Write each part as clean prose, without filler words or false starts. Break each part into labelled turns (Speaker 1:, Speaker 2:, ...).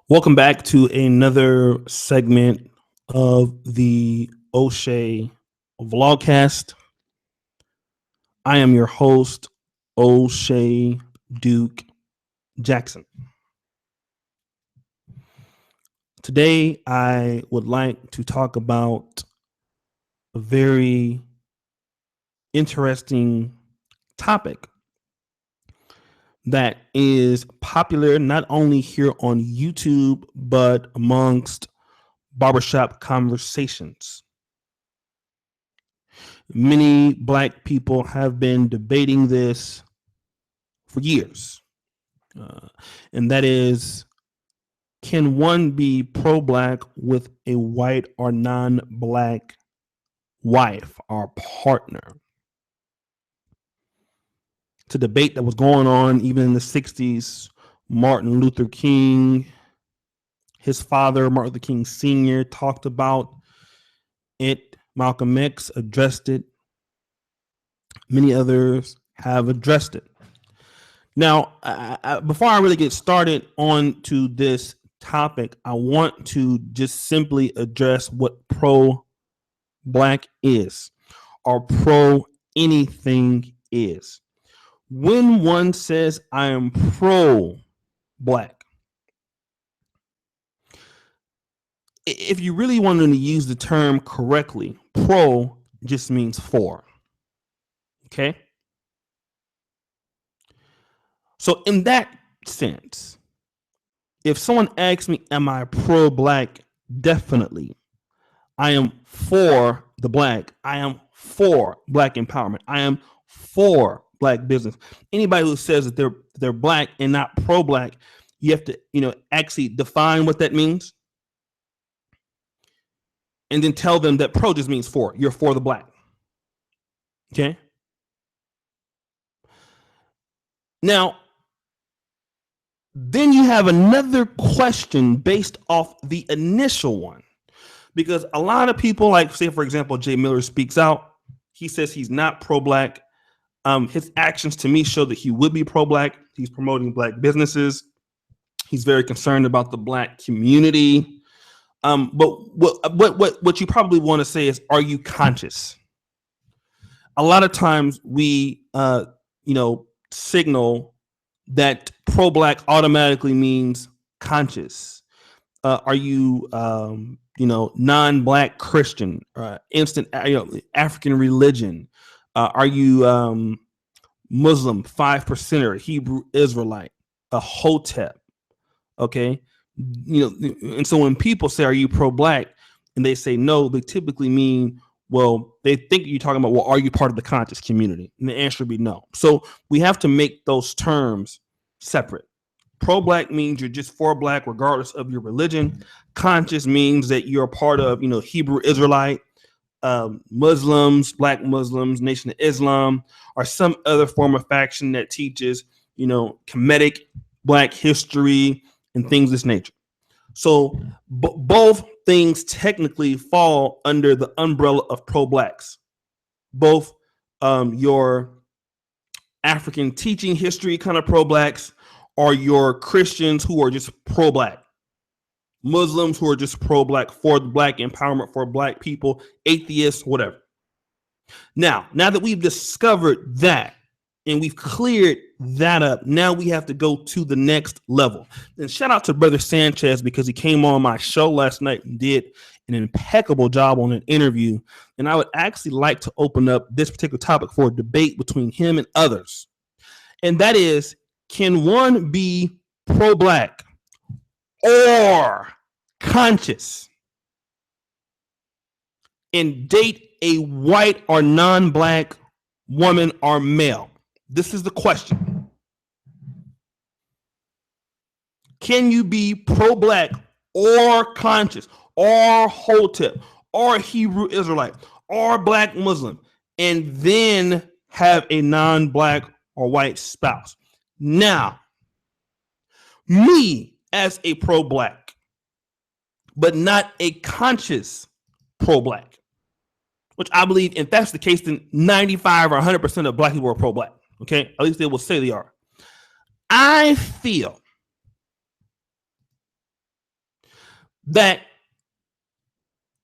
Speaker 1: Welcome back to another segment of the O'Shea Vlogcast. I am your host, O'Shea Duke Jackson. Today, I would like to talk about a very interesting topic that is popular not only here on YouTube, but amongst barbershop conversations. Many Black people have been debating this for years, uh, and that is, can one be pro-Black with a white or non-Black wife or partner? It's a debate that was going on even in the 60s. Martin Luther King, his father, Martin Luther King Sr., talked about it. Malcolm X addressed it. Many others have addressed it. Now, before I really get started on to this topic, I want to just simply address what pro-Black is, or pro anything is. When one says I am pro-Black, if you really wanted to use the term correctly, pro just means for. Okay? So in that sense, if someone asks me, am I pro-Black? Definitely. I am for the Black. I am for Black empowerment. I am for Black business. Anybody who says that they're Black and not pro-Black, you have to, actually define what that means. And then tell them that pro just means for. You're for the Black. Okay? Now, then you have another question based off the initial one. Because a lot of people, like, say, for example, Jay Miller speaks out. He says he's not pro-Black. His actions to me show that he would be pro-Black. He's promoting Black businesses. He's very concerned about the Black community. But what you probably want to say is, are you conscious? A lot of times we, signal that pro-Black automatically means conscious. Are you, non-Black Christian, instant, African religion? Are you Muslim, 5%er, Hebrew Israelite, a Hotep? Okay. And so when people say, are you pro-Black? And they say no, they typically mean, well, they think you're talking about, well, are you part of the conscious community? And the answer would be no. So we have to make those terms separate. Pro-Black means you're just for Black regardless of your religion. Conscious means that you're a part of, Hebrew Israelite, Muslims, Black Muslims, Nation of Islam, or some other form of faction that teaches, Kemetic Black history and things of this nature. So both things technically fall under the umbrella of pro-Blacks. Both your African teaching history kind of pro-Blacks, or your Christians who are just pro-Black. Muslims who are just pro-Black, for the Black empowerment, for Black people, atheists, whatever. Now that we've discovered that and we've cleared that up, now we have to go to the next level. And shout out to Brother Sanchez, because he came on my show last night and did an impeccable job on an interview. And I would actually like to open up this particular topic for a debate between him and others. And that is, can one be pro-Black or conscious and date a white or non-Black woman or male? This is the question. Can you be pro-Black or conscious or Hotep or Hebrew Israelite or Black Muslim and then have a non-Black or white spouse? Now, me as a pro-Black, but not a conscious pro-Black, which I believe if that's the case, then 95 or 100% of Black people are pro-Black. Okay, at least they will say they are. I feel that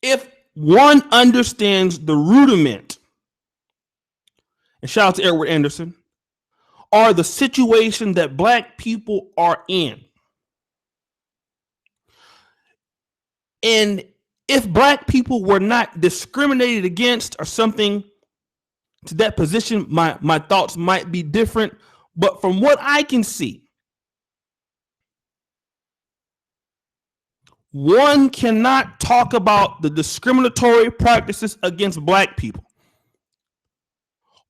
Speaker 1: if one understands the rudiment, and shout out to Edward Anderson, or the situation that Black people are in, and if Black people were not discriminated against or something to that position, my thoughts might be different. But from what I can see, one cannot talk about the discriminatory practices against Black people.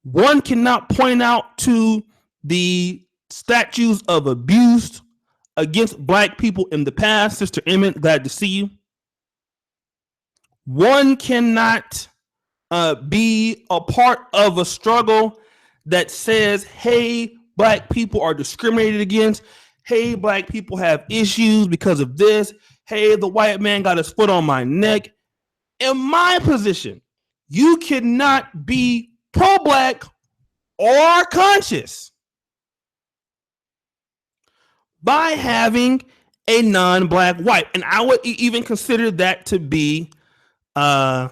Speaker 1: One cannot point out to the statues of abuse against Black people in the past. Sister Emmett, glad to see you. One cannot be a part of a struggle that says, hey, Black people are discriminated against. Hey, Black people have issues because of this. Hey, the white man got his foot on my neck. In my position, you cannot be pro-Black or conscious by having a non-Black wife. And I would even consider that to be a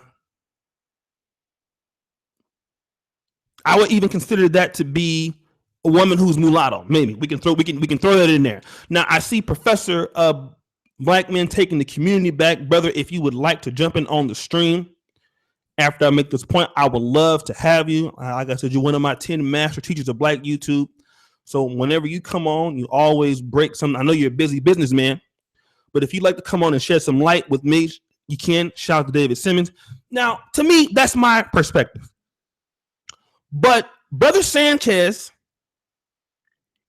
Speaker 1: woman who's mulatto. Maybe we can throw that in there. Now I see Professor Black Men Taking the Community Back. Brother, if you would like to jump in on the stream after I make this point, I would love to have you. Like I said, you're one of my 10 master teachers of Black YouTube. So whenever you come on, you always break some. I know you're a busy businessman, but if you'd like to come on and shed some light with me, you can. Shout out to David Simmons. Now, to me, that's my perspective. But Brother Sanchez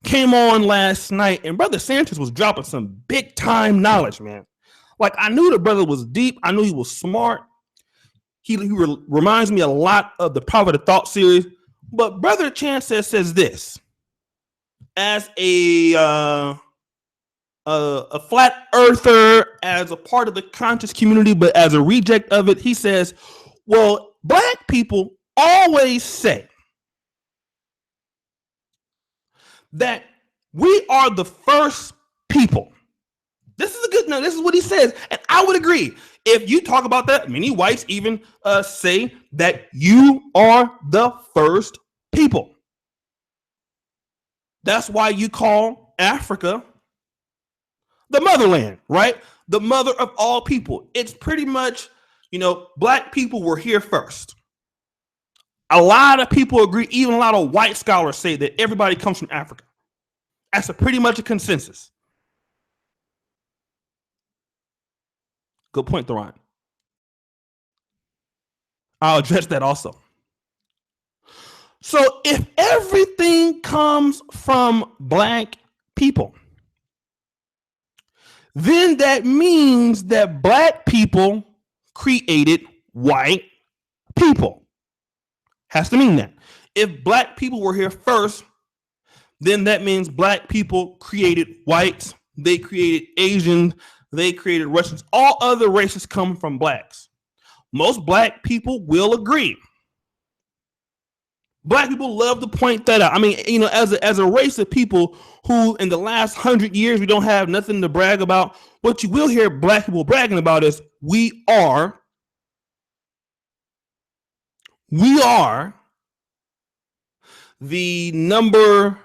Speaker 1: came on last night, and Brother Sanchez was dropping some big time knowledge, man. Like, I knew the brother was deep. I knew he was smart. He reminds me a lot of the Prophet of Thought series. But Brother Sanchez says this as a flat earther, as a part of the conscious community, but as a reject of it. He says, well, Black people always say that we are the first people. This is a good. Now, this is what he says, and I would agree. If you talk about that, many whites even say that you are the first people. That's why you call Africa the motherland, right? The mother of all people. It's pretty much, Black people were here first. A lot of people agree, even a lot of white scholars say that everybody comes from Africa. That's pretty much a consensus. Good point, Theron. I'll address that also. So if everything comes from Black people, then that means that Black people created white people. Has to mean that. If Black people were here first, then that means Black people created whites, they created Asians, they created Russians. All other races come from Blacks. Most Black people will agree. Black people love to point that out. I mean, as a race of people who in the last 100 years, we don't have nothing to brag about. What you will hear Black people bragging about is we are the number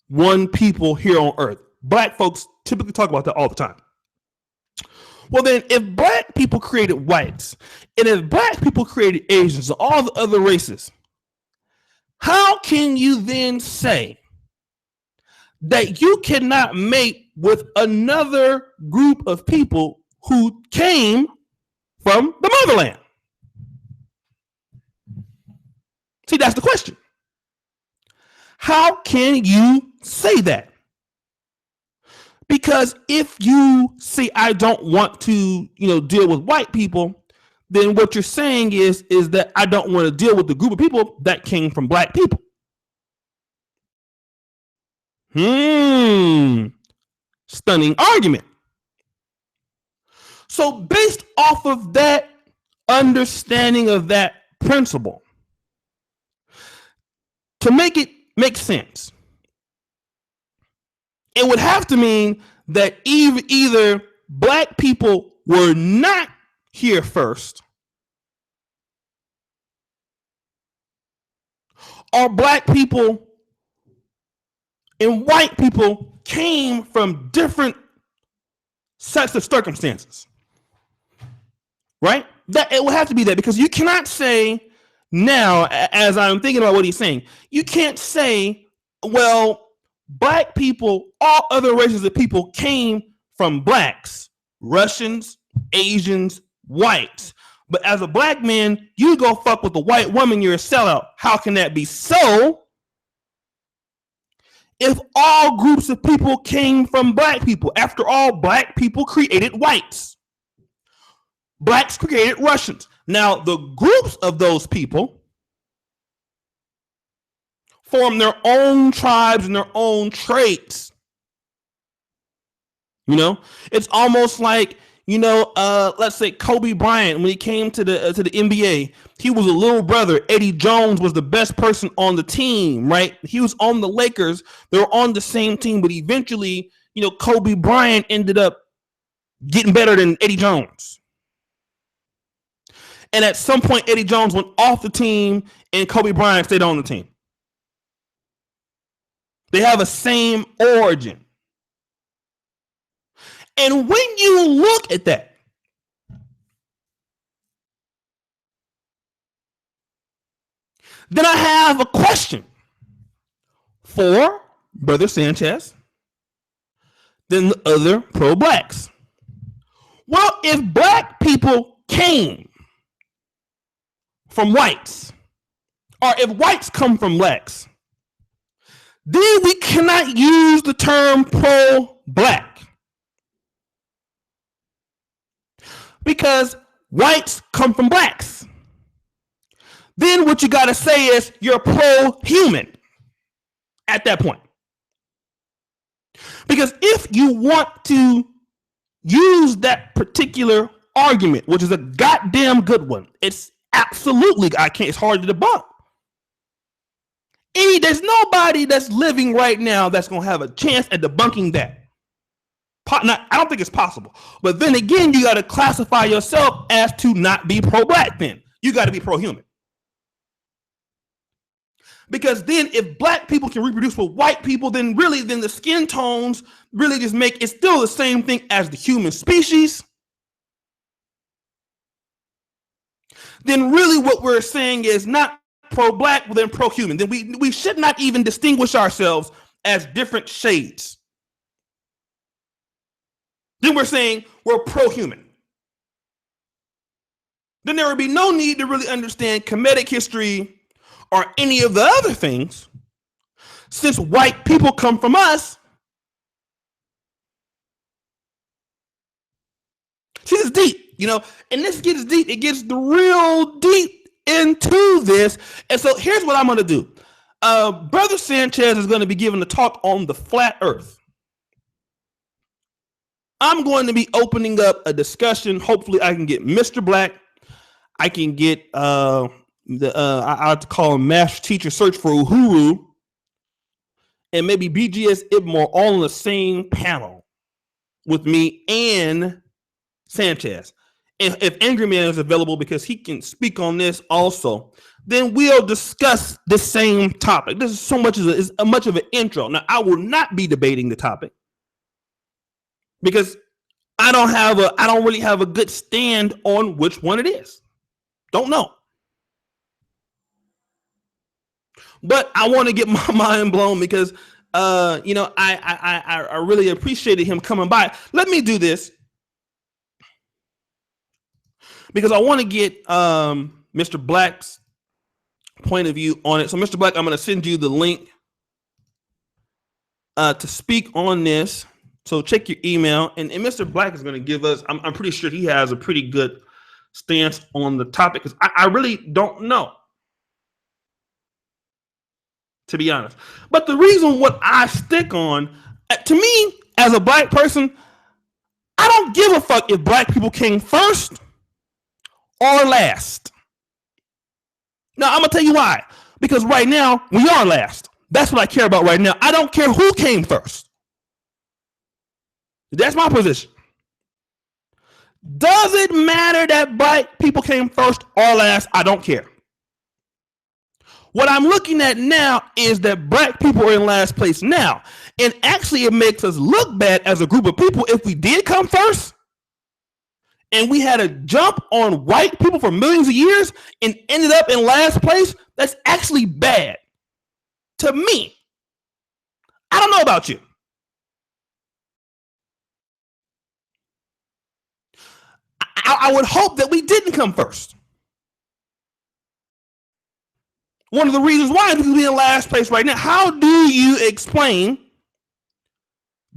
Speaker 1: one people here on earth. Black folks typically talk about that all the time. Well, then, if Black people created whites, and if Black people created Asians and all the other races, how can you then say that you cannot mate with another group of people who came from the motherland? See, that's the question. How can you say that? Because if you say, I don't want to, deal with white people, then what you're saying is that I don't want to deal with the group of people that came from Black people. Stunning argument. So based off of that understanding of that principle, to make it make sense, it would have to mean that either Black people were not here first, or black people and white people came from different sets of circumstances, right? That it will have to be that, because you cannot say now, as I'm thinking about what he's saying, you can't say, well, black people, all other races of people came from blacks, Russians, Asians, whites. But as a black man, you go fuck with a white woman, you're a sellout. How can that be so? If all groups of people came from black people, after all, black people created whites. Blacks created Russians. Now, the groups of those people form their own tribes and their own traits. You know, it's almost like, you know, let's say Kobe Bryant, when he came to the NBA, he was a little brother. Eddie Jones was the best person on the team, right? He was on the Lakers. They were on the same team, but eventually, you know, Kobe Bryant ended up getting better than Eddie Jones. And at some point, Eddie Jones went off the team and Kobe Bryant stayed on the team. They have a same origin. And when you look at that, then I have a question for Brother Sanchez, then the other pro-blacks. Well, if black people came from whites, or if whites come from blacks, then we cannot use the term pro-black. Because whites come from blacks. Then what you got to say is you're pro-human at that point. Because if you want to use that particular argument, which is a goddamn good one, it's absolutely, it's hard to debunk. There's nobody that's living right now that's going to have a chance at debunking that. I don't think it's possible. But then again, you got to classify yourself as to not be pro-black then. You got to be pro-human. Because then if black people can reproduce with white people, then the skin tones really just make it still the same thing as the human species. Then really what we're saying is not pro-black, but then pro-human. Then we should not even distinguish ourselves as different shades. Then we're saying we're pro-human. Then there would be no need to really understand Kemetic history or any of the other things, since white people come from us. See, it's deep, you know, and this gets deep. It gets real deep into this. And so here's what I'm going to do. Brother Sanchez is going to be giving a talk on the flat earth. I'm going to be opening up a discussion. Hopefully I can get Mr. Black. I can get I have to call him Master Teacher Search for Uhuru, and maybe BGS Ibmore all on the same panel with me and Sanchez. If Angry Man is available, because he can speak on this also, then we'll discuss the same topic. This is so much as much of an intro. Now, I will not be debating the topic, because I don't really have a good stand on which one it is. Don't know. But I want to get my mind blown, because you know, I really appreciated him coming by. Let me do this, because I want to get Mr. Black's point of view on it. So Mr. Black, I'm going to send you the link to speak on this. So check your email, and Mr. Black is going to give us, I'm pretty sure he has a pretty good stance on the topic, because I really don't know, to be honest. But the reason what I stick on, to me, as a black person, I don't give a fuck if black people came first or last. Now, I'm going to tell you why. Because right now, we are last. That's what I care about right now. I don't care who came first. That's my position. Does it matter that black people came first or last? I don't care. What I'm looking at now is that black people are in last place now. And actually, it makes us look bad as a group of people if we did come first and we had a jump on white people for millions of years and ended up in last place. That's actually bad to me. I don't know about you. I would hope that we didn't come first. One of the reasons why is because we're in last place right now. How do you explain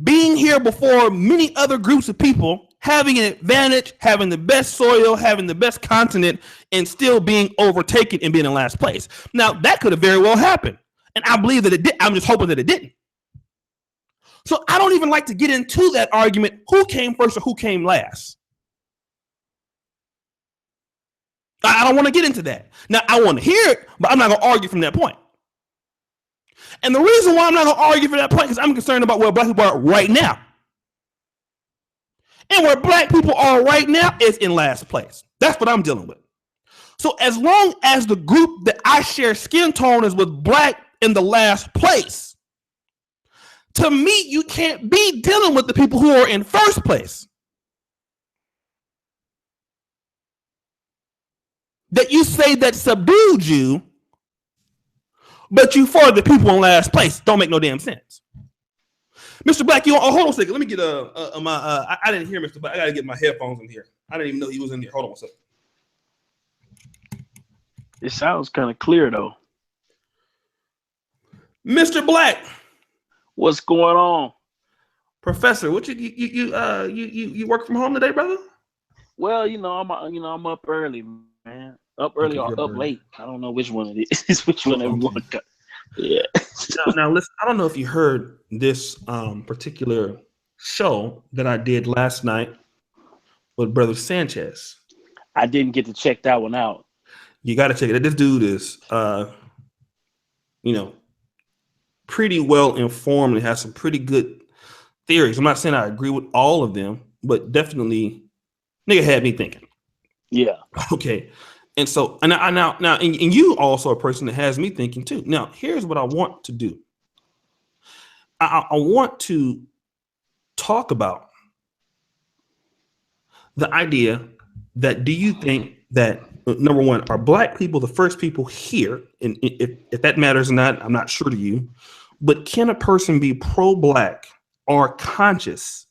Speaker 1: being here before many other groups of people, having an advantage, having the best soil, having the best continent, and still being overtaken and being in last place? Now, that could have very well happened. And I believe that it did. I'm just hoping that it didn't. So I don't even like to get into that argument, who came first or who came last. I don't want to get into that. Now, I want to hear it, but I'm not going to argue from that point. And the reason why I'm not going to argue from that point is I'm concerned about where black people are right now. And where black people are right now is in last place. That's what I'm dealing with. So as long as the group that I share skin tone is with black in the last place, to me, you can't be dealing with the people who are in first place. That you say that subdued you, but you for the people in last place. Don't make no damn sense. Mr. Black, hold on a second. Let me get I didn't hear Mr. Black. I gotta get my headphones in here. I didn't even know he was in here. Hold on a second.
Speaker 2: It sounds kind of clear though.
Speaker 1: Mr. Black,
Speaker 2: what's going on,
Speaker 1: Professor? What you work from home today, brother?
Speaker 2: Well, I'm up early, man. Up early or up late. I don't know which one it is. Which one everyone got. Yeah.
Speaker 1: now listen, I don't know if you heard this particular show that I did last night with Brother Sanchez.
Speaker 2: I didn't get to check that one out.
Speaker 1: You got to check it out. This dude is pretty well informed and has some pretty good theories. I'm not saying I agree with all of them, but definitely nigga had me thinking.
Speaker 2: Yeah.
Speaker 1: Okay. And so, and you also a person that has me thinking too. Now, here's what I want to do. I want to talk about the idea that, do you think that, number one, are black people the first people here? And if that matters or not, I'm not sure to you. But can a person be pro-black or conscious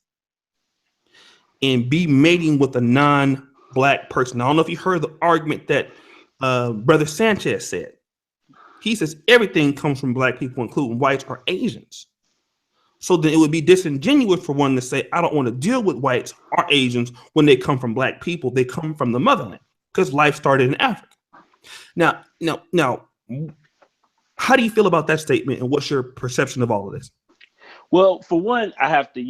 Speaker 1: and be mating with a non-black person? I don't know if you heard the argument that Brother Sanchez said. He says everything comes from black people, including whites or Asians. So then it would be disingenuous for one to say, I don't want to deal with whites or Asians when they come from black people. They come from the motherland because life started in Africa. Now, how do you feel about that statement, and what's your perception of all of this?
Speaker 2: Well, for one, I have to,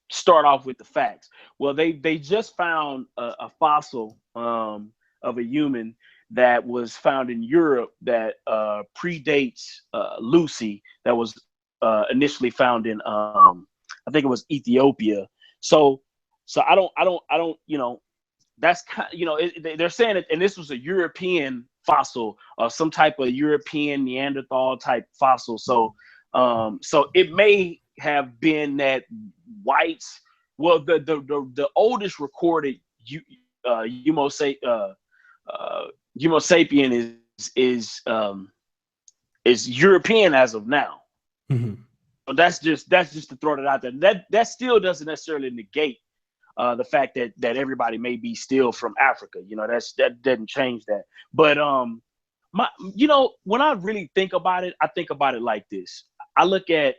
Speaker 2: start off with the facts. Well, they just found a fossil of a human that was found in Europe that predates Lucy, that was initially found in I think it was Ethiopia. So I don't that's kind of, they're saying it, and this was a European fossil, some type of European Neanderthal type fossil. So it may have been that whites, well, the oldest recorded Homo sapien is European as of now.
Speaker 1: Mm-hmm.
Speaker 2: So that's just to throw that out there. That still doesn't necessarily negate the fact that everybody may be still from Africa. That doesn't change that. But when I really think about it, I think about it like this. I look at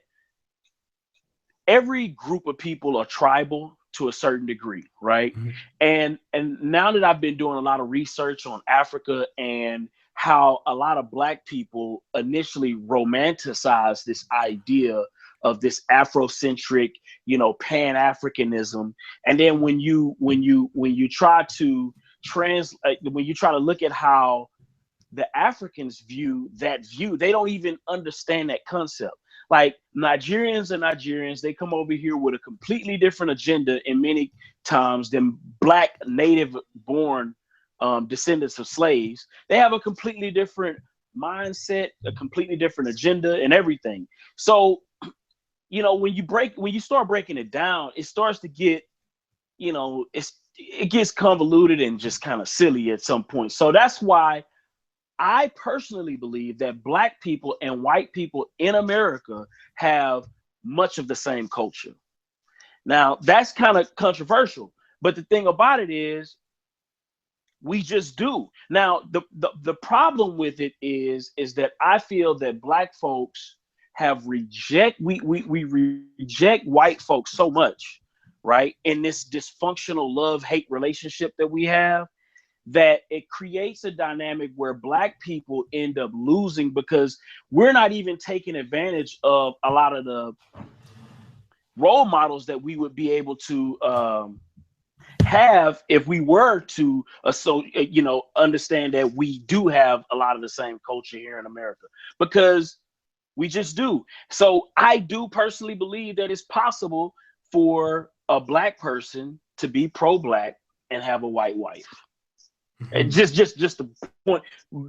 Speaker 2: every group of people are tribal to a certain degree, right? Mm-hmm. And now that I've been doing a lot of research on Africa and how a lot of black people initially romanticized this idea of this Afrocentric, Pan-Africanism, and then when you try to look at how the Africans view, they don't even understand that concept. Like Nigerians are Nigerians. They come over here with a completely different agenda in many times than black native born descendants of slaves. They have a completely different mindset, a completely different agenda and everything. So, you know, when you start breaking it down, it starts to get, you know, it gets convoluted and just kind of silly at some point. So that's why I personally believe that black people and white people in America have much of the same culture. Now, that's kind of controversial, but the thing about it is we just do. Now, the problem with it is that I feel that black folks have we reject white folks so much, right? In this dysfunctional love-hate relationship that we have, that it creates a dynamic where black people end up losing because we're not even taking advantage of a lot of the role models that we would be able to have if we were to understand that we do have a lot of the same culture here in America, because we just do. So I do personally believe that it's possible for a black person to be pro-black and have a white wife. And just the point,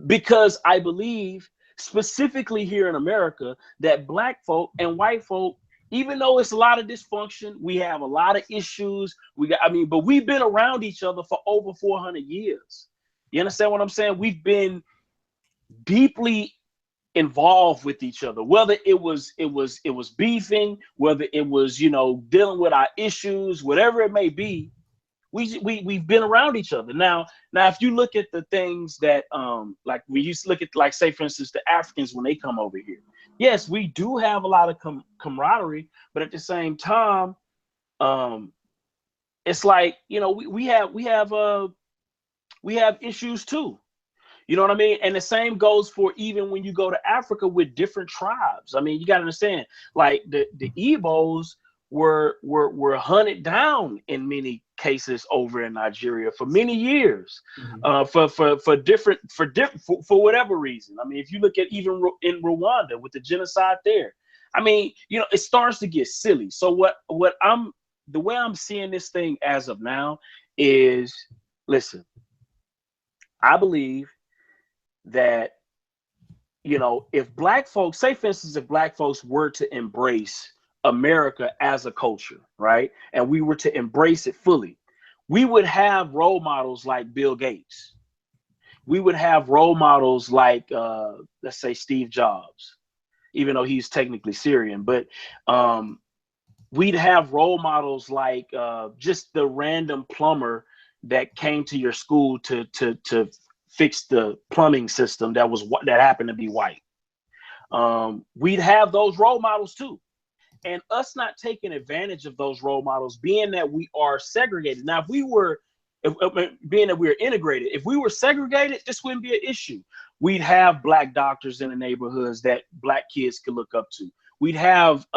Speaker 2: because I believe specifically here in America that black folk and white folk, even though it's a lot of dysfunction, we have a lot of issues. But we've been around each other for over 400 years. You understand what I'm saying? We've been deeply involved with each other, whether it was beefing, whether it was, you know, dealing with our issues, whatever it may be. We've been around each other. Now, if you look at the things that, like we used to look at, like, say, for instance, the Africans when they come over here. Yes, we do have a lot of camaraderie, but at the same time, it's like, you know, we have issues too. You know what I mean? And the same goes for even when you go to Africa with different tribes. I mean, you got to understand, like the Igbos were hunted down in many cases over in Nigeria for many years, for whatever reason. I mean, if you look at even in Rwanda with the genocide there, I mean, you know, it starts to get silly. So the way I'm seeing this thing as of now is, listen, I believe that, you know, if black folks, say for instance, if black folks were to embrace America as a culture, right, and we were to embrace it fully, we would have role models like Bill Gates. We would have role models like, let's say, Steve Jobs, even though he's technically Syrian, but we'd have role models like just the random plumber that came to your school to fix the plumbing system that happened to be white. We'd have those role models too. And us not taking advantage of those role models, being that we are segregated. Now, being that we're integrated, if we were segregated, this wouldn't be an issue. We'd have black doctors in the neighborhoods that black kids could look up to. We'd have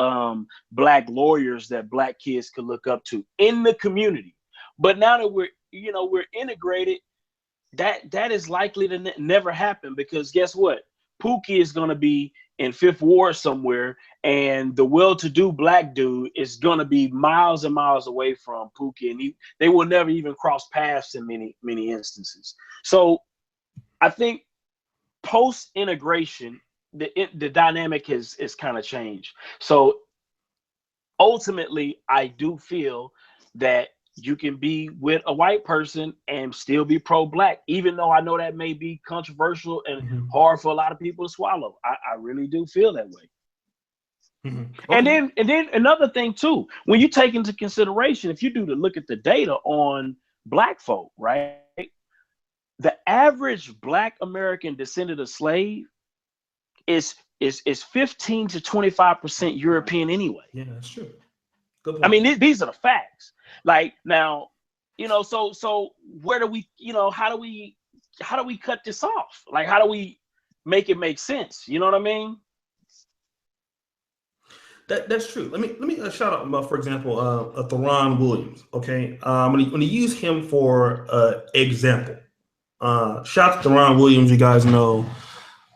Speaker 2: black lawyers that black kids could look up to in the community. But now that we're integrated, that is likely to never happen, because guess what? Pookie is going to be in Fifth Ward somewhere, and the well-to-do black dude is going to be miles and miles away from Pookie, and they will never even cross paths in many instances. So I think post-integration, the dynamic is kind of changed. So ultimately, I do feel that you can be with a white person and still be pro-black, even though I know that may be controversial and hard for a lot of people to swallow. I really do feel that way. Okay. And then another thing too, when you take into consideration, if you do to look at the data on black folk, right? The average black American descendant of slave is 15 to 25% European anyway.
Speaker 1: Yeah, that's true. Good point.
Speaker 2: I mean, these are the facts. Like, now, you know, so where do we, you know, how do we cut this off? Like, how do we make it make sense? You know what I mean?
Speaker 1: That's true. Let me shout out, for example, Theron Williams. Okay, I'm gonna use him for example. Shout out to Theron Williams. You guys know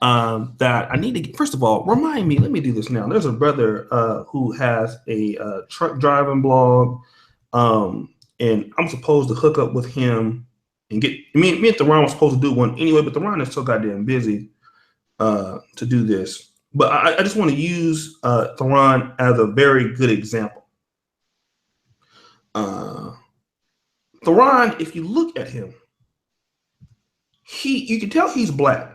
Speaker 1: that I need to get. First of all, remind me. Let me do this now. There's a brother who has a truck driving blog, and I'm supposed to hook up with him and get me and Theron was supposed to do one anyway, but Theron is so goddamn busy to do this. But I just want to use Theron as a very good example. Theron, if you look at him, you can tell he's black.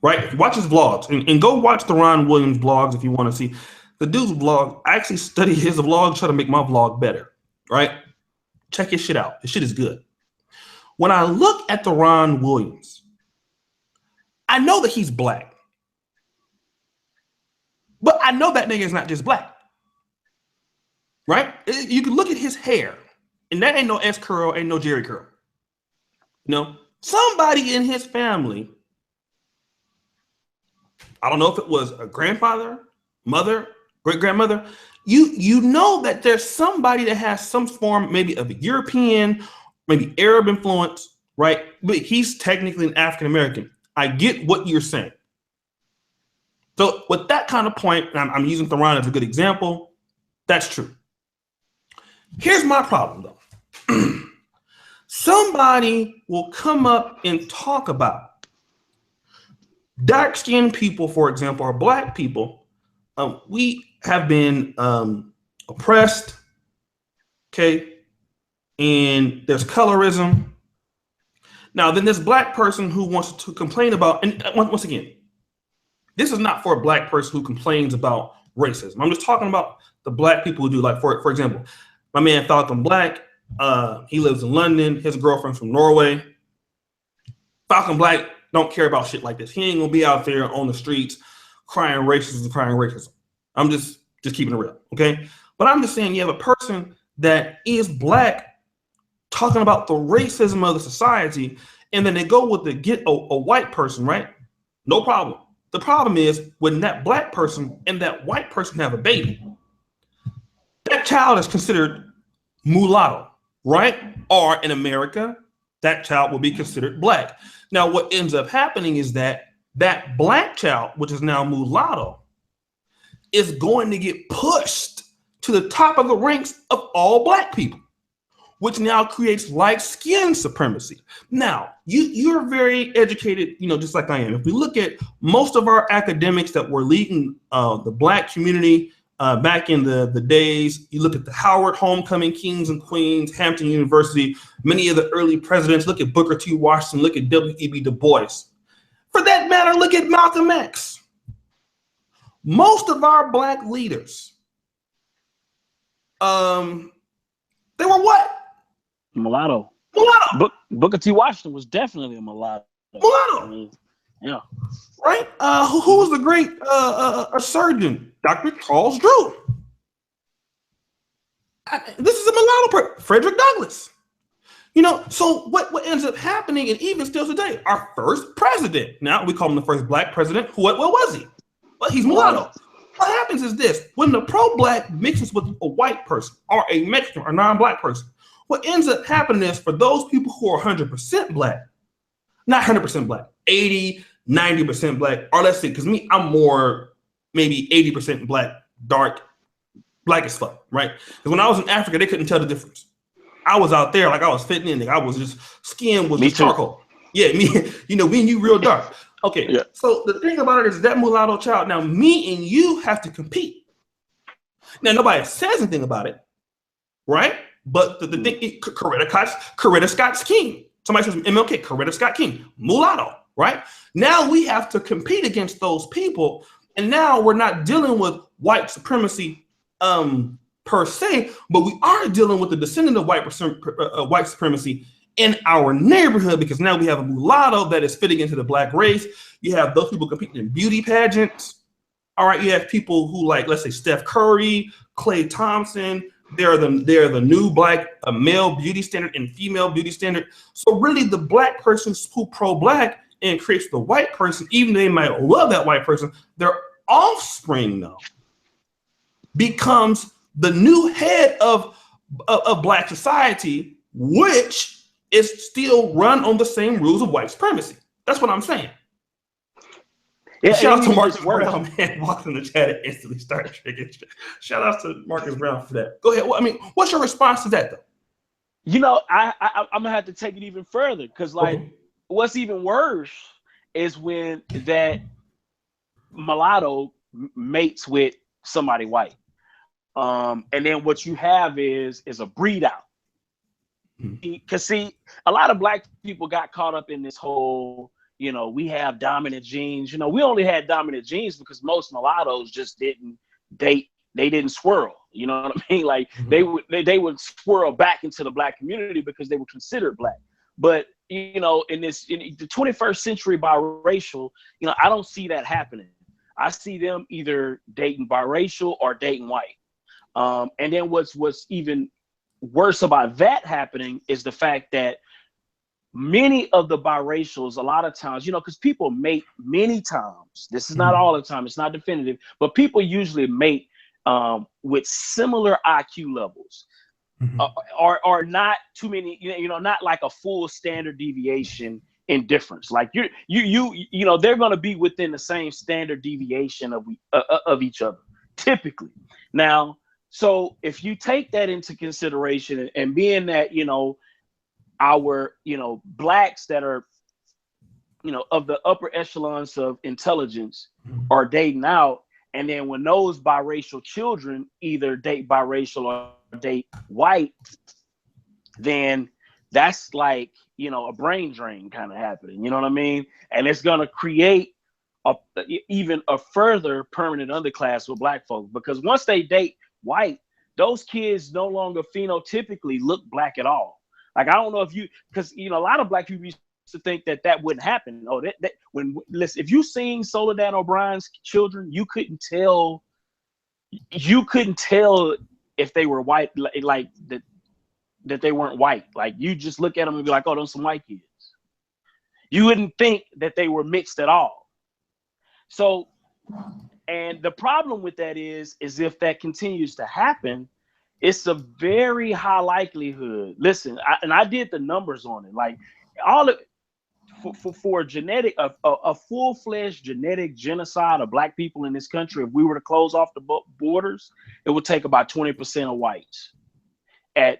Speaker 1: Right? If you watch his vlogs, and go watch Theron Williams vlogs if you want to see the dude's vlog. I actually study his vlog, try to make my vlog better. Right? Check his shit out. His shit is good. When I look at Theron Williams, I know that he's black. But I know that nigga is not just black. Right? You can look at his hair, and that ain't no S curl, ain't no Jerry curl. You know, somebody in his family, I don't know if it was a grandfather, mother, great grandmother. You know that there's somebody that has some form maybe of European, maybe Arab influence, right? But he's technically an African American. I get what you're saying. So with that kind of point, and I'm using Theron as a good example, that's true. Here's my problem though. Somebody will come up and talk about dark-skinned people, for example, or black people. We have been oppressed, okay? And there's colorism. Now, then this black person who wants to complain about, and once again, this is not for a black person who complains about racism. I'm just talking about the black people who do, like, for example, my man Falcon Black, he lives in London. His girlfriend's from Norway. Falcon Black don't care about shit like this. He ain't gonna be out there on the streets crying racism. I'm just keeping it real, okay? But I'm just saying you have a person that is black talking about the racism of the society, and then they go with a white person, right? No problem. The problem is when that black person and that white person have a baby, that child is considered mulatto, right? Or in America, that child will be considered black. Now, what ends up happening is that black child, which is now mulatto, is going to get pushed to the top of the ranks of all black people, which now creates light skin supremacy. Now, you're very educated, just like I am. If we look at most of our academics that were leading the black community back in the days, you look at the Howard Homecoming Kings and Queens, Hampton University, many of the early presidents, look at Booker T. Washington, look at W.E.B. Du Bois. For that matter, look at Malcolm X. Most of our black leaders, they were what?
Speaker 2: Mulatto. Booker T. Washington was definitely a mulatto.
Speaker 1: Mulatto.
Speaker 2: I mean, yeah.
Speaker 1: Right? Who was the great surgeon? Dr. Charles Drew. This is a mulatto Frederick Douglass. So what ends up happening, and even still today, our first president, now we call him the first black president. What was he? Well, he's mulatto. What happens is this: when the pro-black mixes with a white person or a Mexican or non-black person, what ends up happening is for those people who are 100% black, not 100% black, 80, 90% black, or let's say, because me, I'm more maybe 80% black, dark, black as fuck, right? Because when I was in Africa, they couldn't tell the difference. I was out there like I was fitting in. Like I was just, skin was just charcoal. Yeah, me and you real dark. Okay, yeah. So the thing about it is that mulatto child, now me and you have to compete. Now, nobody says anything about it, right? But the thing, Coretta Scott King. Somebody says MLK, Coretta Scott King, mulatto, right? Now we have to compete against those people, and now we're not dealing with white supremacy per se, but we are dealing with the descendant of white supremacy in our neighborhood, because now we have a mulatto that is fitting into the black race. You have those people competing in beauty pageants. All right, you have people who, like, let's say Steph Curry, Klay Thompson. They're the new black male beauty standard and female beauty standard. So really, the black person who pro-black and creates the white person, even though they might love that white person, their offspring though becomes the new head of black society, which is still run on the same rules of white supremacy. That's what I'm saying.
Speaker 2: Yeah,
Speaker 1: shout out to
Speaker 2: even
Speaker 1: Marcus
Speaker 2: gets worse.
Speaker 1: Brown, man, walked in the chat and instantly started tricking. Shout out to Marcus Brown for that. Go ahead. Well, I mean, what's your response to that, though?
Speaker 2: You know, I'm gonna have to take it even further, because like what's even worse is when that mulatto mates with somebody white, and then what you have is a breed out. Because see, a lot of black people got caught up in this whole, you know, we have dominant genes. You know, we only had dominant genes because most mulattoes just didn't date. They didn't swirl. You know what I mean? Like they would swirl back into the black community because they were considered black. But you know, in the 21st century biracial, you know, I don't see that happening. I see them either dating biracial or dating white. And then what's even worse about that happening is the fact that many of the biracials, a lot of times, you know, because people mate many times. This is not all the time. It's not definitive, but people usually mate with similar IQ levels, or not too many. You know, not like a full standard deviation in difference. Like you know, they're going to be within the same standard deviation of each other typically. Now, so if you take that into consideration, and being that, you know, our, you know, blacks that are, you know, of the upper echelons of intelligence are dating out, and then when those biracial children either date biracial or date white, then that's like, you know, a brain drain kind of happening, you know what I mean? And it's going to create even a further permanent underclass with black folks, because once they date white, those kids no longer phenotypically look black at all. Like, I don't know if you, because, you know, a lot of black people used to think that wouldn't happen. Oh, listen, if you seen Soledad O'Brien's children, you couldn't tell if they were white, like that they weren't white. Like, you just look at them and be like, oh, those some white kids. You wouldn't think that they were mixed at all. So, and the problem with that is if that continues to happen, it's a very high likelihood. Listen, I did the numbers on it. Like, all of for genetic, a full-fledged genetic genocide of black people in this country, if we were to close off the borders, it would take about 20% of whites at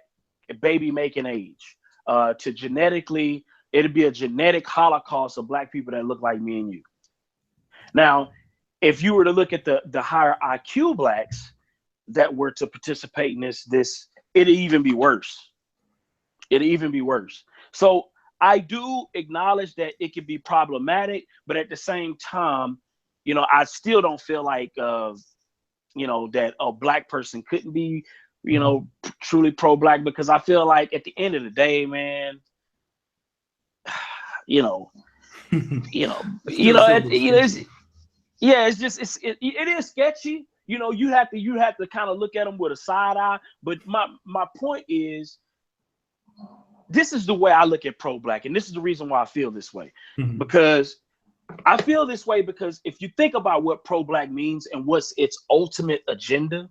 Speaker 2: baby making age to genetically. It'd be a genetic holocaust of black people that look like me and you. Now, if you were to look at the higher IQ blacks that were to participate in this, it'd even be worse. It'd even be worse. So I do acknowledge that it could be problematic, but at the same time, you know, I still don't feel like, you know, that a black person couldn't be, you know, truly pro-black, because I feel like at the end of the day, man, it is sketchy. You know, you have to kind of look at them with a side eye. But my point is, this is the way I look at pro-black, and this is the reason why I feel this way. Because I feel this way because if you think about what pro-black means and what's its ultimate agenda,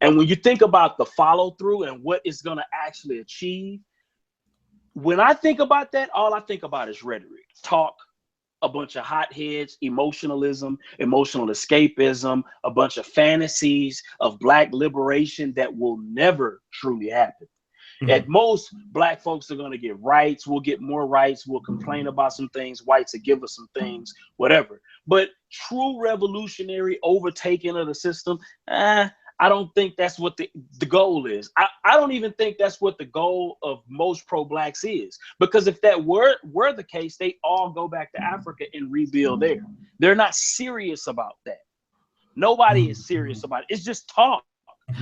Speaker 2: and when you think about the follow-through and what it's going to actually achieve, when I think about that, all I think about is rhetoric, talk, a bunch of hotheads, emotionalism, emotional escapism, a bunch of fantasies of black liberation that will never truly happen. At most, black folks are going to get rights. We'll get more rights. We'll complain about some things. Whites will give us some things, whatever. But true revolutionary overtaking of the system, I don't think that's what the goal is. I don't even think that's what the goal of most pro-blacks is. Because if that were the case, they all go back to Africa and rebuild there. They're not serious about that. Nobody is serious about it. It's just talk.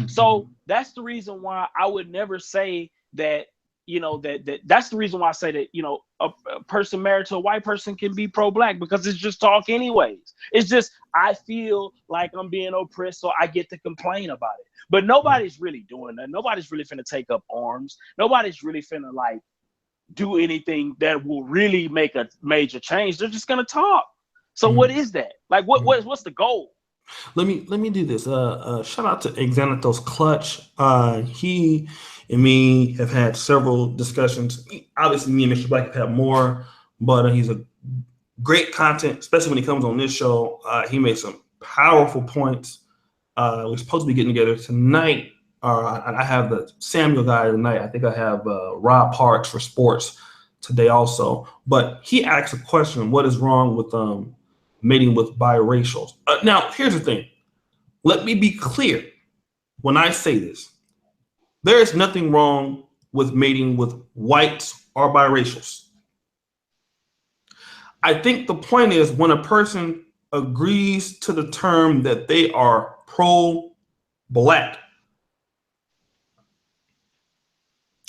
Speaker 2: So that's the reason why I would never say that, you know, that's the reason why I say that, you know, a person married to a white person can be pro-black, because it's just talk anyways. It's just, I feel like I'm being oppressed, so I get to complain about it. But nobody's really doing that. Nobody's really finna take up arms. Nobody's really finna like do anything that will really make a major change. They're just gonna talk. So what is that? Like, what's the goal?
Speaker 1: Let me do this. Shout out to Xanatos Clutch. He and me have had several discussions. Obviously, me and Mr. Black have had more, but he's a Great content, especially when he comes on this show. He made some powerful points. We're supposed to be getting together tonight. I have the Samuel guy tonight. I think I have Rob Parks for sports today also. But he asked a question: what is wrong with mating with biracials? Now, here's the thing. Let me be clear when I say this. There is nothing wrong with mating with whites or biracials. I think the point is when a person agrees to the term that they are pro-black.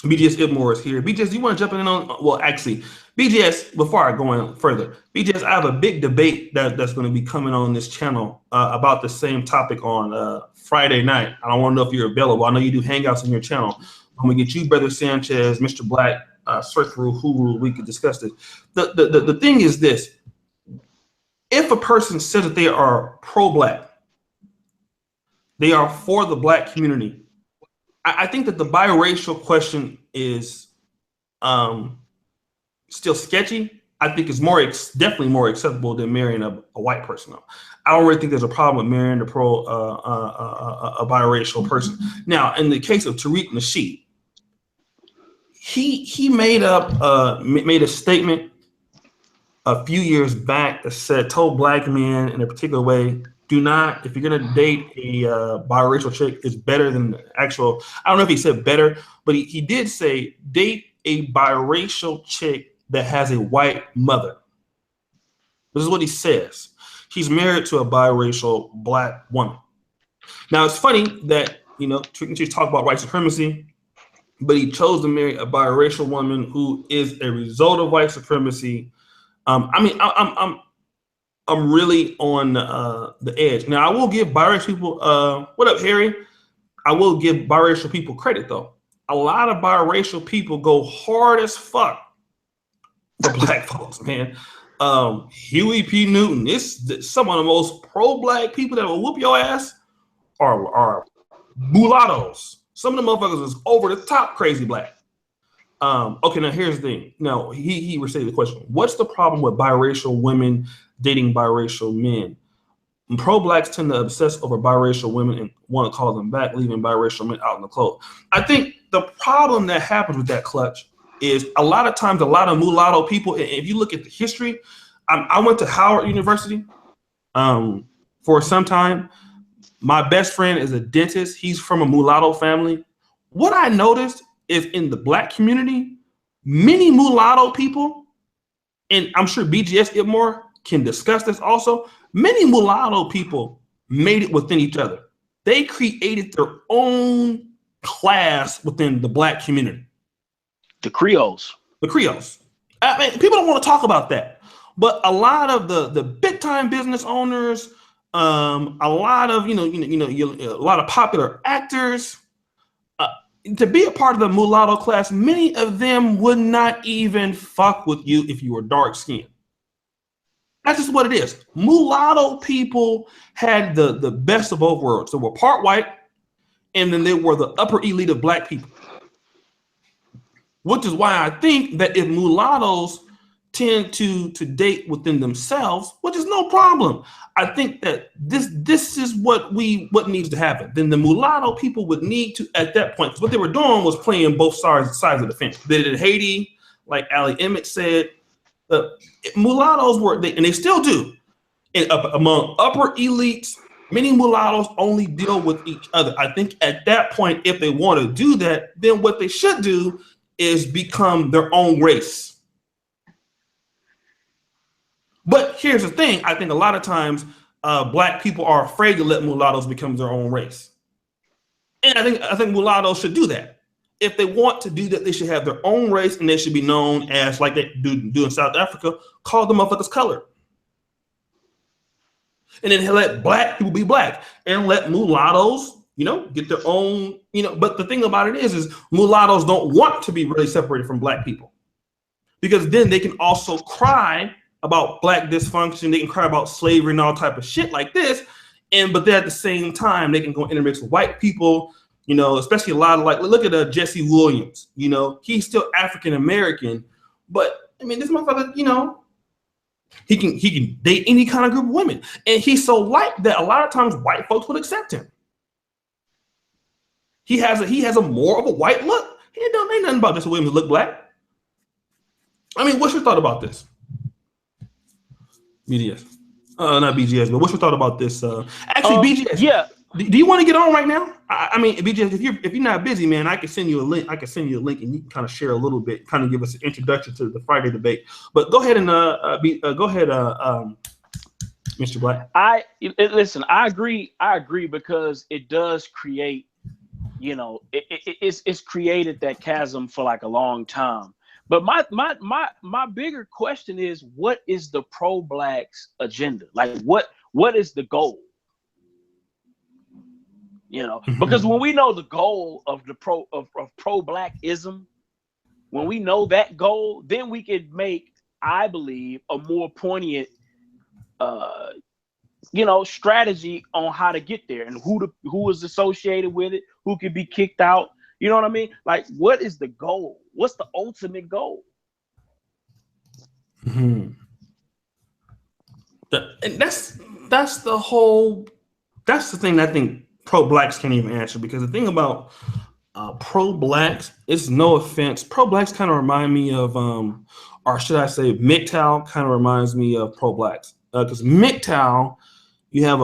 Speaker 1: BGS Ibmore is here. BGS, do you want to jump in on? Well, actually, BGS, before I go in further, BGS, I have a big debate that's going to be coming on this channel about the same topic on Friday night. I don't want to know if you're available. I know you do hangouts on your channel. I'm going to get you, Brother Sanchez, Mr. Black, search for Uhuru. We could discuss this. The thing is this. If a person says that they are pro-black, they are for the black community, I think that the biracial question is still sketchy. I think it's definitely more acceptable than marrying a white person. Though. I don't really think there's a problem with marrying a biracial person. Now, in the case of Tariq Nasheed, he made a statement a few years back that told black men in a particular way, do not, if you're gonna date a biracial chick, it's better than the actual. I don't know if he said better, but he did say date a biracial chick that has a white mother. This is what he says. He's married to a biracial black woman. Now it's funny that Tariq talk about white supremacy, but he chose to marry a biracial woman who is a result of white supremacy. I'm really on the edge. Now, I will give biracial people, what up, Harry? I will give biracial people credit, though. A lot of biracial people go hard as fuck for black folks, man. Huey P. Newton, some of the most pro-black people that will whoop your ass are mulattoes. Some of the motherfuckers is over the top crazy black. Okay, now here's the thing. Now, he restated the question. What's the problem with biracial women dating biracial men? And pro-blacks tend to obsess over biracial women and want to call them back, leaving biracial men out in the cold. I think the problem that happens with that, Clutch, is a lot of times a lot of mulatto people, if you look at the history, I went to Howard University for some time. My best friend is a dentist. He's from a mulatto family. What I noticed is in the black community, many mulatto people, and I'm sure BGS Ibmore can discuss this also, many mulatto people made it within each other. They created their own class within the black community.
Speaker 2: The Creoles.
Speaker 1: The Creoles. I mean, people don't want to talk about that. But a lot of the big time business owners, a lot of a lot of popular actors, to be a part of the mulatto class, many of them would not even fuck with you if you were dark skinned. That's just what it is. Mulatto people had the best of both worlds. They were part white, and then they were the upper elite of black people. Which is why I think that if mulattoes tend to date within themselves, which is no problem, I think that this is what needs to happen. Then the mulatto people would need to, at that point, what they were doing was playing both sides of the fence. They did in Haiti, like Ali Emmett said. Mulattoes were, and they still do, among upper elites. Many mulattoes only deal with each other. I think at that point, if they want to do that, then what they should do is become their own race. But here's the thing. I think a lot of times black people are afraid to let mulattoes become their own race. And I think mulattoes should do that. If they want to do that, they should have their own race, and they should be known as, like they do in South Africa, call them motherfuckers colored. And then let black people be black, and let mulattoes, get their own, But the thing about it is mulattoes don't want to be really separated from black people, because then they can also cry about black dysfunction. They can cry about slavery and all type of shit like this. But then at the same time, they can go intermix with white people, especially a lot of look at Jesse Williams, he's still African-American, but I mean, this motherfucker, He can date any kind of group of women, and he's so liked that a lot of times white folks would accept him. He has a more of a white look. He don't know nothing about this women look black. I mean, what's your thought about this? BGS, not BGS, but what's your thought about this? Actually, BGS.
Speaker 2: Yeah.
Speaker 1: Do you want to get on right now? I mean, BGS, if you're not busy, man, I can send you a link. And you can kind of share a little bit, kind of give us an introduction to the Friday debate. But go ahead and Mr. Black.
Speaker 2: Listen. I agree because it does create, it's created that chasm for like a long time. But my bigger question is, what is the pro-blacks agenda? Like, what is the goal? Because when we know the goal of the pro-blackism, when we know that goal, then we could make, I believe, a more poignant strategy on how to get there and who is associated with it, who could be kicked out. You know what I mean? Like, what is the goal? What's the ultimate goal?
Speaker 1: Mm-hmm. And that's the thing that I think pro-blacks can't even answer, because the thing about pro-blacks, it's no offense, pro-blacks kind of remind me of or should I say MGTOW kind of reminds me of pro-blacks, because MGTOW, you have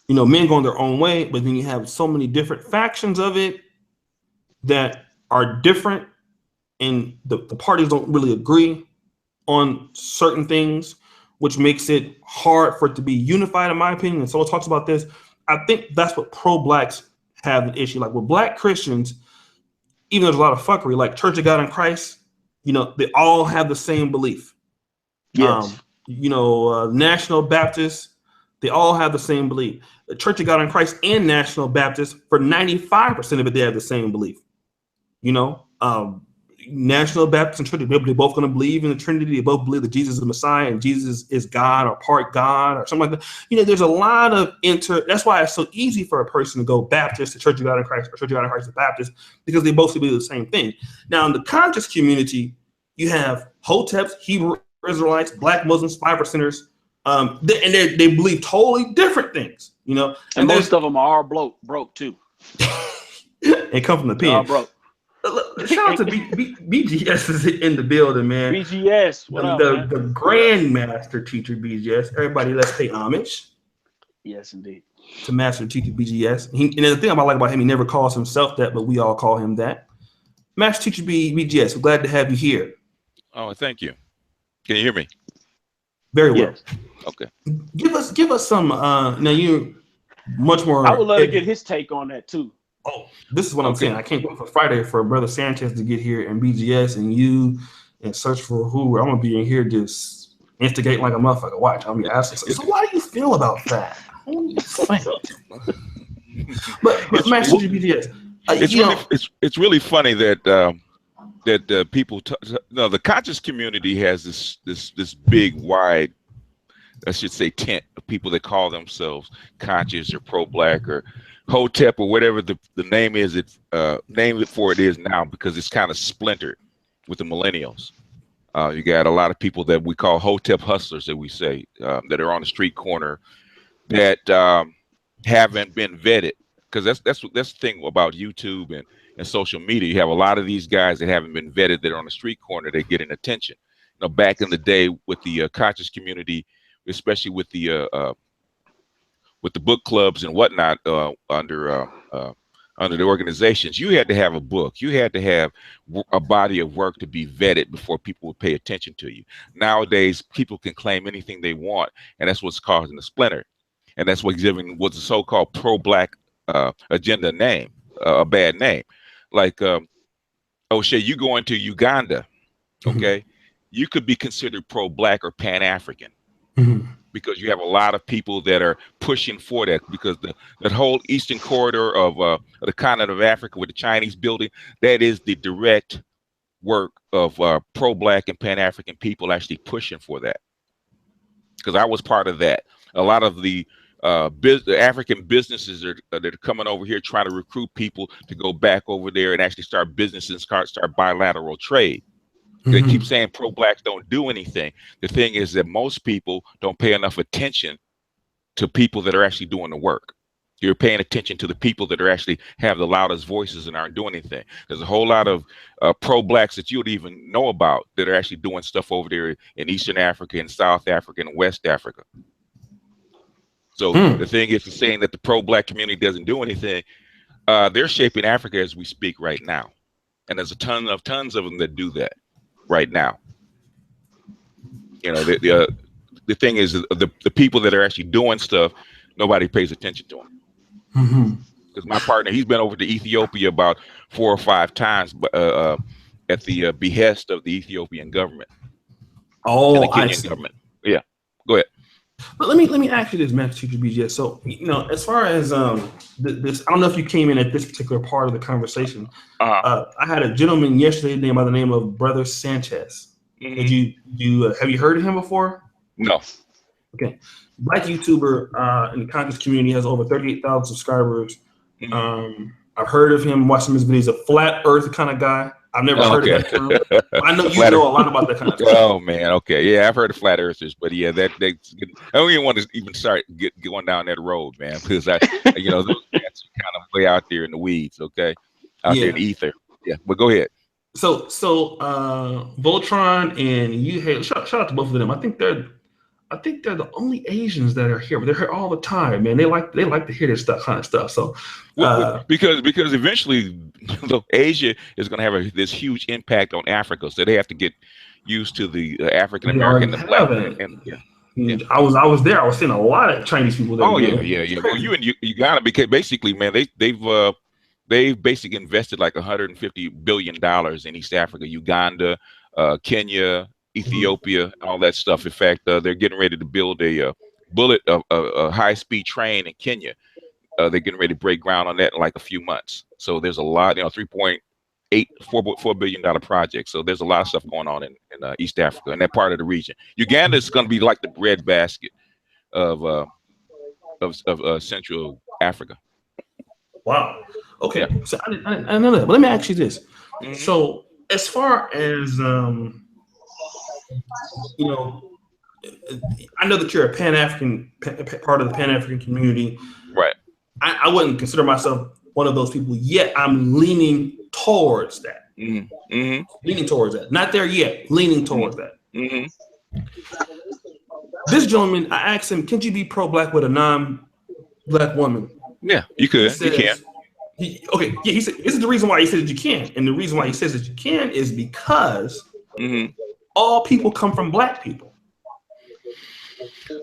Speaker 1: men going their own way, but then you have so many different factions of it that are different, and the parties don't really agree on certain things, which makes it hard for it to be unified, in my opinion. And someone talks about this. I think that's what pro-blacks have an issue. Like with Black Christians, even though there's a lot of fuckery, like Church of God in Christ, they all have the same belief.
Speaker 2: Yes.
Speaker 1: National Baptists, they all have the same belief. The Church of God in Christ and National Baptist, for 95% of it, they have the same belief. National Baptist and Trinity, they're both going to believe in the Trinity. They both believe that Jesus is the Messiah and Jesus is God or part God or something like that. There's a lot of that's why it's so easy for a person to go Baptist to Church of God in Christ or Church of God in Christ to Baptist, because they both believe the same thing. Now, in the conscious community, you have Hoteps, Hebrew Israelites, Black Muslims, 5%ers, and they believe totally different things,
Speaker 2: And most of them are broke too.
Speaker 1: They come from the pen.
Speaker 2: Broke.
Speaker 1: Shout out to BGS is in the building, man.
Speaker 2: BGS, what up, man?
Speaker 1: The grandmaster teacher BGS. Everybody, let's pay homage.
Speaker 2: Yes, indeed.
Speaker 1: To master teacher BGS. And the thing I like about him, he never calls himself that, but we all call him that. Master teacher BGS, we're glad to have you here.
Speaker 3: Oh, thank you. Can you hear me?
Speaker 1: Very well.
Speaker 2: Yes.
Speaker 3: Okay.
Speaker 1: Give us some. Now you much more.
Speaker 2: I would love to get his take on that too.
Speaker 1: Oh, this is what I'm saying. I can't wait for Friday for Brother Sanchez to get here and BGS and you and search for who. I'm gonna be in here just instigate like a motherfucker. Watch. I'm gonna ask. So how do you feel about that? But Master BGS,
Speaker 3: it's really funny that people. The conscious community has this big, wide, I should say, tent of people that call themselves conscious or pro-black or Hotep or whatever the name is. Name for it is now, because it's kind of splintered with the millennials. You got a lot of people that we call Hotep hustlers, that we say, that are on the street corner that haven't been vetted, because that's the thing about YouTube and social media. You have a lot of these guys that haven't been vetted, that are on the street corner, they're getting attention. Back in the day with the conscious community, especially with the book clubs and whatnot, under the organizations, you had to have a book. You had to have a body of work to be vetted before people would pay attention to you. Nowadays, people can claim anything they want, and that's what's causing the splinter. And that's what's giving what's the so-called pro-black agenda name, a bad name. Like, O'Shea, you go into Uganda, okay? You could be considered pro-black or Pan-African. Because you have a lot of people that are pushing for that, because that whole eastern corridor of the continent of Africa with the Chinese building, that is the direct work of pro-black and Pan-African people actually pushing for that. Because I was part of that. A lot of the African businesses that are coming over here trying to recruit people to go back over there and actually start businesses, start bilateral trade. They keep saying pro-blacks don't do anything. The thing is that most people don't pay enough attention to people that are actually doing the work. You're paying attention to the people that are actually have the loudest voices and aren't doing anything. There's a whole lot of pro-blacks that you don't even know about that are actually doing stuff over there in Eastern Africa and South Africa and West Africa. So the thing is, saying that the pro-black community doesn't do anything, they're shaping Africa as we speak right now. And there's tons of them that do that right now. You know, the thing is, the people that are actually doing stuff, nobody pays attention to them. Because my partner, he's been over to Ethiopia about 4 or 5 times at the behest of the Ethiopian government.
Speaker 1: Oh,
Speaker 3: and the Kenyan government. Yeah, go ahead.
Speaker 1: But let me ask you this, Master Teacher BJ. So, you know, as far as this, I don't know if you came in at this particular part of the conversation. I had a gentleman yesterday named by the name of Brother Sanchez. Did you have you heard of him before?
Speaker 3: No.
Speaker 1: Okay. Black YouTuber in the conscious community, has over 38,000 subscribers. I've heard of him, watched some of his videos. He's a flat earth kind of guy. I've never heard of that term. I know you know a lot about that kind of stuff.
Speaker 3: Oh man, okay, yeah, I've heard of flat earthers, but yeah, I don't even want to even start going down that road, man, because you know, those cats are kind of way out there in the weeds, okay, out there in the ether. Yeah, but go ahead.
Speaker 1: So Voltron and you, hey, shout out to both of them. I think they're the only Asians that are here, but they're here all the time, man. They like to hear this kind of stuff. So
Speaker 3: because eventually Asia is going to have this huge impact on Africa, so they have to get used to the African American and black.
Speaker 1: I was there. I was seeing a lot of Chinese people there.
Speaker 3: Oh yeah. Well, you and Uganda, because basically, man, they've basically invested like $150 billion in East Africa, Uganda, Kenya, Ethiopia, all that stuff. In fact, they're getting ready to build a high-speed train in Kenya. They're getting ready to break ground on that in like a few months. So there's a lot, you know, $4 billion project. So there's a lot of stuff going on in East Africa and that part of the region. Uganda is going to be like the breadbasket of Central Africa.
Speaker 1: Wow. Okay. Yeah. So I know that, but let me ask you this. So as far as you know, I know that you're a Pan-African part of the Pan-African community,
Speaker 3: right?
Speaker 1: I wouldn't consider myself one of those people yet. I'm leaning towards that. Leaning towards that. Not there yet. Leaning towards that. This gentleman, I asked him, "Can you be pro-black with a non-black woman?"
Speaker 3: Yeah, you could. You can.
Speaker 1: He said this is the reason why he said that you can, and the reason why he says that you can is because all people come from black people.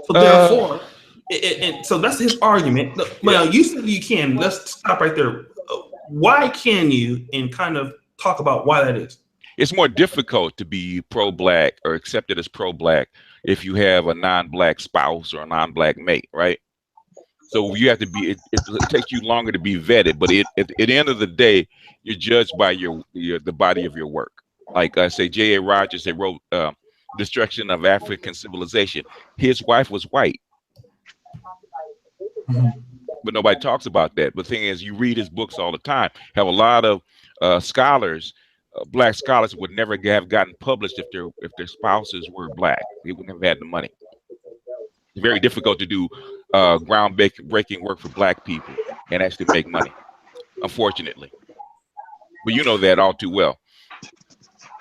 Speaker 1: So therefore, and so that's his argument. Well, you said you can. Let's stop right there. Why can you, and kind of talk about why that is?
Speaker 3: It's more difficult to be pro-black or accepted as pro-black if you have a non-black spouse or a non-black mate, right? So you have to be. It takes you longer to be vetted, but at the end of the day, you're judged by the body of your work. Like I say, J.A. Rogers, they wrote Destruction of African Civilization. His wife was white. But nobody talks about that. But the thing is, you read his books all the time. Have a lot of scholars, black scholars, would never have gotten published if their spouses were black. They wouldn't have had the money. It's very difficult to do groundbreaking work for black people and actually make money, unfortunately. But you know that all too well.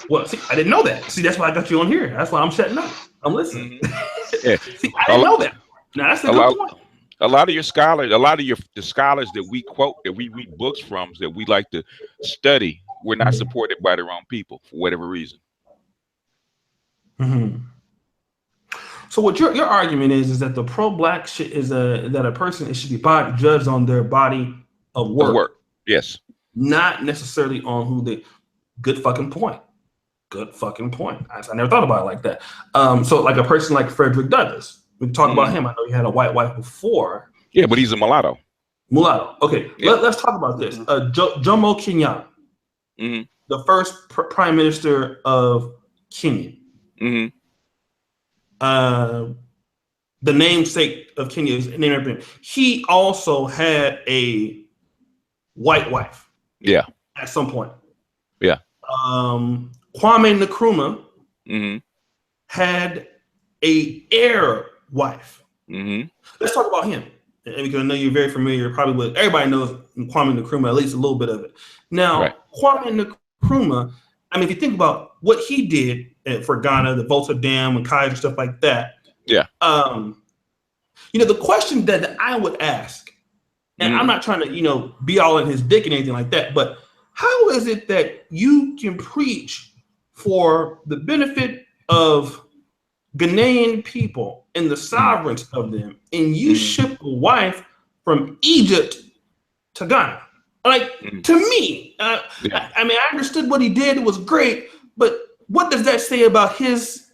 Speaker 1: Well, see, I didn't know that. See, that's why I got you on here. That's why I'm shutting up. I'm listening.
Speaker 3: Yeah.
Speaker 1: See, I didn't know that. Now that's a good point.
Speaker 3: A lot of your scholars, the scholars that we quote, that we read books from, that we like to study, we're not supported by their own people for whatever reason.
Speaker 1: So what your argument is that the pro-black shit is that a person should be judged on their body of work.
Speaker 3: Yes.
Speaker 1: Not necessarily on who they. Good fucking point. Good fucking point. I never thought about it like that. So like a person like Frederick Douglass, we talk about him. I know he had a white wife before.
Speaker 3: Yeah, but he's a mulatto.
Speaker 1: Mulatto. Okay, let's talk about this. Jomo Kenyatta, the first prime minister of Kenya. The namesake of Kenya is named after him. He also had a white wife.
Speaker 3: Yeah.
Speaker 1: At some point.
Speaker 3: Yeah.
Speaker 1: Kwame Nkrumah
Speaker 3: Mm-hmm.
Speaker 1: had a Arab wife.
Speaker 3: Mm-hmm.
Speaker 1: Let's talk about him. And because I know you're very familiar, probably with everybody knows Kwame Nkrumah, at least a little bit of it. Now,
Speaker 3: Right.
Speaker 1: Kwame Nkrumah, I mean, if you think about what he did for Ghana, the Volta Dam and Kaiser, stuff like that.
Speaker 3: Yeah.
Speaker 1: You know, the question that I would ask, and I'm not trying to, you know, be all in his dick and anything like that, but how is it that you can preach for the benefit of Ghanaian people and the sovereignty of them, and you ship a wife from Egypt to Ghana? Like, to me, I mean, I understood what he did. It was great. But what does that say about his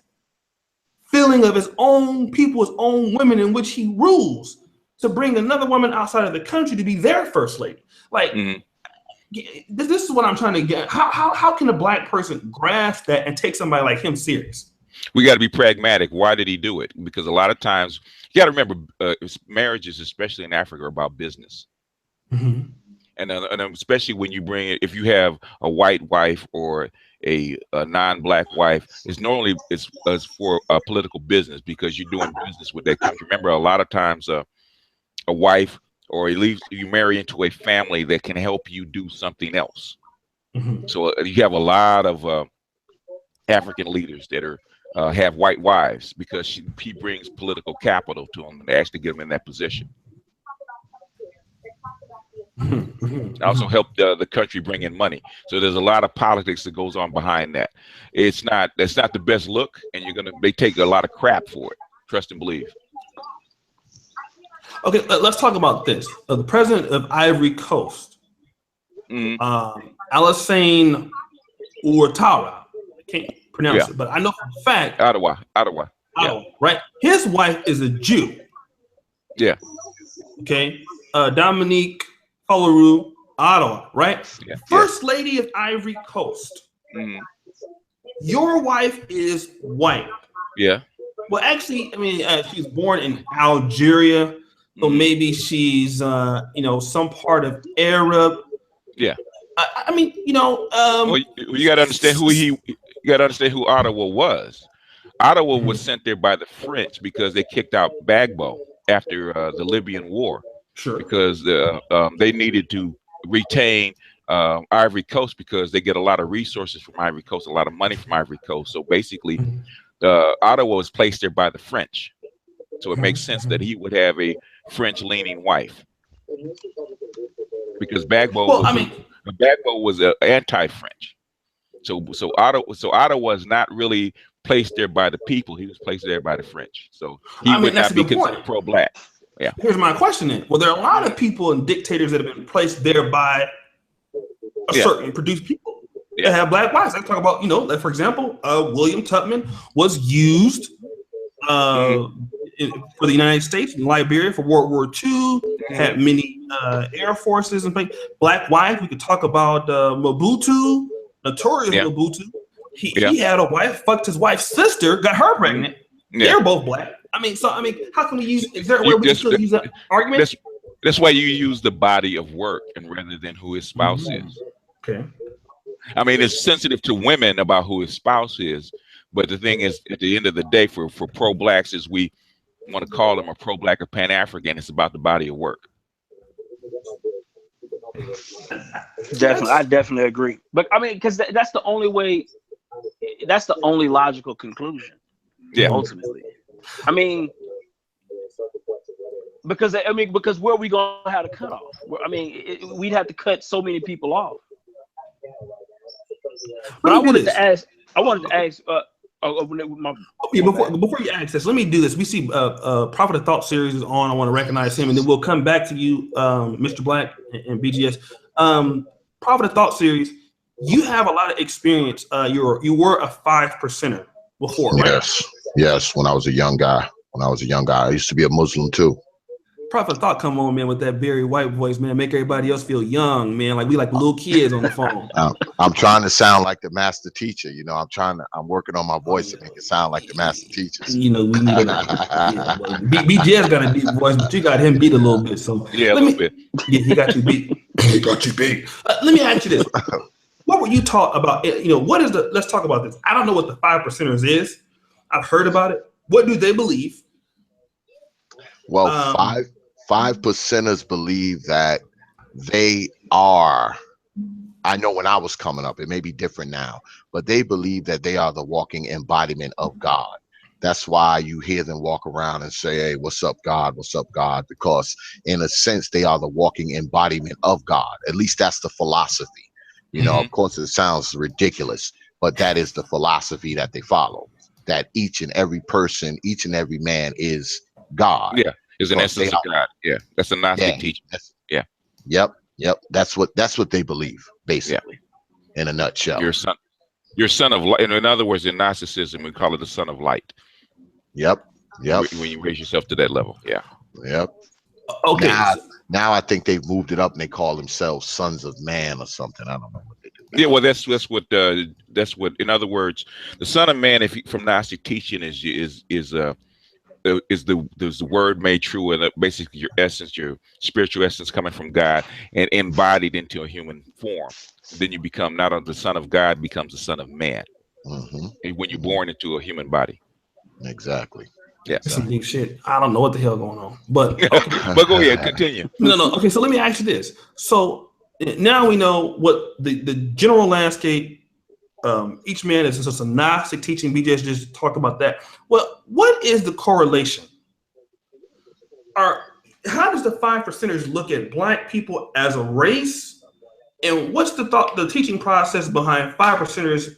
Speaker 1: feeling of his own people, his own women in which he rules, to bring another woman outside of the country to be their first lady? Like, this is what I'm trying to get. How can a black person grasp that and take somebody like him serious?
Speaker 3: We got to be pragmatic. Why did he do it? Because a lot of times, you got to remember, marriages, especially in Africa, are about business. And especially when you bring it, if you have a white wife or a non-black wife, it's normally it's for political business, because you're doing business with that country. Remember, a lot of times a wife, or at least you marry into a family that can help you do something else. So you have a lot of African leaders that are have white wives, because he brings political capital to them to actually get them in that position. Also help the country bring in money. So there's a lot of politics that goes on behind that. That's not the best look, and they take a lot of crap for it. Trust and believe.
Speaker 1: Okay, let's talk about this. The president of Ivory Coast, Alassane Ouattara. I can't pronounce it, but I know for a fact.
Speaker 3: Ottawa.
Speaker 1: Right? His wife is a Jew.
Speaker 3: Yeah.
Speaker 1: Okay. Dominique Follorou, Ottawa, right?
Speaker 3: Yeah.
Speaker 1: First Lady of Ivory Coast. Your wife is white.
Speaker 3: Yeah.
Speaker 1: Well, actually, I mean, she's born in Algeria, so maybe she's, some part of Arab.
Speaker 3: Yeah.
Speaker 1: I mean,
Speaker 3: well, you got to understand you got to understand who Ottawa was. Ottawa was sent there by the French because they kicked out Gbagbo after the Libyan War.
Speaker 1: Sure.
Speaker 3: Because they needed to retain Ivory Coast, because they get a lot of resources from Ivory Coast, a lot of money from Ivory Coast. So basically, Ottawa was placed there by the French. So it makes sense that he would have a French-leaning wife, because Gbagbo was anti-French. So Ottawa was not really placed there by the people; he was placed there by the French. So he would not be considered pro-black. Yeah.
Speaker 1: Here's my question then. Well, there are a lot of people and dictators that have been placed there by a certain produced people that have black wives. I talk about, like, for example, William Tubman was used for the United States in Liberia for World War II, had many air forces and black wives. We could talk about Mobutu, notorious Mobutu. He had a wife, fucked his wife's sister, got her pregnant. They're both black. I mean, how can we use? Is there a way we can still use that argument?
Speaker 3: That's why you use the body of work, and rather than who his spouse is.
Speaker 1: Okay.
Speaker 3: I mean, it's sensitive to women about who his spouse is, but the thing is, at the end of the day, for pro-blacks, is we want to call them a pro-black or Pan-African. It's about the body of work.
Speaker 2: I definitely agree. But I mean, because that's the only way. That's the only logical conclusion.
Speaker 3: Yeah.
Speaker 2: Ultimately, I mean, because where are we going to have to cut off? I mean, we'd have to cut so many people off. But I wanted to ask.
Speaker 1: Before you ask this, let me do this. We see Prophet of Thought series is on. I want to recognize him, and then we'll come back to you, Mr. Black and BGS. Prophet of Thought series. You have a lot of experience. You were a 5%er before, right?
Speaker 4: Yes. When I was a young guy. I used to be a Muslim too.
Speaker 1: Prophet Thought come on, man, with that very white voice, man. Make everybody else feel young, man. Like we like little kids on the phone.
Speaker 4: I'm trying to sound like the master teacher. I'm working on my voice to make it sound like the master teachers.
Speaker 1: We need BJ's got a deep voice, but you got him beat a little bit. So
Speaker 3: a little bit.
Speaker 1: Yeah, he got you beat.
Speaker 4: He got you beat.
Speaker 1: Let me ask you this. What were you taught about it? What is let's talk about this. I don't know what the 5%ers is. I've heard about it. What do they believe?
Speaker 4: Well, 5%ers believe that they are, I know when I was coming up, it may be different now, but they believe that they are the walking embodiment of God. That's why you hear them walk around and say, hey, what's up, God? What's up, God? Because in a sense, they are the walking embodiment of God. At least that's the philosophy. Of course, it sounds ridiculous, but that is the philosophy that they follow, that each and every person, each and every man is God.
Speaker 3: Yeah, is an essence of God. Yeah, that's a Gnostic teaching. Yeah.
Speaker 4: Yep. That's what they believe, basically, in a nutshell.
Speaker 3: You're son of light. In other words, in Gnosticism, we call it the son of light.
Speaker 4: Yep.
Speaker 3: When you raise yourself to that level. Yeah.
Speaker 4: Yep.
Speaker 1: Okay.
Speaker 4: Now I think they've moved it up and they call themselves sons of man or something. I don't know what they do.
Speaker 3: Yeah, well, that's what. In other words, the son of man, from Gnostic teaching, is the word made true, and basically your essence, your spiritual essence, coming from God and embodied into a human form. Then you become not only the son of God, becomes the son of man. And when you're born into a human body.
Speaker 4: Exactly.
Speaker 3: Yeah.
Speaker 1: Some deep shit. I don't know what the hell going on, but okay.
Speaker 3: But go ahead, continue.
Speaker 1: No. Okay, so let me ask you this. So now we know what the general landscape. Each man is just a Gnostic teaching. BJ just talked about that. Well, what is the correlation? How does the 5%ers look at Black people as a race? And what's the teaching process behind 5%ers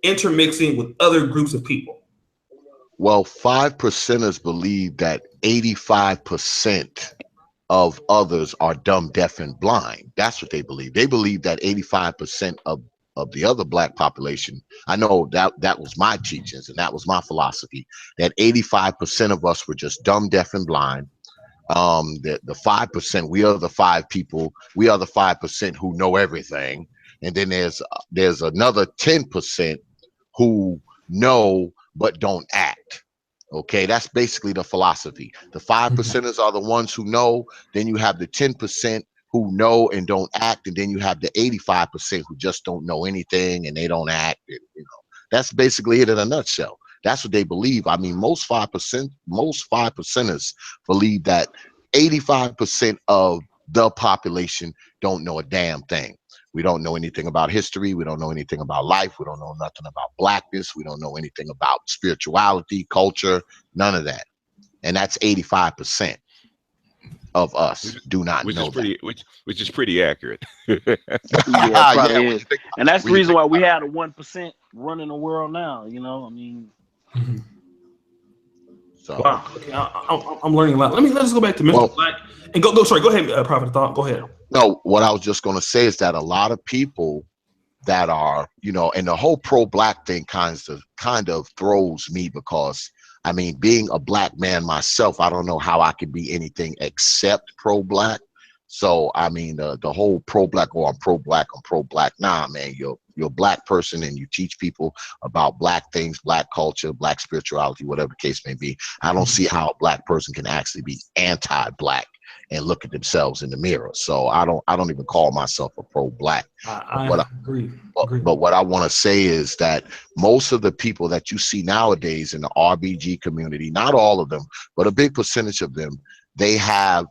Speaker 1: intermixing with other groups of people?
Speaker 4: Well, 5%ers believe that 85% of others are dumb, deaf, and blind. That's what they believe. They believe that 85% of the other Black population, I know that was my teachings and that was my philosophy, that 85% of us were just dumb, deaf, and blind. The 5%, we are the 5% who know everything. And then there's another 10% who know but don't act. Okay, that's basically the philosophy. The 5%ers are the ones who know. Then you have the 10% who know and don't act, and then you have the 85% who just don't know anything and they don't act. That's basically it in a nutshell. That's what they believe. I mean, most 5%ers believe that 85% of the population don't know a damn thing. We don't know anything about history. We don't know anything about life. We don't know nothing about Blackness. We don't know anything about spirituality, culture, none of that. And that's 85% of us do not know that.
Speaker 3: Which is pretty accurate.
Speaker 2: Yeah, probably is. And that's the reason why we have a 1% running the world now.
Speaker 4: So,
Speaker 1: wow. Okay, I'm learning a lot. Let's go back to Mr. Black and go. Sorry, go ahead, Prophet Thought. Go ahead.
Speaker 4: No, what I was just going to say is that a lot of people that are, and the whole pro-Black thing kind of throws me, because I mean, being a Black man myself, I don't know how I could be anything except pro-Black. So I mean, the whole pro-Black, I'm pro-Black. Nah, man, you're a Black person and you teach people about Black things, Black culture, Black spirituality, whatever the case may be. I don't see how a Black person can actually be anti-Black and look at themselves in the mirror. So I don't even call myself a pro-Black.
Speaker 1: I agree.
Speaker 4: But what I want to say is that most of the people that you see nowadays in the RBG community, not all of them, but a big percentage of them, they have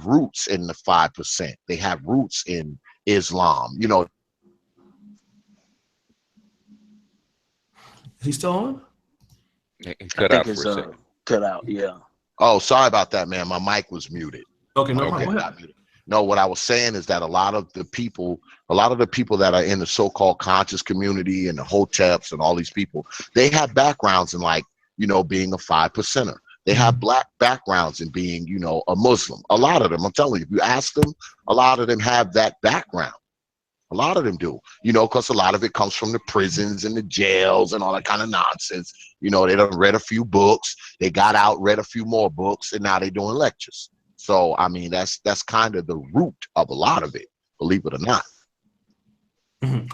Speaker 4: roots in the 5%. They have roots in Islam.
Speaker 1: Is he still on?
Speaker 3: Cut out for a second.
Speaker 2: Cut out, yeah.
Speaker 4: Oh, sorry about that, man. My mic was muted.
Speaker 1: Okay, no problem.
Speaker 4: No, what I was saying is that a lot of the people that are in the so-called conscious community and the hoteps and all these people, they have backgrounds in being a 5%er. They have Black backgrounds in being, a Muslim. A lot of them, I'm telling you, if you ask them, a lot of them have that background. A lot of them do, because a lot of it comes from the prisons and the jails and all that kind of nonsense. They done read a few books, they got out, read a few more books, and now they're doing lectures. So, I mean, that's kind of the root of a lot of it, believe it or not.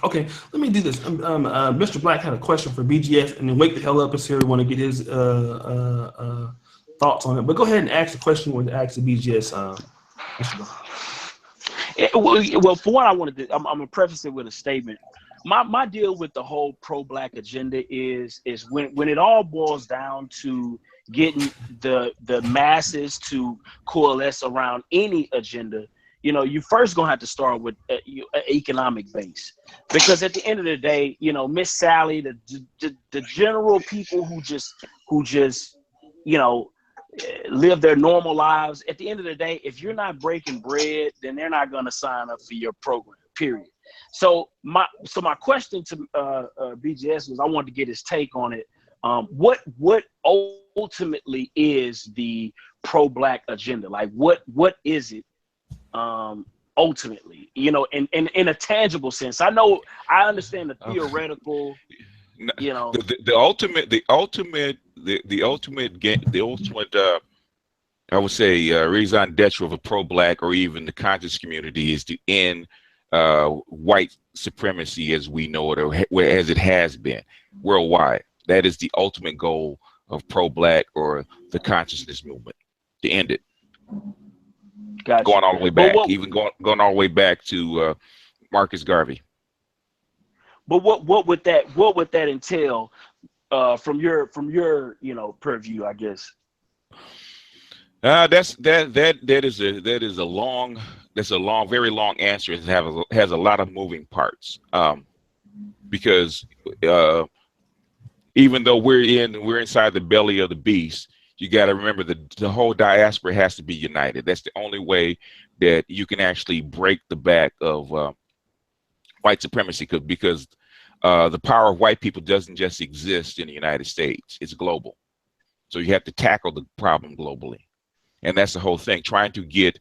Speaker 1: Okay, let me do this. Mr. Black had a question for BGS, and then wake the hell up and Siri want to get his thoughts on it. But go ahead and ask the question you want to ask the BGS.
Speaker 2: Well, for what I want to do, I'm going to preface it with a statement. my deal with the whole pro-black agenda is when it all boils down to getting the masses to coalesce around any agenda, you know, you first gonna have to start with an economic base, because at the end of the day, you know, Miss Sally, the general people who just you know, live their normal lives. At the end of the day, if you're not breaking bread, then they're not gonna sign up for your program. Period. So my question to BGS was, I wanted to get his take on it. What ultimately is the pro-black agenda? Like what is it ultimately? You know, in a tangible sense. I understand the theoretical. You know,
Speaker 3: the ultimate I would say raison d'etre of a pro-black or even the conscious community is to end white supremacy as we know it, or as it has been worldwide. That is the ultimate goal of pro-black or the consciousness movement, to end it.
Speaker 2: Gotcha.
Speaker 3: Going all the way back, even going all the way back to Marcus Garvey.
Speaker 2: But what would that entail from your you know purview, I guess?
Speaker 3: That is a long, very long answer. It has a lot of moving parts, because even though we're inside the belly of the beast, you got to remember that the whole diaspora has to be united. That's the only way that you can actually break the back of white supremacy, because the power of white people doesn't just exist in the United States; it's global. So you have to tackle the problem globally. And that's the whole thing, trying to get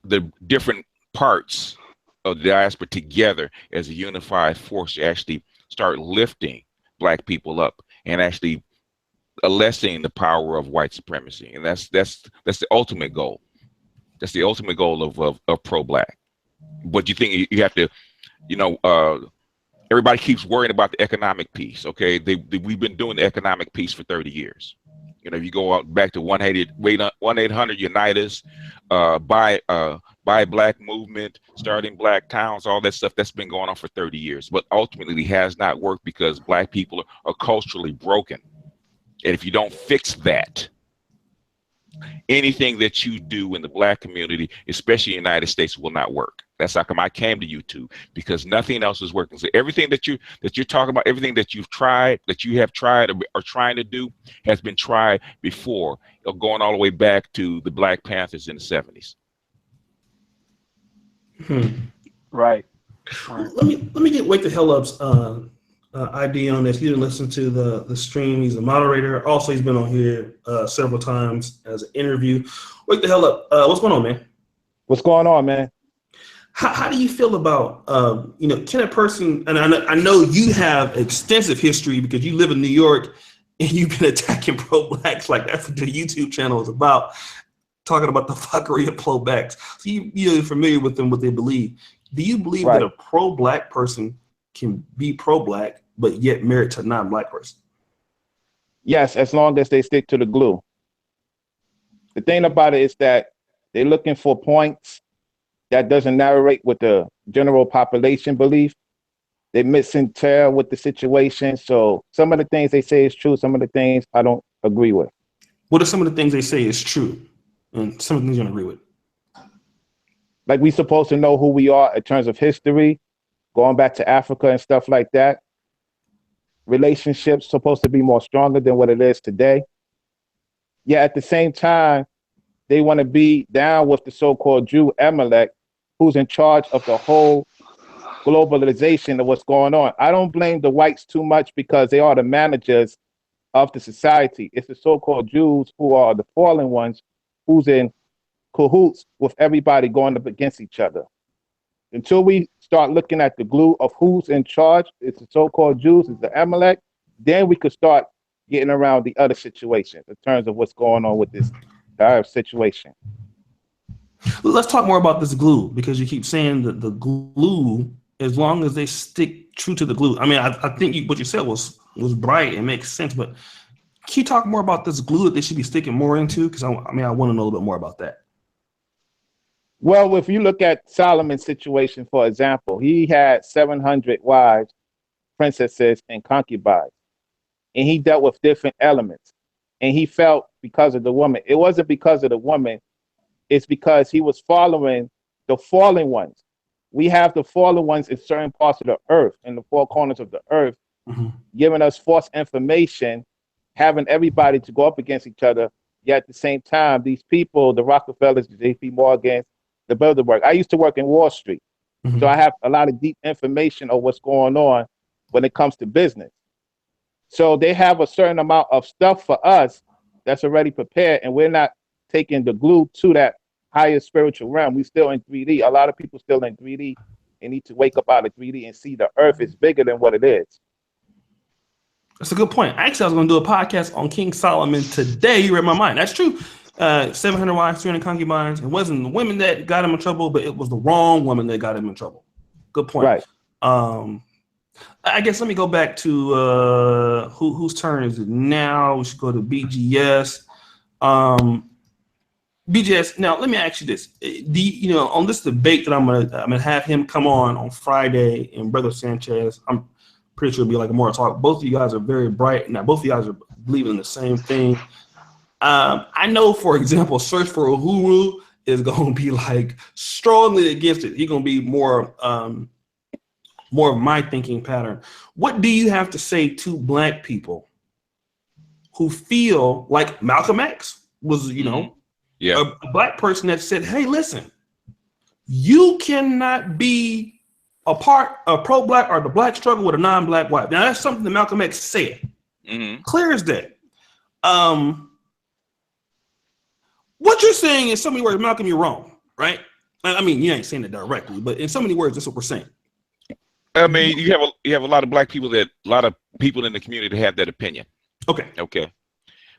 Speaker 3: the different parts of the diaspora together as a unified force to actually start lifting black people up and actually lessening the power of white supremacy. And that's the ultimate goal. That's the ultimate goal of pro-black. But you think you have to, you know, everybody keeps worrying about the economic piece. Okay, we've been doing the economic piece for 30 years. You know, if you go out back to 1-800 Unite Us, buy Black movement, starting Black towns, all that stuff, that's been going on for 30 years. But ultimately has not worked because Black people are culturally broken. And if you don't fix that, anything that you do in the Black community, especially in the United States, will not work. That's how come I came to YouTube, because nothing else is working. So everything that you're talking about, everything that you have tried or are trying to do has been tried before, going all the way back to the Black Panthers in the 70s.
Speaker 2: Right.
Speaker 1: Let me get Wake the Hell Up's ID on this. He didn't listen to the stream. He's a moderator. Also, he's been on here several times as an interview. Wake the Hell Up. What's going on, man?
Speaker 5: What's going on, man?
Speaker 1: How do you feel about, you know, can a person, and I know you have extensive history because you live in New York and you've been attacking pro-blacks, like that's what the YouTube channel is about, talking about the fuckery of pro-blacks. So you're familiar with them, what they believe. Do you believe that a pro-black person can be pro-black but yet married to a non-black person?
Speaker 5: Yes, as long as they stick to the glue. The thing about it is that they're looking for points that doesn't narrate what the general population believe. They misinterpret with the situation. So some of the things they say is true. Some of the things I don't agree with.
Speaker 1: What are some of the things they say is true and some of the things you don't agree with?
Speaker 5: Like we supposed to know who we are in terms of history, going back to Africa and stuff like that. Relationships supposed to be more stronger than what it is today. Yeah, at the same time, they want to be down with the so-called Jew Amalek, who's in charge of the whole globalization of what's going on. I don't blame the whites too much because they are the managers of the society. It's the so-called Jews who are the fallen ones, who's in cahoots with everybody going up against each other. Until we start looking at the glue of who's in charge, it's the so-called Jews, it's the Amalek, then we could start getting around the other situations in terms of what's going on with this entire situation.
Speaker 1: Let's talk more about this glue, because you keep saying that the glue, as long as they stick true to the glue. I mean, I think what you said was bright and makes sense, but can you talk more about this glue that they should be sticking more into? Because I want to know a little bit more about that.
Speaker 5: Well, if you look at Solomon's situation, for example, he had 700 wives princesses and concubines. And he dealt with different elements. And he felt because of the woman. It wasn't because of the woman. It's because he was following the fallen ones. We have the fallen ones in certain parts of the earth, in the four corners of the earth, giving us false information, having everybody to go up against each other. Yet at the same time, these people, the Rockefellers, the J.P. Morgans, the Bilderberg. I used to work in Wall Street. So I have a lot of deep information of what's going on when it comes to business. So they have a certain amount of stuff for us that's already prepared, and we're not taking the glue to that higher spiritual realm. We still in 3D. A lot of people still in 3D and need to wake up out of 3D and see the earth is bigger than what it is.
Speaker 1: That's a good point. Actually, I was going to do a podcast on King Solomon today. You read my mind. That's true. 700 wives, 300 concubines. It wasn't the women that got him in trouble, but it was the wrong woman that got him in trouble. Good point.
Speaker 5: Right.
Speaker 1: I guess let me go back to whose turn is it now? We should go to BGS. BGS. Now, let me ask you this: on this debate that I'm gonna have him come on Friday, and Brother Sanchez, I'm pretty sure it'll be like a more talk. Both of you guys are very bright. Now, both of you guys are believing in the same thing. I know, for example, Search for Uhuru is going to be like strongly against it. He's going to be more of my thinking pattern. What do you have to say to Black people who feel like Malcolm X was, a Black person that said, hey, listen, you cannot be a pro-Black or the Black struggle with a non-Black wife. Now, that's something that Malcolm X said. Clear as day. What you're saying in so many words, Malcolm, you're wrong, right? I mean, you ain't saying it directly, but in so many words, that's what we're saying.
Speaker 3: I mean, you have a lot of Black people a lot of people in the community have that opinion. Okay.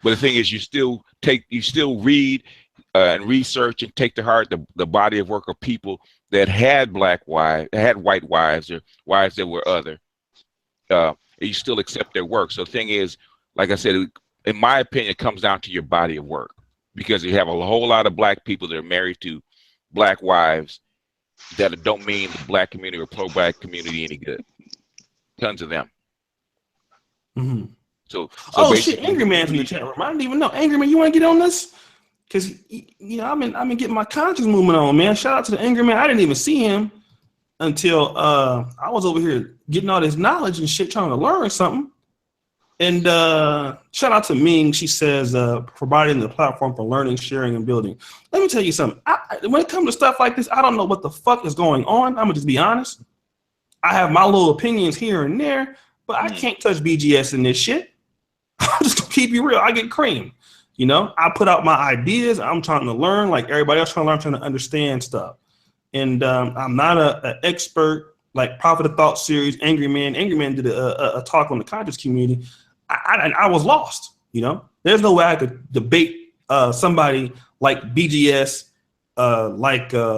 Speaker 3: But the thing is, you still read and research and take to heart the body of work of people that had white wives or wives that were other. And you still accept their work. So the thing is, like I said, in my opinion, it comes down to your body of work, because you have a whole lot of Black people that are married to Black wives that don't mean the Black community or pro-Black community any good. Tons of them. So
Speaker 1: shit, Angry Man's in the chat room. I didn't even know. Angry Man, you want to get on this? Because I've been getting my conscious movement on, man. Shout out to the Angry Man. I didn't even see him until I was over here getting all this knowledge and shit, trying to learn something. And shout out to Ming. She says, providing the platform for learning, sharing, and building. Let me tell you something. When it comes to stuff like this, I don't know what the fuck is going on. I'm gonna just be honest. I have my little opinions here and there, but I can't touch BGS in this shit. I'm just gonna keep you real. I get cream. I put out my ideas. I'm trying to learn, like everybody else trying to understand stuff. And I'm not an expert like Prophet of Thought series. Angry Man did a talk on the conscious community. I was lost. There's no way I could debate somebody like BGS,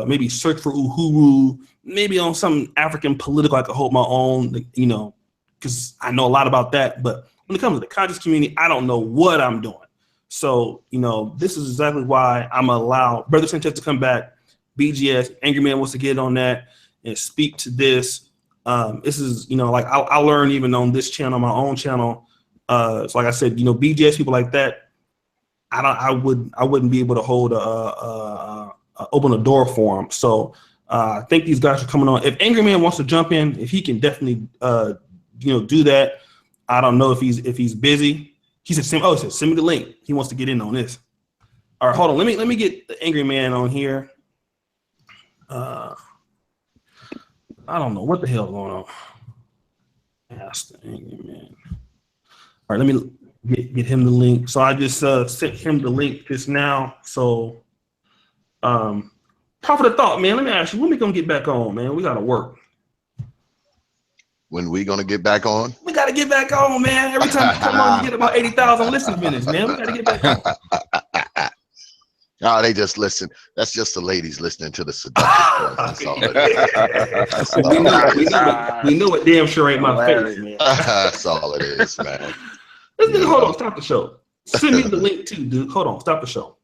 Speaker 1: maybe Search for Uhuru, maybe on some African political I could hold my own, because I know a lot about that. But when it comes to the conscious community, I don't know what I'm doing. So, this is exactly why I'm allowed Brother Sanchez to come back. BGS, Angry Man wants to get on that and speak to this. This is, like I learned even on this channel, my own channel. So like I said, BGS people like that, I wouldn't be able to hold open a door for them. So I think these guys are coming on. If Angry Man wants to jump in, if he can definitely do that. I don't know if he's busy. He said, send me the link. He wants to get in on this. All right, hold on. Let me get the Angry Man on here. I don't know what the hell's going on. Ask the Angry Man. All right, let me get him the link. So I just sent him the link just now. So, Prophet of Thought, man, let me ask you, when we gonna get back on, man? We gotta work.
Speaker 4: When we gonna get back on?
Speaker 1: We gotta get back on, man. Every time we come on, we get about 80,000 listen minutes, man. We gotta get back on.
Speaker 4: Oh, they just listen. That's just the ladies listening to the seductive voice. That's all it is.
Speaker 1: We know it damn sure ain't my face, man.
Speaker 4: That's all it is, man.
Speaker 1: Hold on, stop the show. Send me the link too, dude. Hold on, stop the show.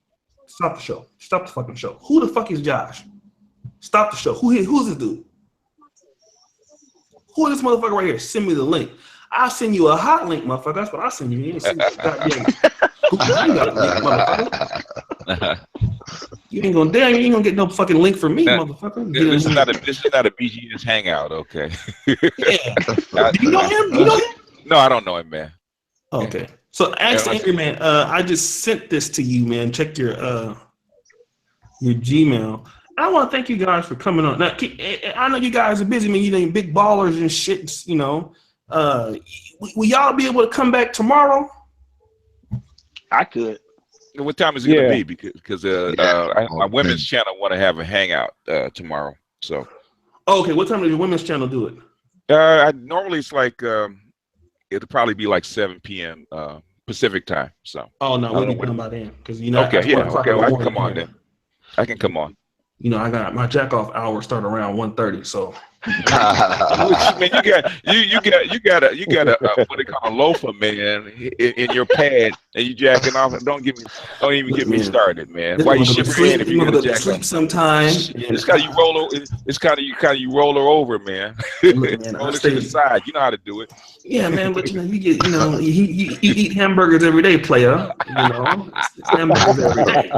Speaker 1: Stop the show. Stop the fucking show. Who the fuck is Josh? Stop the show. Who's this dude? who is this motherfucker right here? Send me the link. I'll send you a hot link, motherfucker. That's what I send you. You ain't send me goddamn Google Hangout link, motherfucker. You ain't gonna get no fucking link from me, motherfucker.
Speaker 3: This is not a BGS hangout, okay?
Speaker 1: Yeah. Do you know him? You know him?
Speaker 3: No, I don't know him, man.
Speaker 1: Okay. So ask Angry Man. I just sent this to you, man. Check your Gmail. I want to thank you guys for coming on. Now, I know you guys are busy, man. You ain't big ballers and shit. You know, will y'all be able to come back tomorrow?
Speaker 2: I could.
Speaker 3: What time is it gonna be? Because my women's channel want to have a hangout tomorrow. So.
Speaker 1: Okay. What time does your women's channel do it?
Speaker 3: Normally it's like it'll probably be like 7 p.m. Pacific time. So.
Speaker 1: Oh no, we'll be done by then because you know.
Speaker 3: Okay. Yeah. Okay. Well, I can come on then. I can come on.
Speaker 1: You know, I got my jack off hour start around 1:30. So.
Speaker 3: Man, you got a what they call a loafer, man, in your pad, and you jacking off. Don't even get me started, man. Why you shivering if you're gonna jack off?
Speaker 1: Sometime.
Speaker 3: It's kind of you roll. It's kind of you roll her over, man.
Speaker 1: Man,
Speaker 3: roll it to the side. You know how to do it.
Speaker 1: Yeah, man, but you eat hamburgers every day, player. You know, it's hamburgers every day.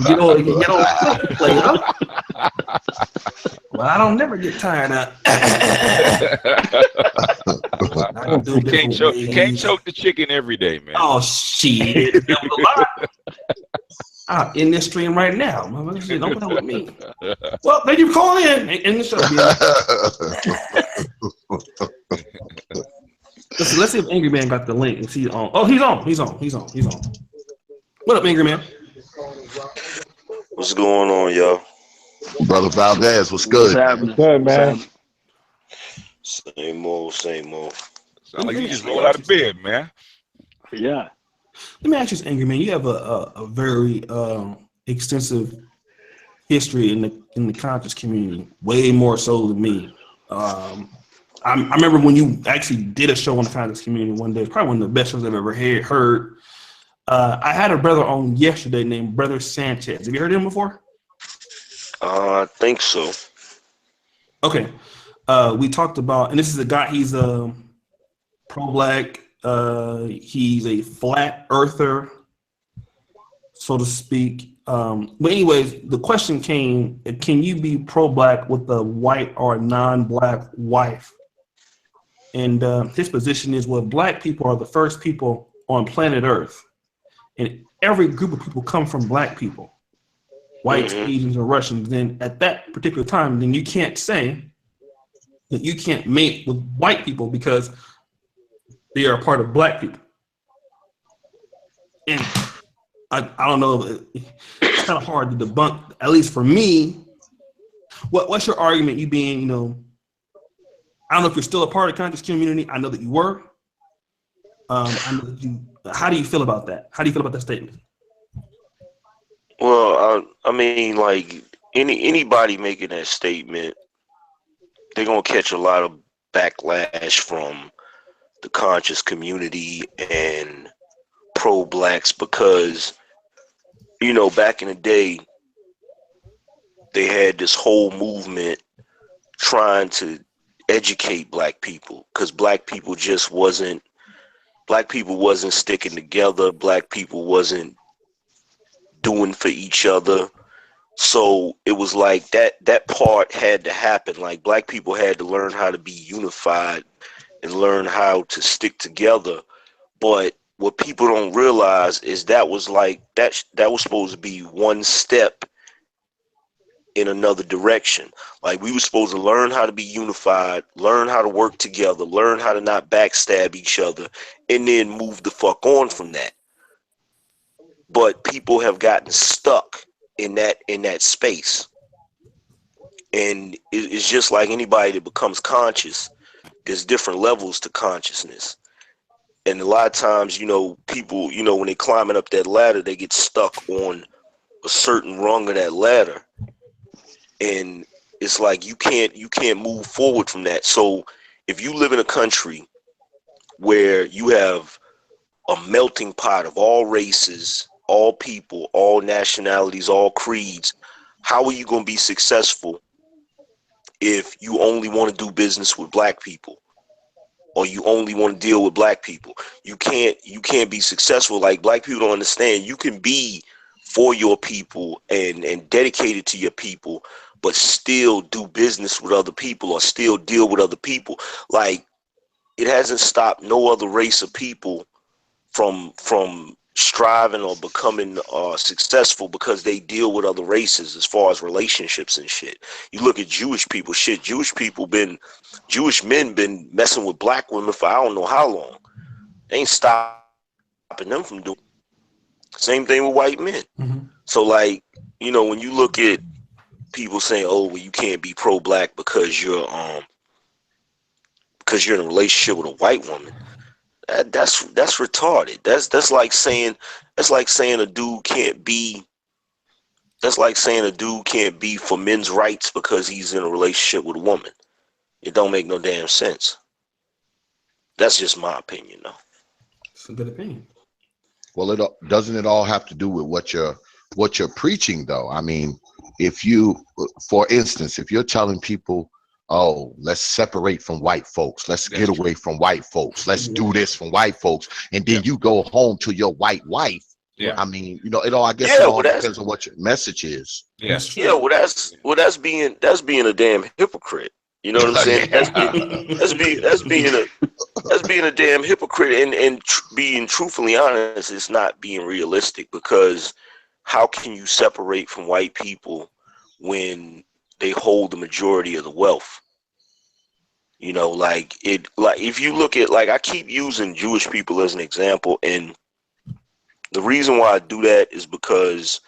Speaker 1: You know, player. Well, I don't never get tired of.
Speaker 3: Can't choke the chicken every day, man.
Speaker 1: Oh shit! I'm in this stream right now. Don't put up with me. Well, thank you for calling in the show. Let's see if Angry Man got the link. Is he on? Oh, he's on. He's on. What up, Angry Man?
Speaker 6: What's going on, y'all?
Speaker 4: Brother Valdez, what's good?
Speaker 5: What's good, man?
Speaker 6: Same old.
Speaker 3: Sound like you just rolled out of bed, man.
Speaker 2: Yeah.
Speaker 1: Let me ask you this, Angry Man. You have a very extensive history in the conscious community, way more so than me. I remember when you actually did a show on the conscious community one day. It's probably one of the best shows I've ever heard. I had a brother on yesterday named Brother Sanchez. Have you heard of him before?
Speaker 6: I think so.
Speaker 1: Okay. We talked about, and this is a guy, he's a pro-black, he's a flat earther, so to speak. But anyways, the question came, can you be pro-black with a white or a non-black wife? And his position is, well, black people are the first people on planet Earth. And every group of people come from black people. Whites, Asians, or Russians, then at that particular time, then you can't say that you can't mate with white people because they are a part of black people. And I don't know, it's kind of hard to debunk, at least for me. What's your argument, you being, you know, I don't know if you're still a part of the conscious community. I know that you were. I know that you, how do you feel about that? How do you feel about that statement?
Speaker 6: Well, I mean, like anybody making that statement, they're gonna catch a lot of backlash from the conscious community and pro-blacks because, you know, back in the day, they had this whole movement trying to educate black people because black people wasn't sticking together. Black people wasn't doing for each other. So it was like that part had to happen. Like black people had to learn how to be unified and learn how to stick together. But what people don't realize is that was like that was supposed to be one step in another direction. Like we were supposed to learn how to be unified, learn how to work together, learn how to not backstab each other, and then move the fuck on from that. But people have gotten stuck in that space. And it's just like anybody that becomes conscious, there's different levels to consciousness. And a lot of times, you know, people, you know, when they're climbing up that ladder, they get stuck on a certain rung of that ladder. And it's like you can't move forward from that. So if you live in a country where you have a melting pot of all races, all people, all nationalities, all creeds, how are you going to be successful if you only want to do business with black people, or you only want to deal with black people. You can't be successful. Like, black people don't understand. You can be for your people and dedicated to your people, but still do business with other people or still deal with other people. Like, it hasn't stopped no other race of people from striving or becoming successful because they deal with other races as far as relationships and shit. You look at Jewish people, Jewish men been messing with black women for I don't know how long. They ain't stopping them from doing. Same thing with white men.
Speaker 1: Mhm.
Speaker 6: So, like, you know, when you look at people saying, "Oh, well, you can't be pro-black because you're in a relationship with a white woman," that's retarded. That's like saying a dude can't be. That's like saying a dude can't be for men's rights because he's in a relationship with a woman. It don't make no damn sense. That's just my opinion, though.
Speaker 1: It's a good opinion.
Speaker 4: Well, doesn't it all have to do with what you're preaching, though? I mean, if you, for instance, if you're telling people, "Oh, let's separate from white folks. Let's
Speaker 3: That's
Speaker 4: get
Speaker 3: true.
Speaker 4: away from white folks. Let's
Speaker 1: Yeah.
Speaker 4: do this from white folks," and then you go home to your white wife.
Speaker 3: Yeah.
Speaker 4: I mean, you know, I guess
Speaker 6: Yeah,
Speaker 4: it all
Speaker 6: well, that's
Speaker 4: depends on what your message is.
Speaker 3: Yeah.
Speaker 1: That's true.
Speaker 6: yeah. Well, that's being a damn hypocrite. You know what I'm saying? That's being a damn hypocrite, and being truthfully honest, it's not being realistic, because how can you separate from white people when they hold the majority of the wealth? You know, like if you look at, like, I keep using Jewish people as an example, and the reason why I do that is because,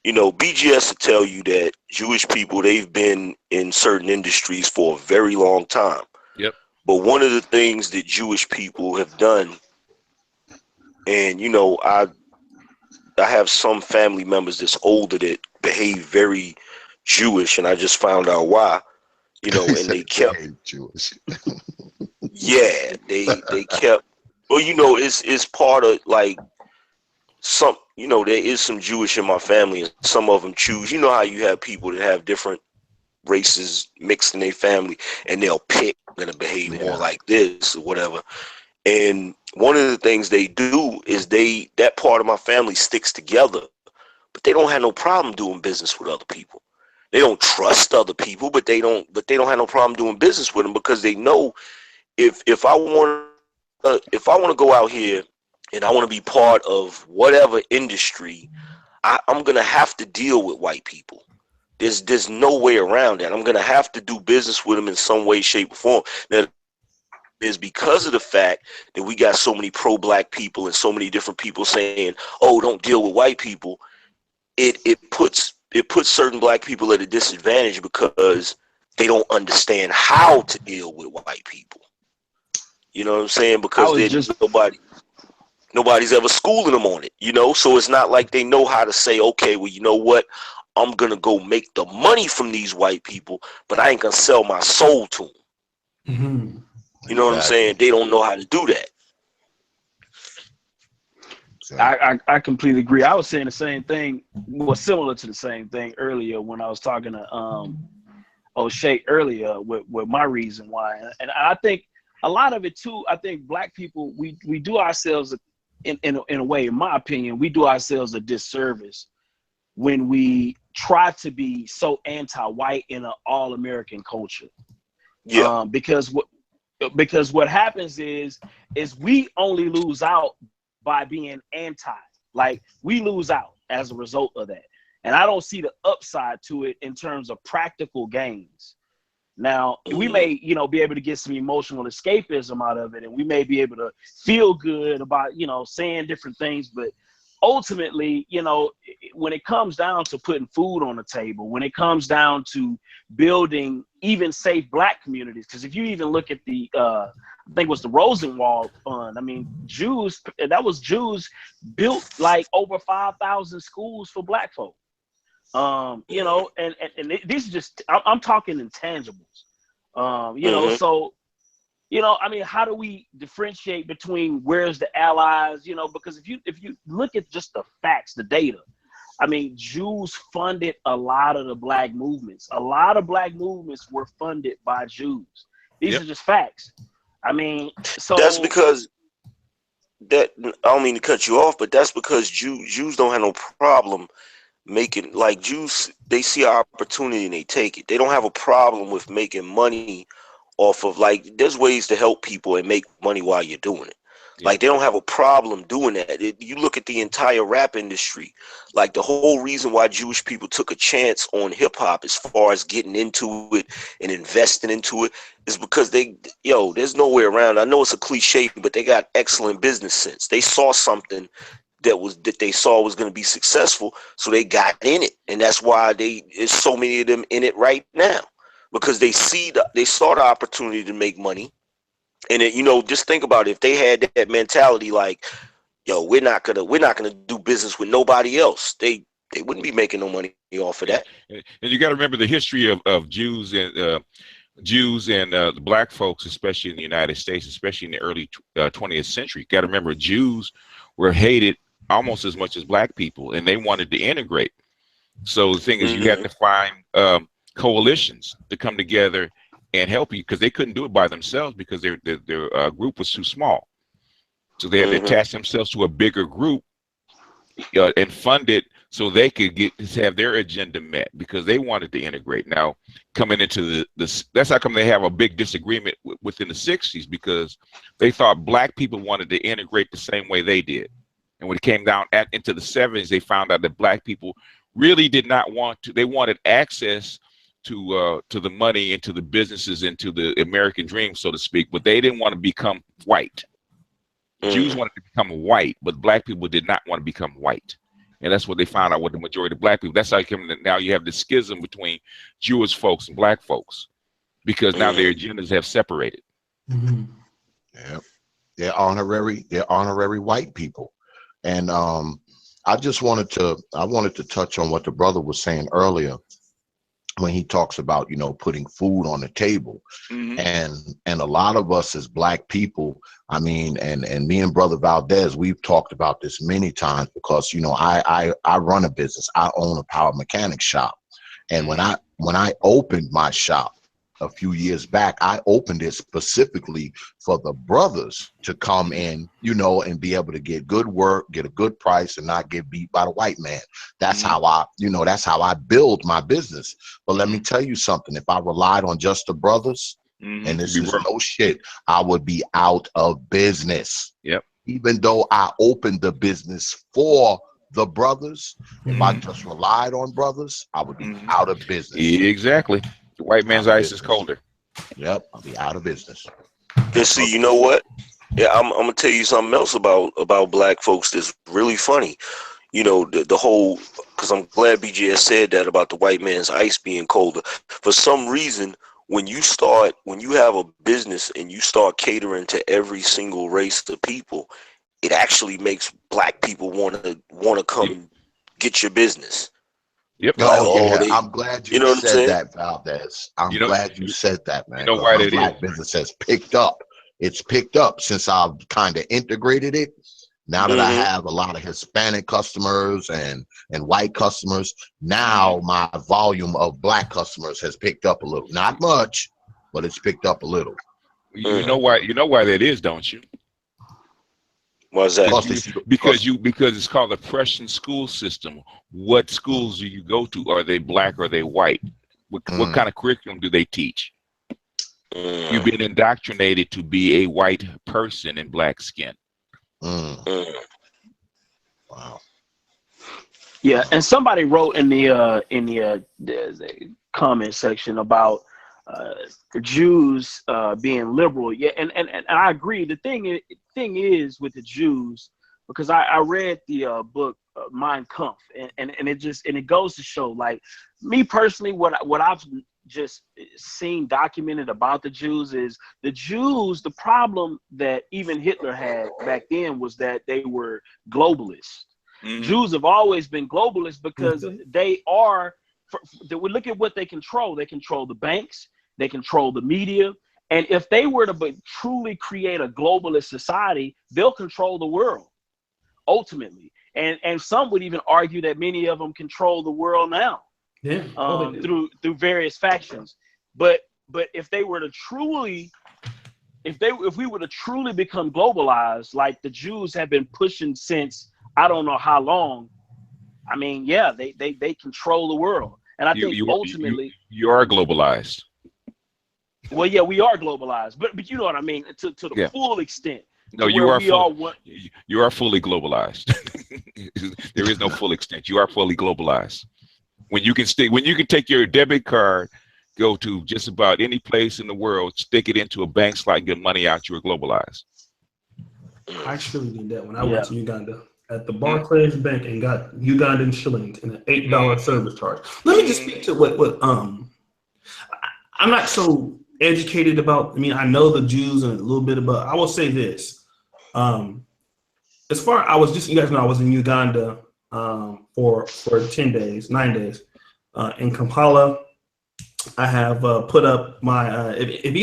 Speaker 6: you know, BGS will tell you that Jewish people, they've been in certain industries for a very long time.
Speaker 3: Yep.
Speaker 6: But one of the things that Jewish people have done, and, you know, I have some family members that's older that behave very Jewish, and I just found out why. You know, and they kept,
Speaker 4: Jewish.
Speaker 6: yeah, they kept. Well, you know, it's part of, like, some, you know, there is some Jewish in my family, and some of them choose. You know how you have people that have different races mixed in their family, and they'll pick, "I'm gonna behave
Speaker 4: Yeah.
Speaker 6: more like this," or whatever. And one of the things they do is that part of my family sticks together, but they don't have no problem doing business with other people. They don't trust other people, but they don't have no problem doing business with them, because they know if I want to go out here and I want to be part of whatever industry, I'm gonna have to deal with white people. There's no way around that. I'm gonna have to do business with them in some way, shape, or form. Now, is because of the fact that we got so many pro-black people and so many different people saying, "Oh, don't deal with white people." It puts certain black people at a disadvantage, because they don't understand how to deal with white people. You know what I'm saying? Because nobody's ever schooling them on it, you know? So it's not like they know how to say, "Okay, well, you know what? I'm going to go make the money from these white people, but I ain't going to sell my soul to them."
Speaker 1: Mhm.
Speaker 6: You know what I'm saying? They don't know how to do that.
Speaker 2: I completely agree. I was saying the same thing, well, similar to the same thing earlier when I was talking to O'Shea earlier with my reason why. And I think a lot of it too, I think black people, we do ourselves in a way, in my opinion, we do ourselves a disservice when we try to be so anti-white in an all-American culture.
Speaker 6: Yeah.
Speaker 2: Because what happens is we only lose out by being anti. Like, we lose out as a result of that. And I don't see the upside to it in terms of practical gains. Now, we may, you know, be able to get some emotional escapism out of it, and we may be able to feel good about, you know, saying different things, but ultimately, you know, when it comes down to putting food on the table, when it comes down to building even safe black communities, because if you even look at the I think it was the Rosenwald Fund. I mean, Jews built like over 5,000 schools for black folk. You know, and these are just, I'm talking intangibles. You know, so, you know, I mean, how do we differentiate between where's the allies? You know, because if you look at just the facts, the data, I mean, Jews funded a lot of the black movements. A lot of black movements were funded by Jews. These
Speaker 3: Yep.
Speaker 2: are just facts. I mean, so
Speaker 6: That's because that I don't mean to cut you off, but that's because Jews don't have no problem making, like, Jews, they see an opportunity and they take it. They don't have a problem with making money off of, like, there's ways to help people and make money while you're doing it.
Speaker 3: Yeah.
Speaker 6: Like, they don't have a problem doing that. You look at the entire rap industry, like, the whole reason why Jewish people took a chance on hip hop as far as getting into it and investing into it is because there's no way around. I know it's a cliche, but they got excellent business sense. They saw something that they saw was going to be successful, so they got in it, and that's why there's so many of them in it right now, because they saw the opportunity to make money. And just think about it. If they had that mentality, like, yo, we're not gonna do business with nobody else, they wouldn't be making no money off of that.
Speaker 3: And you got to remember the history of Jews and the black folks, especially in the United States, especially in the early 20th century. You got to remember, Jews were hated almost as much as black people, and they wanted to integrate. So the thing is, you had to find coalitions to come together and help you, because they couldn't do it by themselves because their group was too small. So they had to attach themselves to a bigger group and fund it so they could have their agenda met, because they wanted to integrate. Now, coming into that's how come they have a big disagreement within the 60s, because they thought black people wanted to integrate the same way they did. And when it came down into the 70s, they found out that black people really did not want to. They wanted access to the money, into the businesses, into the American dream, so to speak, but they didn't want to become white. Jews wanted to become white, but black people did not want to become white. And that's what they found out with the majority of black people. That's how now you have this schism between Jewish folks and black folks, because now their agendas have separated.
Speaker 4: Yeah, they're honorary white people. And I wanted to touch on what the brother was saying earlier when he talks about, putting food on the table. And a lot of us as black people, I mean, and me and Brother Valdez, we've talked about this many times, because I run a business. I own a power mechanic shop. And when I opened my shop a few years back, I opened it specifically for the brothers to come in, and be able to get good work, get a good price, and not get beat by the white man. That's how I build my business. But let me tell you something. If I relied on just the brothers, and this is no shit, I would be out of business.
Speaker 3: Yep.
Speaker 4: Even though I opened the business for the brothers, if I just relied on brothers, I would be out of business.
Speaker 3: Exactly. The white man's ice is colder.
Speaker 4: Yep, I'll be out of business.
Speaker 6: And see, you know what? Yeah, I'm gonna tell you something else about black folks that's really funny. The whole, because I'm glad BJ said that about the white man's ice being colder. For some reason, when you have a business and you start catering to every single race of people, it actually makes black people want to come get your business.
Speaker 3: Yep.
Speaker 4: I'm glad you said that, Valdez. I'm glad you said that, man.
Speaker 3: Why that
Speaker 4: black business has picked up. It's picked up since I've kind of integrated it. Now that I have a lot of Hispanic customers and white customers, now my volume of black customers has picked up a little. Not much, but it's picked up a little.
Speaker 3: You know why that is, don't you?
Speaker 6: Why's that?
Speaker 3: Because it's called the Prussian school system. What schools do you go to? Are they black or are they white? What kind of curriculum do they teach? You've been indoctrinated to be a white person in black skin.
Speaker 4: Wow.
Speaker 2: Yeah, and somebody wrote in the comment section about Jews being liberal. Yeah, and I agree. The thing is with the Jews, because I read the book Mein Kampf, and it goes to show, like, me personally, what I've just seen documented about the Jews is the problem that even Hitler had back then was that they were globalists. Jews have always been globalists because they are. We look at what they control. They control the banks. They control the media. And if they were to truly create a globalist society, they'll control the world ultimately. and some would even argue that many of them control the world now.
Speaker 1: Yeah.
Speaker 2: Through various factions. But if they were to truly, if we were to truly become globalized, like the Jews have been pushing since I don't know how long, I mean, yeah, they control the world. And I think ultimately
Speaker 3: you are globalized.
Speaker 2: Well, yeah, we are globalized, but you know what I mean, to the full extent.
Speaker 3: No, you are fully globalized. There is no full extent. You are fully globalized. When you can take your debit card, go to just about any place in the world, stick it into a bank slot, get money out, you're globalized.
Speaker 1: I actually did that when I went to Uganda at the Barclays Bank and got Ugandan shillings and an $8 service charge. Let me just speak to what I'm not so educated about. I mean, I know the Jews and a little bit about. I will say this. As far I was just, you guys know, I was in Uganda for 9 days in Kampala. I have put up my if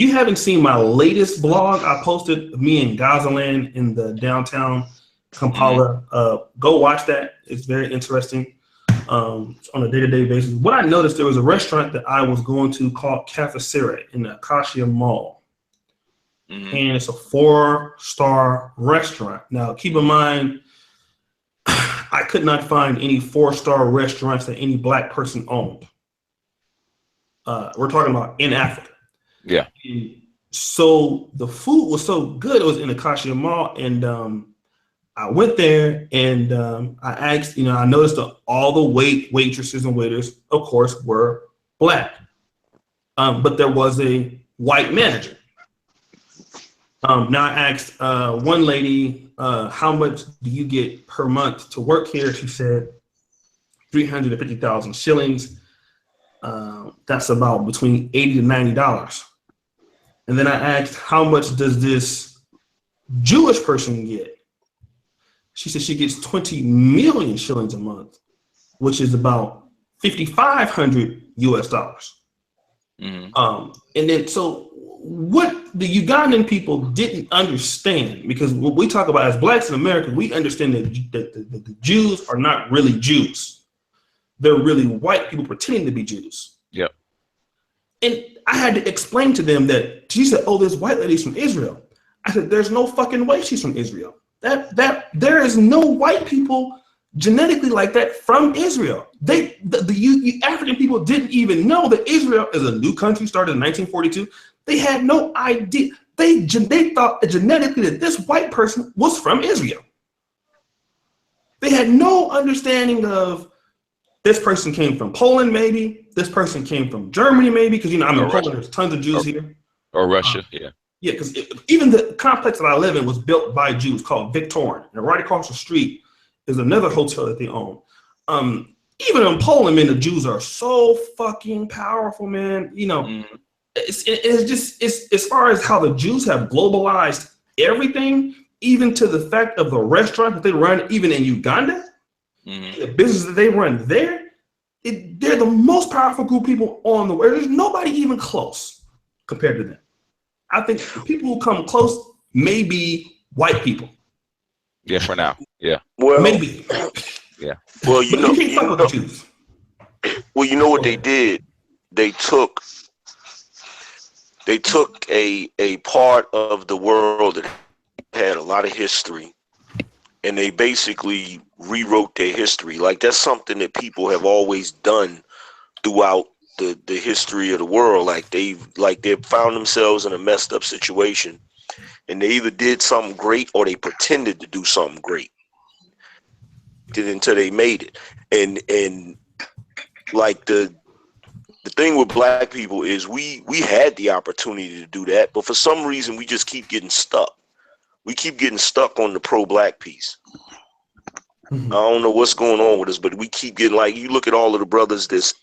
Speaker 1: you haven't seen my latest blog, I posted me in Gazaland in the downtown Kampala. Go watch that. It's very interesting. On a day-to-day basis. What I noticed, there was a restaurant that I was going to called Cafe Sere in the Acacia Mall. And it's a 4-star restaurant. Now, keep in mind, I could not find any 4-star restaurants that any black person owned. We're talking about in Africa.
Speaker 3: Yeah.
Speaker 1: And so the food was so good. It was in the Acacia Mall, and I went there and I asked, I noticed that all the waitresses and waiters, of course, were black. But there was a white manager. Now I asked one lady, how much do you get per month to work here? She said 350,000 shillings. That's about between $80 to $90. And then I asked, how much does this Jewish person get? She said she gets 20 million shillings a month, which is about $5,500 US. And then, so what the Ugandan people didn't understand, because what we talk about as blacks in America, we understand that the Jews are not really Jews. They're really white people pretending to be Jews.
Speaker 3: Yep.
Speaker 1: And I had to explain to them that she said, oh, this white lady's from Israel. I said, there's no fucking way she's from Israel. That there is no white people genetically like that from Israel. The African people didn't even know that Israel is a new country started in 1942. They had no idea. They thought genetically that this white person was from Israel. They had no understanding of this person came from Poland, maybe. This person came from Germany, maybe, because I'm in Poland. There's tons of Jews here. Or Russia,
Speaker 3: yeah.
Speaker 1: Yeah, because even the complex that I live in was built by Jews called Victorian. And right across the street is another hotel that they own. Even in Poland, man, the Jews are so fucking powerful, man. It's as far as how the Jews have globalized everything, even to the fact of the restaurant that they run, even in Uganda, the business that they run there, they're the most powerful group of people on the world. There's nobody even close compared to them. I think the people who come close may be white people.
Speaker 3: Yeah, for now. Yeah.
Speaker 6: Well,
Speaker 1: maybe.
Speaker 3: Yeah.
Speaker 6: Well, you know what they did? They took a part of the world that had a lot of history, and they basically rewrote their history. Like, that's something that people have always done throughout the history of the world. Like they found themselves in a messed up situation, and they either did something great or they pretended to do something great until they made it. And like the thing with black people is we had the opportunity to do that, but for some reason we just keep getting stuck. We keep getting stuck on the pro-black piece. I don't know what's going on with us, but we keep getting, like, you look at all of the brothers that's,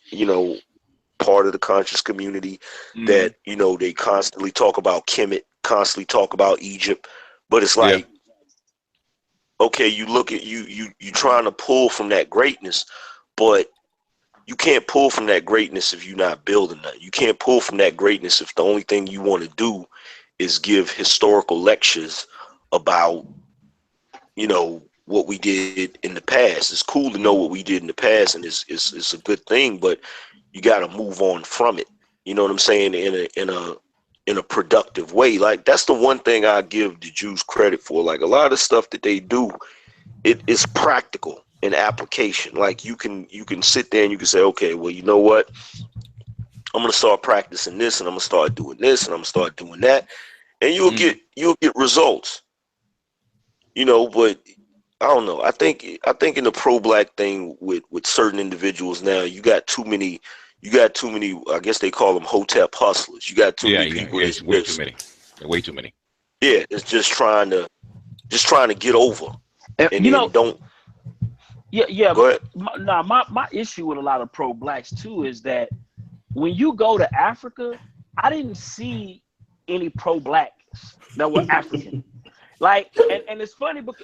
Speaker 6: part of the conscious community that, they constantly talk about Kemet, constantly talk about Egypt, but it's like, okay, you look at you trying to pull from that greatness, but you can't pull from that greatness if you're not building that. You can't pull from that greatness if the only thing you want to do is give historical lectures about, what we did in the past. It's cool to know what we did in the past, and it's a good thing, but you got to move on from it. You know what I'm saying? In a productive way. Like, that's the one thing I give the Jews credit for. Like, a lot of stuff that they do, it is practical in application. Like, you can sit there and you can say, okay, well, you know what? I'm gonna start practicing this, and I'm gonna start doing this, and I'm gonna start doing that, and you'll get results. You know, but I don't know. I think in the pro-black thing with certain individuals now, you got too many. I guess they call them hotep hustlers. You got too many people.
Speaker 3: It's way too many. Way too many.
Speaker 6: Yeah, it's just trying to get over. And
Speaker 2: you know,
Speaker 6: don't.
Speaker 2: Yeah.
Speaker 6: Go ahead.
Speaker 2: My issue with a lot of pro-blacks too is that when you go to Africa, I didn't see any pro-blacks that were African. Like, and it's funny, but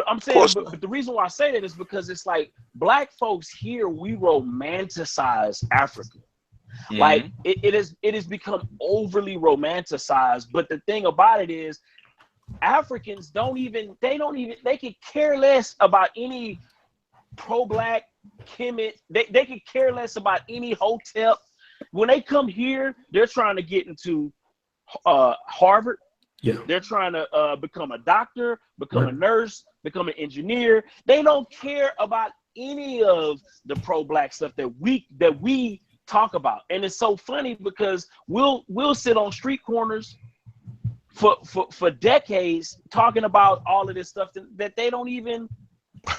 Speaker 2: I'm saying, but the reason why I say that is because it's like black folks here, we romanticize Africa. Mm-hmm. Like it has become overly romanticized. But the thing about it is, Africans they could care less about any pro-black Kemet. They could care less about any hotep. When they come here, they're trying to get into Harvard.
Speaker 1: Yeah.
Speaker 2: They're trying to become a doctor, become a nurse, become an engineer. They don't care about any of the pro-black stuff that we talk about. And it's so funny because we'll sit on street corners for decades talking about all of this stuff that they don't even.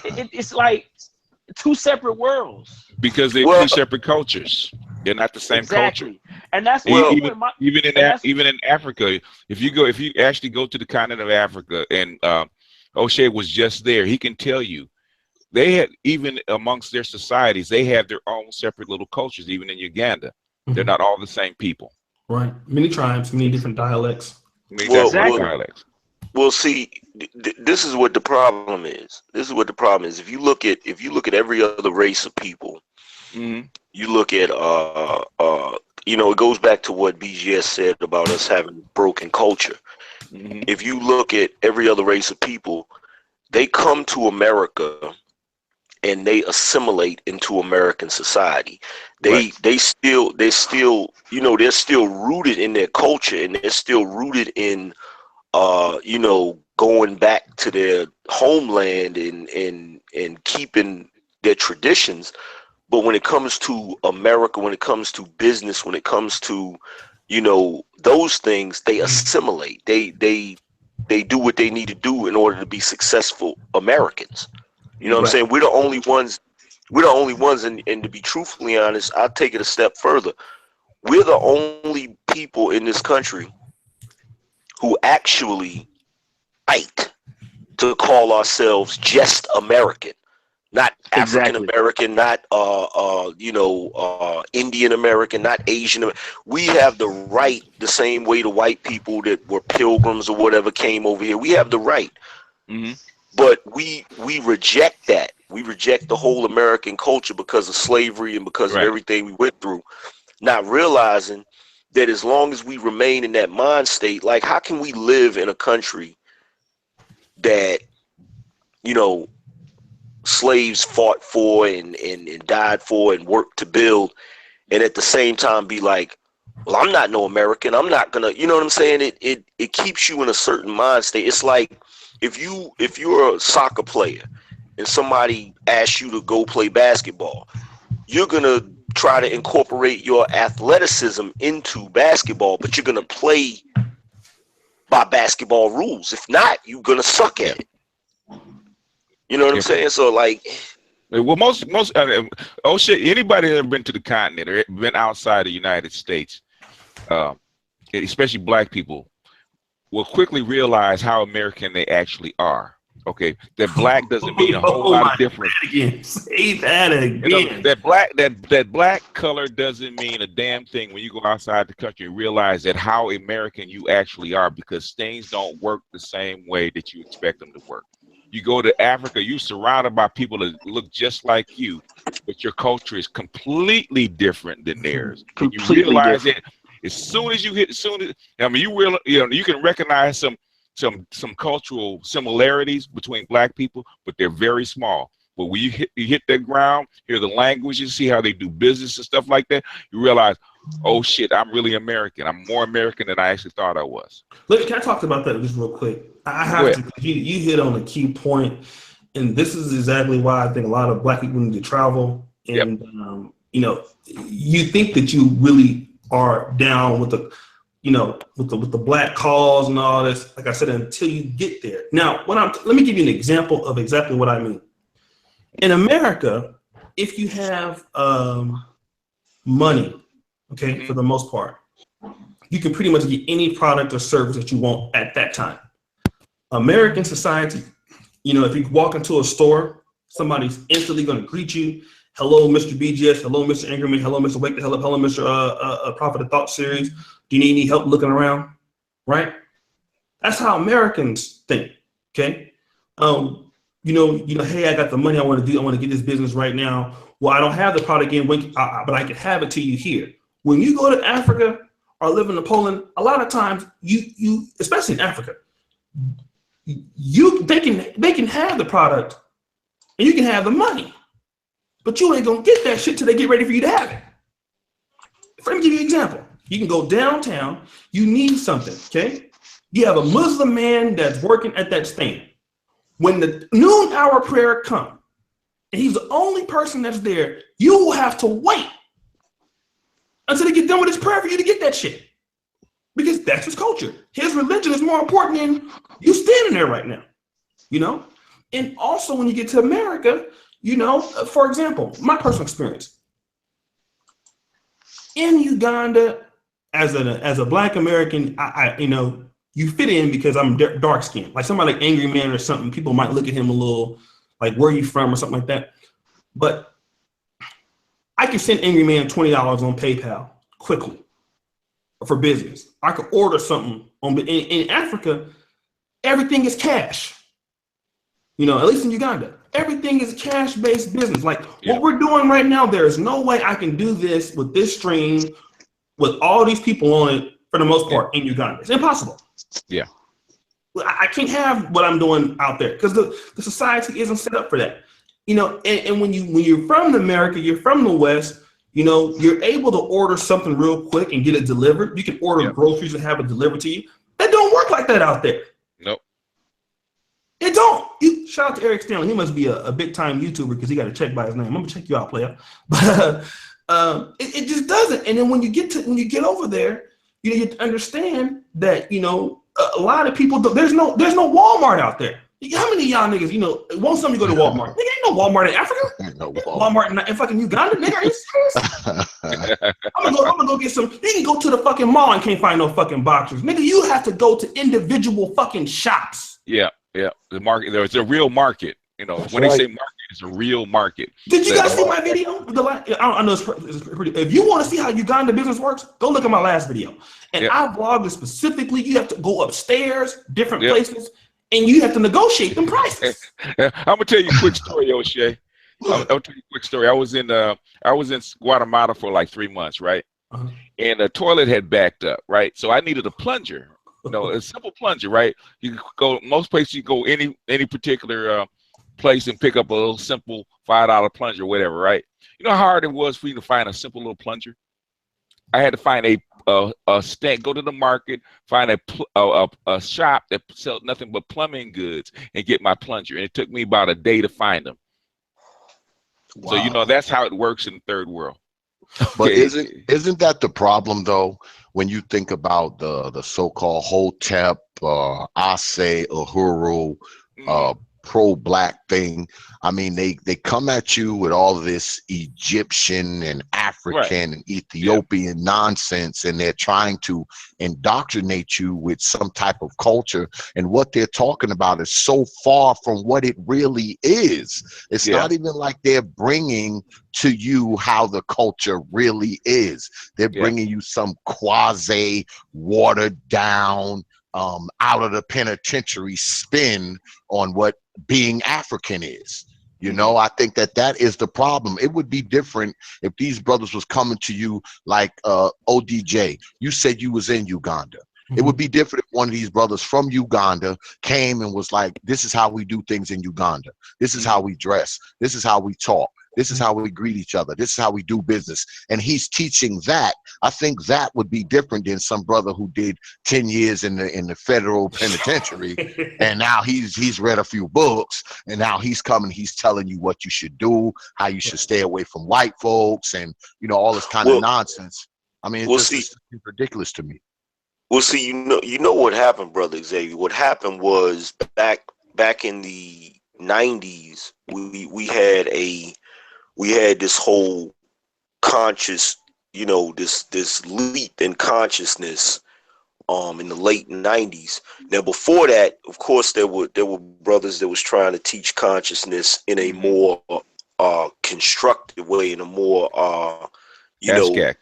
Speaker 2: It's like two separate worlds.
Speaker 3: Because they're two separate cultures. They're not the same culture.
Speaker 2: And that's
Speaker 3: even in Africa, if you actually go to the continent of Africa, and O'Shea was just there, he can tell you they had, even amongst their societies, they have their own separate little cultures. Even in Uganda, they're not all the same people.
Speaker 1: Right, many tribes, many different dialects.
Speaker 6: Well, see, this is what the problem is. If you look at every other race of people. Mm-hmm. You look at, it goes back to what BGS said about us having broken culture. Mm-hmm. If you look at every other race of people, they come to America and they assimilate into American society. They're still rooted in their culture, and they're still rooted in, going back to their homeland and keeping their traditions. But when it comes to America, when it comes to business, when it comes to, those things, they assimilate. They do what they need to do in order to be successful Americans. You know what I'm saying? We're the only ones, and to be truthfully honest, I'll take it a step further. We're the only people in this country who actually fight to call ourselves just American. Not African American, not Indian American, not Asian. We have the right, the same way the white people that were pilgrims or whatever came over here. We have the right, but we reject that. We reject the whole American culture because of slavery and because of everything we went through. Not realizing that as long as we remain in that mind state, like, how can we live in a country that slaves fought for and died for and worked to build, and at the same time be like, well, I'm not no American, I'm not gonna, you know what I'm saying? It keeps you in a certain mind state. It's like if you're a soccer player and somebody asks you to go play basketball, you're gonna try to incorporate your athleticism into basketball, but you're gonna play by basketball rules. If not, you're gonna suck at it. You know what I'm saying? So, like,
Speaker 3: well, most anybody that ever been to the continent or been outside the United States, especially black people, will quickly realize how American they actually are. Okay, that black doesn't mean a whole lot of difference.
Speaker 1: Say that again.
Speaker 3: That black color doesn't mean a damn thing when you go outside the country and realize that how American you actually are, because things don't work the same way that you expect them to work. You go to Africa, you're surrounded by people that look just like you, but your culture is completely different than theirs. And you realize that as soon as you hit, you can recognize some cultural similarities between black people, but they're very small. But when you hit that ground, hear the language, you see how they do business and stuff like that, you realize, oh shit, I'm really American. I'm more American than I actually thought I was.
Speaker 1: Look, can I talk about that just real quick? I have to. You hit on a key point, and this is exactly why I think a lot of black people need to travel. And you know, you think that you really are down with the, you know, with the black cause and all this. Like I said, until you get there. Now, let me give you an example of exactly what I mean. In America, if you have money, okay, for the most part, you can pretty much get any product or service that you want at that time. American society, you know, if you walk into a store, somebody's instantly going to greet you. Hello, Mr. BGS. Hello, Mr. Ingerman. Hello, Mr. Wake the Hell Up. Hello, Mr. Prophet of Thought series. Do you need any help looking around? Right? That's how Americans think. Okay. You know, hey, I got the money I want to get this business right now. Well, I don't have the product in, but I can have it to you here. When you go to Africa or live in Poland, a lot of times you especially in Africa, they can have the product and you can have the money, but you ain't gonna get that shit till they get ready for you to have it. Let me give you an example. You can go downtown, you need something, okay? You have a Muslim man that's working at that stand. When the noon hour prayer comes, and he's the only person that's there, you will have to wait until they get done with his prayer for you to get that shit. Because that's his culture. His religion is more important than you standing there right now, you know? And also when you get to America, you know, for example, my personal experience. In Uganda, as a Black American, I you know, you fit in because I'm dark skinned. Like somebody like Angry Man or something, people might look at him a little like, where are you from or something like that. But I can send Angry Man $20 on PayPal quickly for business. I could order something in Africa, everything is cash. You know, at least in Uganda, everything is cash-based business. Like what we're doing right now, there is no way I can do this with this stream with all these people on it for the most part in Uganda. It's impossible. Yeah. I can't have what I'm doing out there because the society isn't set up for that. You know, and when you're from America, you're from the West, you know, you're able to order something real quick and get it delivered. You can order groceries and have it delivered to you. That don't work like that out there. Nope. It don't. Shout out to Eric Stanley. He must be a big time YouTuber because he got a check by his name. I'm gonna check you out, player. But it just doesn't. And then when you get over there, you know, you have to understand that, you know, a lot of people there's no Walmart out there. How many of y'all niggas, you know, want something to go to Walmart? Nigga, ain't no Walmart in Africa. No Walmart in fucking Uganda, nigga. Are you serious? I'm gonna go get some. You can go to the fucking mall and can't find no fucking boxers. Nigga, you have to go to individual fucking shops. Yeah. The market, there's a real market. You know, when they say market, it's a real market. Did you guys see my video? I know it's pretty. If you want to see how Uganda business works, go look at my last video. And I vlogged it specifically. You have to go upstairs, different places, and you have to negotiate them prices.
Speaker 3: I'm gonna tell you a quick story, O'Shea. I'll tell you a quick story. I was in Guatemala for like 3 months, right? And the toilet had backed up, right? So I needed a plunger. You know, a simple plunger, right? You can go most places. You go any particular place and pick up a little simple $5 plunger, or whatever, right? You know how hard it was for you to find a simple little plunger? I had to find a stand, go to the market, find a shop that sells nothing but plumbing goods, and get my plunger. And it took me about a day to find them. Wow. So you know that's how it works in the third world.
Speaker 4: But isn't that the problem though? When you think about the so-called Hotep, Ase, Uhuru, pro-black thing, I mean, they come at you with all of this Egyptian and African and Ethiopian nonsense, and they're trying to indoctrinate you with some type of culture. And what they're talking about is so far from what it really is. It's not even like they're bringing to you how the culture really is. They're bringing you some quasi watered down, out of the penitentiary spin on what being African is. You know, I think that is the problem. It would be different if these brothers was coming to you like ODJ. You said you was in Uganda. It would be different if one of these brothers from Uganda came and was like, this is how we do things in Uganda. This is how we dress. This is how we talk. This is how we greet each other. This is how we do business. And he's teaching that. I think that would be different than some brother who did 10 years in the federal penitentiary. And now he's read a few books, and now he's coming, he's telling you what you should do, how you should stay away from white folks, and all this kind of nonsense. I mean, it's ridiculous to me.
Speaker 6: Well, see, you know what happened, brother Xavier. What happened was back in the 90s, we had this whole conscious, this leap in consciousness in the late 90s. Now, before that, of course, there were brothers that was trying to teach consciousness in a more constructive way, in a more
Speaker 3: ASCAC,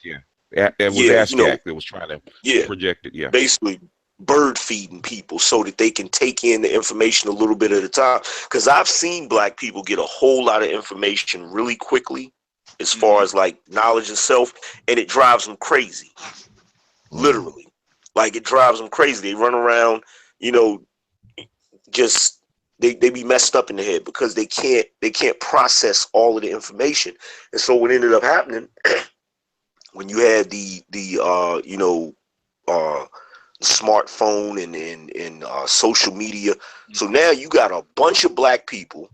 Speaker 3: It was ASCAC that was trying to project it.
Speaker 6: Basically bird feeding people so that they can take in the information a little bit at a time. Because I've seen black people get a whole lot of information really quickly, as far as like knowledge and self, and it drives them crazy. Literally, like it drives them crazy. They run around, just they be messed up in the head because they can't process all of the information. And so what ended up happening, when you had the smartphone and social media, so now you got a bunch of black people,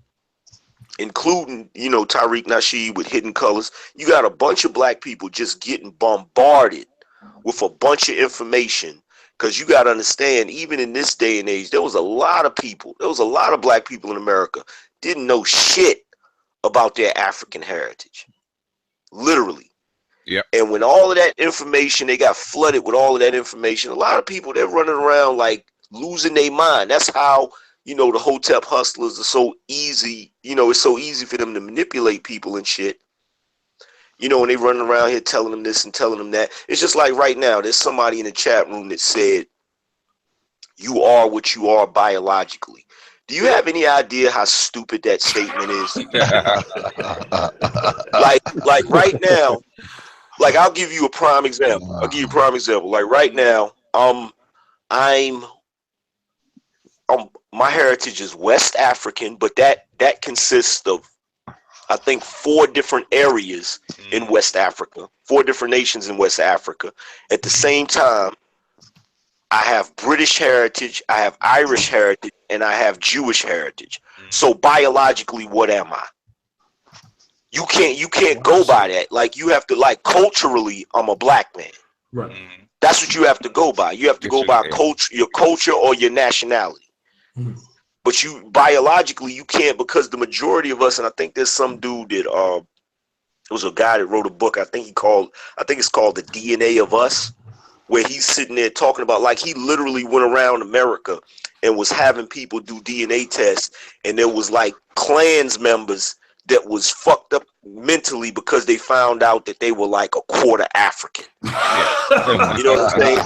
Speaker 6: including Tariq Nasheed with Hidden Colors. You got a bunch of black people just getting bombarded with a bunch of information. Because you got to understand, even in this day and age, there was a lot of black people in America didn't know shit about their African heritage, literally.
Speaker 3: Yeah.
Speaker 6: And when all of that information, they got flooded with all of that information, a lot of people, they're running around like losing their mind. That's how, the Hotep hustlers are so easy. It's so easy for them to manipulate people and shit. And they running around here telling them this and telling them that. It's just like right now, there's somebody in the chat room that said, you are what you are biologically. Do you have any idea how stupid that statement is? like right now, like I'll give you a prime example. Like right now, my heritage is West African, but that consists of, I think, 4 different areas in West Africa, 4 different nations in West Africa. At the same time, I have British heritage, I have Irish heritage, and I have Jewish heritage. So biologically, what am I? You can't go by that. Like you have to, like, culturally, I'm a black man.
Speaker 1: Right.
Speaker 6: That's what you have to go by. You have to go by your culture or your nationality. But you biologically you can't, because the majority of us, and I think there's some dude that it was a guy that wrote a book, I think it's called The DNA of Us, where he's sitting there talking about, like, he literally went around America and was having people do DNA tests, and there was like Klans members that was fucked up mentally because they found out that they were like a quarter African. You know what I'm saying?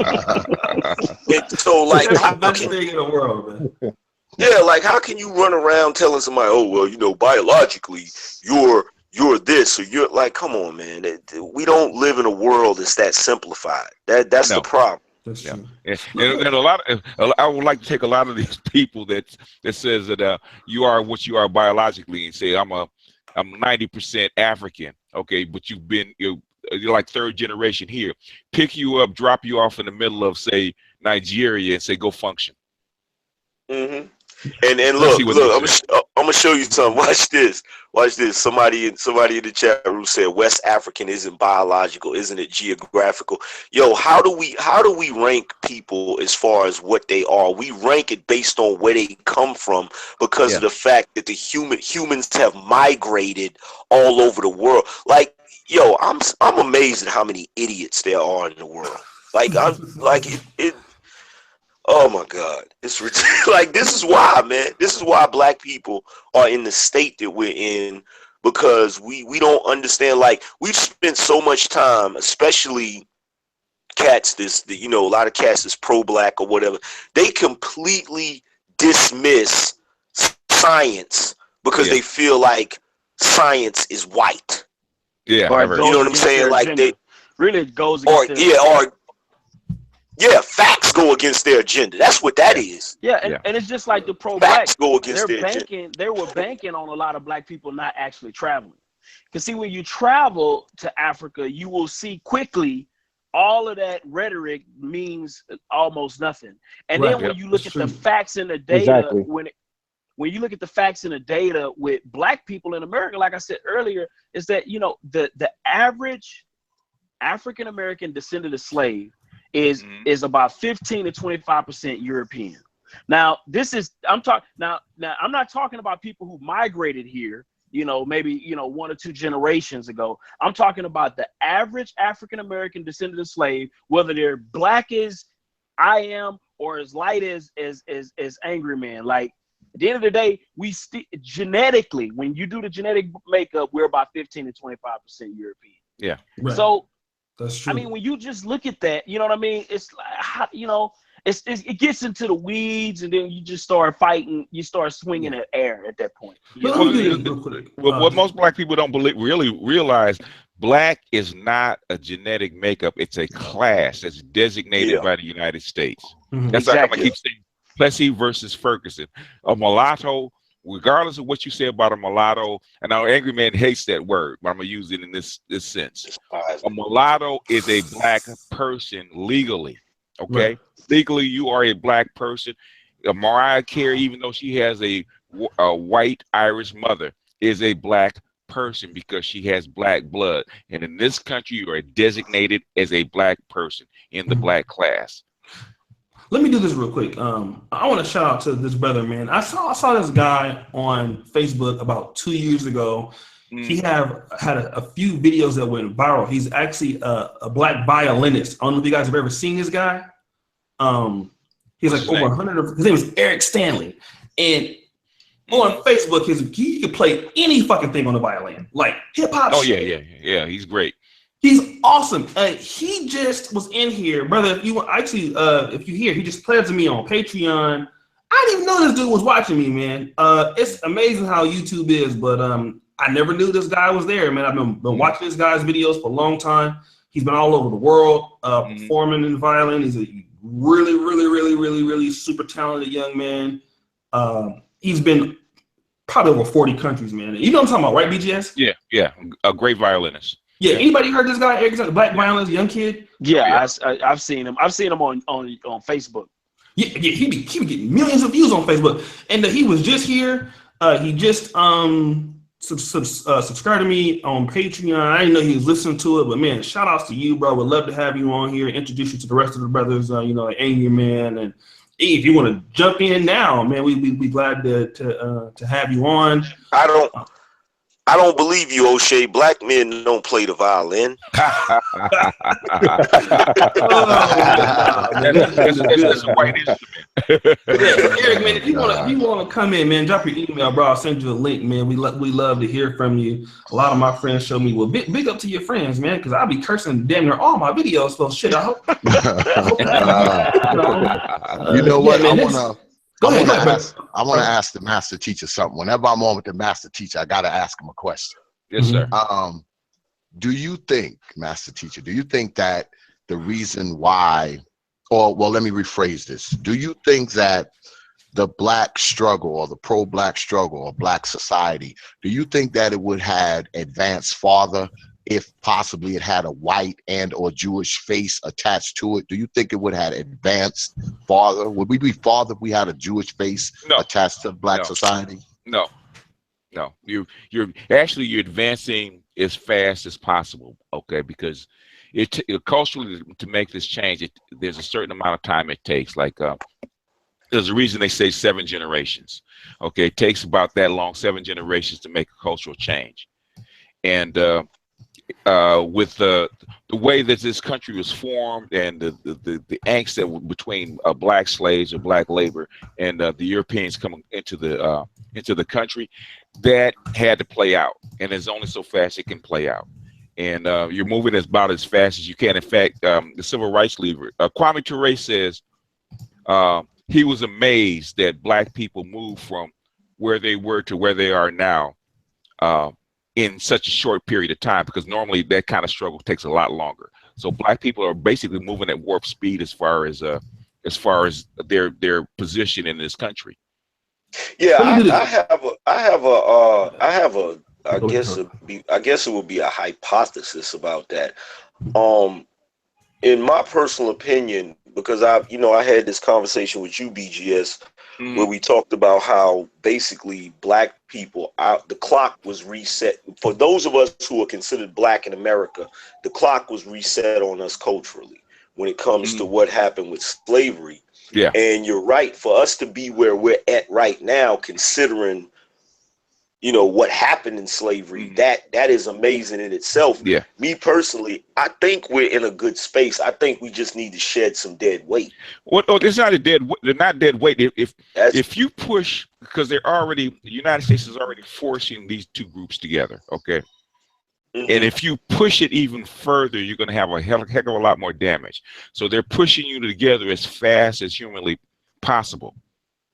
Speaker 6: And so, like,
Speaker 1: That's the best thing in the world, man.
Speaker 6: Yeah, like, how can you run around telling somebody, oh, well, biologically, you're this, or you're like, come on, man. We don't live in a world that's that simplified. That's the problem.
Speaker 1: That's true.
Speaker 3: And I would like to take a lot of these people that says that you are what you are biologically, and say I'm 90% African, okay, but you're like 3rd generation here. Pick you up, drop you off in the middle of, say, Nigeria, and say go function.
Speaker 6: Mm-hmm. And look, I'm gonna show you something. Watch this. Somebody in the chat room said West African isn't biological, isn't it geographical? Yo, how do we rank people as far as what they are? We rank it based on where they come from, because of the fact that the humans have migrated all over the world. Like, yo, I'm amazed at how many idiots there are in the world. Like, oh my God, it's ridiculous. Like, this is why, man. This is why black people are in the state that we're in, because we don't understand. Like, we've spent so much time, especially cats, a lot of cats that's pro-black or whatever. They completely dismiss science because they feel like science is white.
Speaker 3: Yeah,
Speaker 2: or
Speaker 6: you know what I'm saying? Like, they
Speaker 2: really goes
Speaker 6: against Yeah, facts go against their agenda. That's what that is.
Speaker 2: Yeah, and it's just like the pro-black.
Speaker 6: Facts go against their agenda.
Speaker 2: They were banking on a lot of black people not actually traveling. Because see, when you travel to Africa, you will see quickly all of that rhetoric means almost nothing. And then when you look at the facts and the data, when you look at the facts and the data with black people in America, like I said earlier, is that, you know, the average African American descendant of slave is about 15 to 25% European. Now, I'm not talking about people who migrated here, you know, maybe, you know, 1 or 2 generations ago. I'm talking about the average African American descendant of slave, whether they're black as I am or as light as Angry Man. Like, at the end of the day, we genetically, when you do the genetic makeup, we're about 15 to 25% European.
Speaker 3: Yeah.
Speaker 1: Right.
Speaker 2: So
Speaker 1: that's true.
Speaker 2: I mean, when you just look at that, you know what I mean? It's like, you know, it gets into the weeds, and then you just start fighting. You start swinging at air at that point.
Speaker 3: What most black people don't really realize, black is not a genetic makeup. It's a class that's designated by the United States. That's like I keep saying, Plessy versus Ferguson. A mulatto, regardless of what you say about a mulatto, and our Angry Man hates that word, but I'm gonna use it in this sense. A mulatto is a black person legally. Okay, right. Legally, you are a black person. Mariah Carey, even though she has a white Irish mother, is a black person because she has black blood. And in this country, you are designated as a black person in the black class.
Speaker 1: Let me do this real quick. I want to shout out to this brother, man. I saw this guy on Facebook about 2 years ago. He had a few videos that went viral. He's actually a black violinist. I don't know if you guys have ever seen this guy. He's like over 100. His name is Eric Stanley, and on Facebook, he could play any fucking thing on the violin, like hip hop.
Speaker 3: Oh yeah. He's great.
Speaker 1: He's awesome. He just was in here, brother. If you actually, if you hear, he just pledged to me on Patreon. I didn't even know this dude was watching me, man. It's amazing how YouTube is, but I never knew this guy was there, man. I've been watching this guy's videos for a long time. He's been all over the world performing in the violin. He's a really super talented young man. He's been probably over 40 countries, man. You know what I'm talking about, right, BGS?
Speaker 3: Yeah. A great violinist.
Speaker 1: Yeah, anybody heard this guy, Eric, black violinist, young kid?
Speaker 2: Yeah, I've seen him. I've seen him on Facebook.
Speaker 1: Yeah, he be getting millions of views on Facebook, and he was just here. He just subscribed to me on Patreon. I didn't know he was listening to it, but man, shout outs to you, bro. Would love to have you on here, introduce you to the rest of the brothers. Angry Man, and if you want to jump in now, man, we'd be glad to have you on.
Speaker 6: I don't believe you, O'Shea. Black men don't play the violin.
Speaker 3: That's a white instrument.
Speaker 1: Eric, man, if you want to come in, man, drop your email, bro. I'll send you a link, man. We love to hear from you. A lot of my friends show me. Well, big up to your friends, man, because I'll be cursing damn near all my videos. So shit, I hope.
Speaker 4: You know what?
Speaker 1: Man,
Speaker 4: I want to ask the master teacher something. Whenever I'm on with the master teacher, I got to ask him a question.
Speaker 3: Yes, sir.
Speaker 4: Do you think, master teacher, that the reason why, let me rephrase this. Do you think that the black struggle or the pro-black struggle or black society, do you think that it would have advanced farther if possibly it had a white and or Jewish face attached to it? Do you think it would have advanced farther? Would we be farther if we had a Jewish face attached to black society?
Speaker 3: No. You're advancing as fast as possible, okay? Because culturally, to make this change, there's a certain amount of time it takes. Like there's a reason they say 7 generations. Okay, it takes about that long, 7 generations to make a cultural change. And with the way that this country was formed and the angst that between black slaves or black labor and the Europeans coming into the country, that had to play out, and it's only so fast it can play out. And you're moving about as fast as you can. In fact, the civil rights leader Kwame Ture says he was amazed that black people moved from where they were to where they are now in such a short period of time, because normally that kind of struggle takes a lot longer. So black people are basically moving at warp speed as far as their position in this country.
Speaker 6: Yeah,
Speaker 1: Let me do this.
Speaker 6: I guess it would be a hypothesis about that. In my personal opinion, because I had this conversation with you, BGS, where we talked about how basically black people the clock was reset for those of us who are considered black in America. The clock was reset on us culturally when it comes to what happened with slavery.
Speaker 3: Yeah.
Speaker 6: And you're right, for us to be where we're at right now, considering what happened in slavery, that is amazing in itself.
Speaker 3: Yeah.
Speaker 6: Me personally, I think we're in a good space. I think we just need to shed some dead weight.
Speaker 3: Well, it's not they're not dead weight. If you push, because the United States is already forcing these two groups together, okay? And if you push it even further, you're going to have a heck of a lot more damage. So they're pushing you together as fast as humanly possible.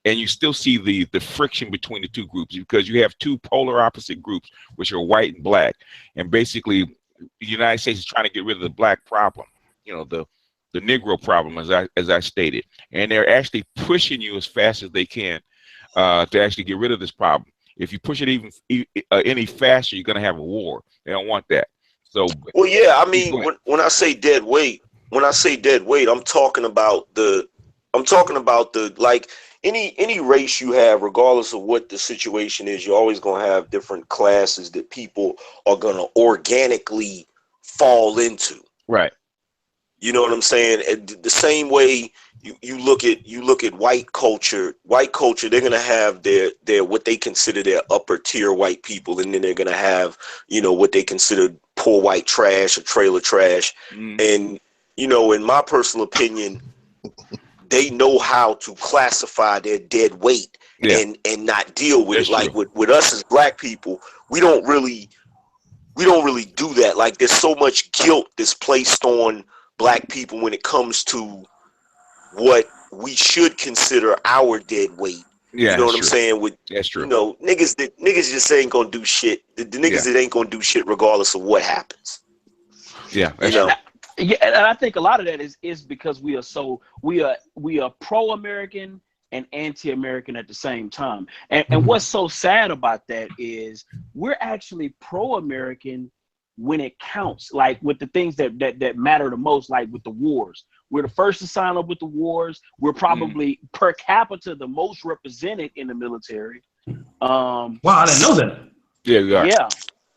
Speaker 3: And you still see the friction between the two groups because you have two polar opposite groups, which are white and black. And basically, the United States is trying to get rid of the black problem, the Negro problem, as I stated. And they're actually pushing you as fast as they can to actually get rid of this problem. If you push it even any faster, you're going to have a war. They don't want that. So,
Speaker 6: well, yeah, I mean, when I say dead weight, I'm talking about the like any race you have, regardless of what the situation is, you're always going to have different classes that people are going to organically fall into.
Speaker 3: Right.
Speaker 6: You know what I'm saying? The same way you look at white culture, they're going to have their what they consider their upper tier white people. And then they're going to have, what they consider poor white trash or trailer trash. And, in my personal opinion, they know how to classify their dead weight and not deal with it. Like with us as black people, we don't really do that. Like there's so much guilt that's placed on black people when it comes to what we should consider our dead weight.
Speaker 3: Yeah,
Speaker 6: you know what I'm saying?
Speaker 3: That's true.
Speaker 6: Niggas just ain't gonna do shit. The niggas that ain't gonna do shit regardless of what happens.
Speaker 3: Yeah, that's true.
Speaker 2: Yeah, and I think a lot of that is because we are pro-American and anti-American at the same time. And what's so sad about that is we're actually pro-American when it counts, like with the things that matter the most, like with the wars. We're the first to sign up with the wars. We're probably per capita the most represented in the military.
Speaker 1: Wow, I didn't know that.
Speaker 3: Yeah, we are.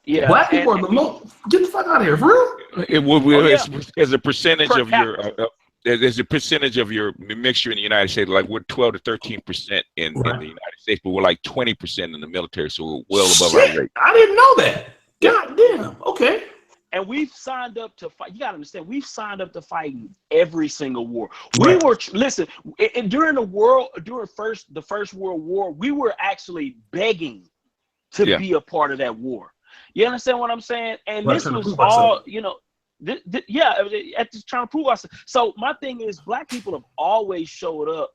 Speaker 2: Yeah.
Speaker 1: Black people are the most. Get the fuck out of here, for real.
Speaker 3: It will. As a percentage of your, there's a percentage of your mixture in the United States. Like we're 12 to 13% in the United States, but we're like 20% in the military, so we're well above our rate.
Speaker 1: I didn't know that. God damn. Okay.
Speaker 2: And we've signed up to fight. You gotta understand, we've signed up to fight in every single war. We were during the First World War, we were actually begging to be a part of that war. You understand what I'm saying? And this was all, at this trying to prove ourselves. So my thing is, black people have always showed up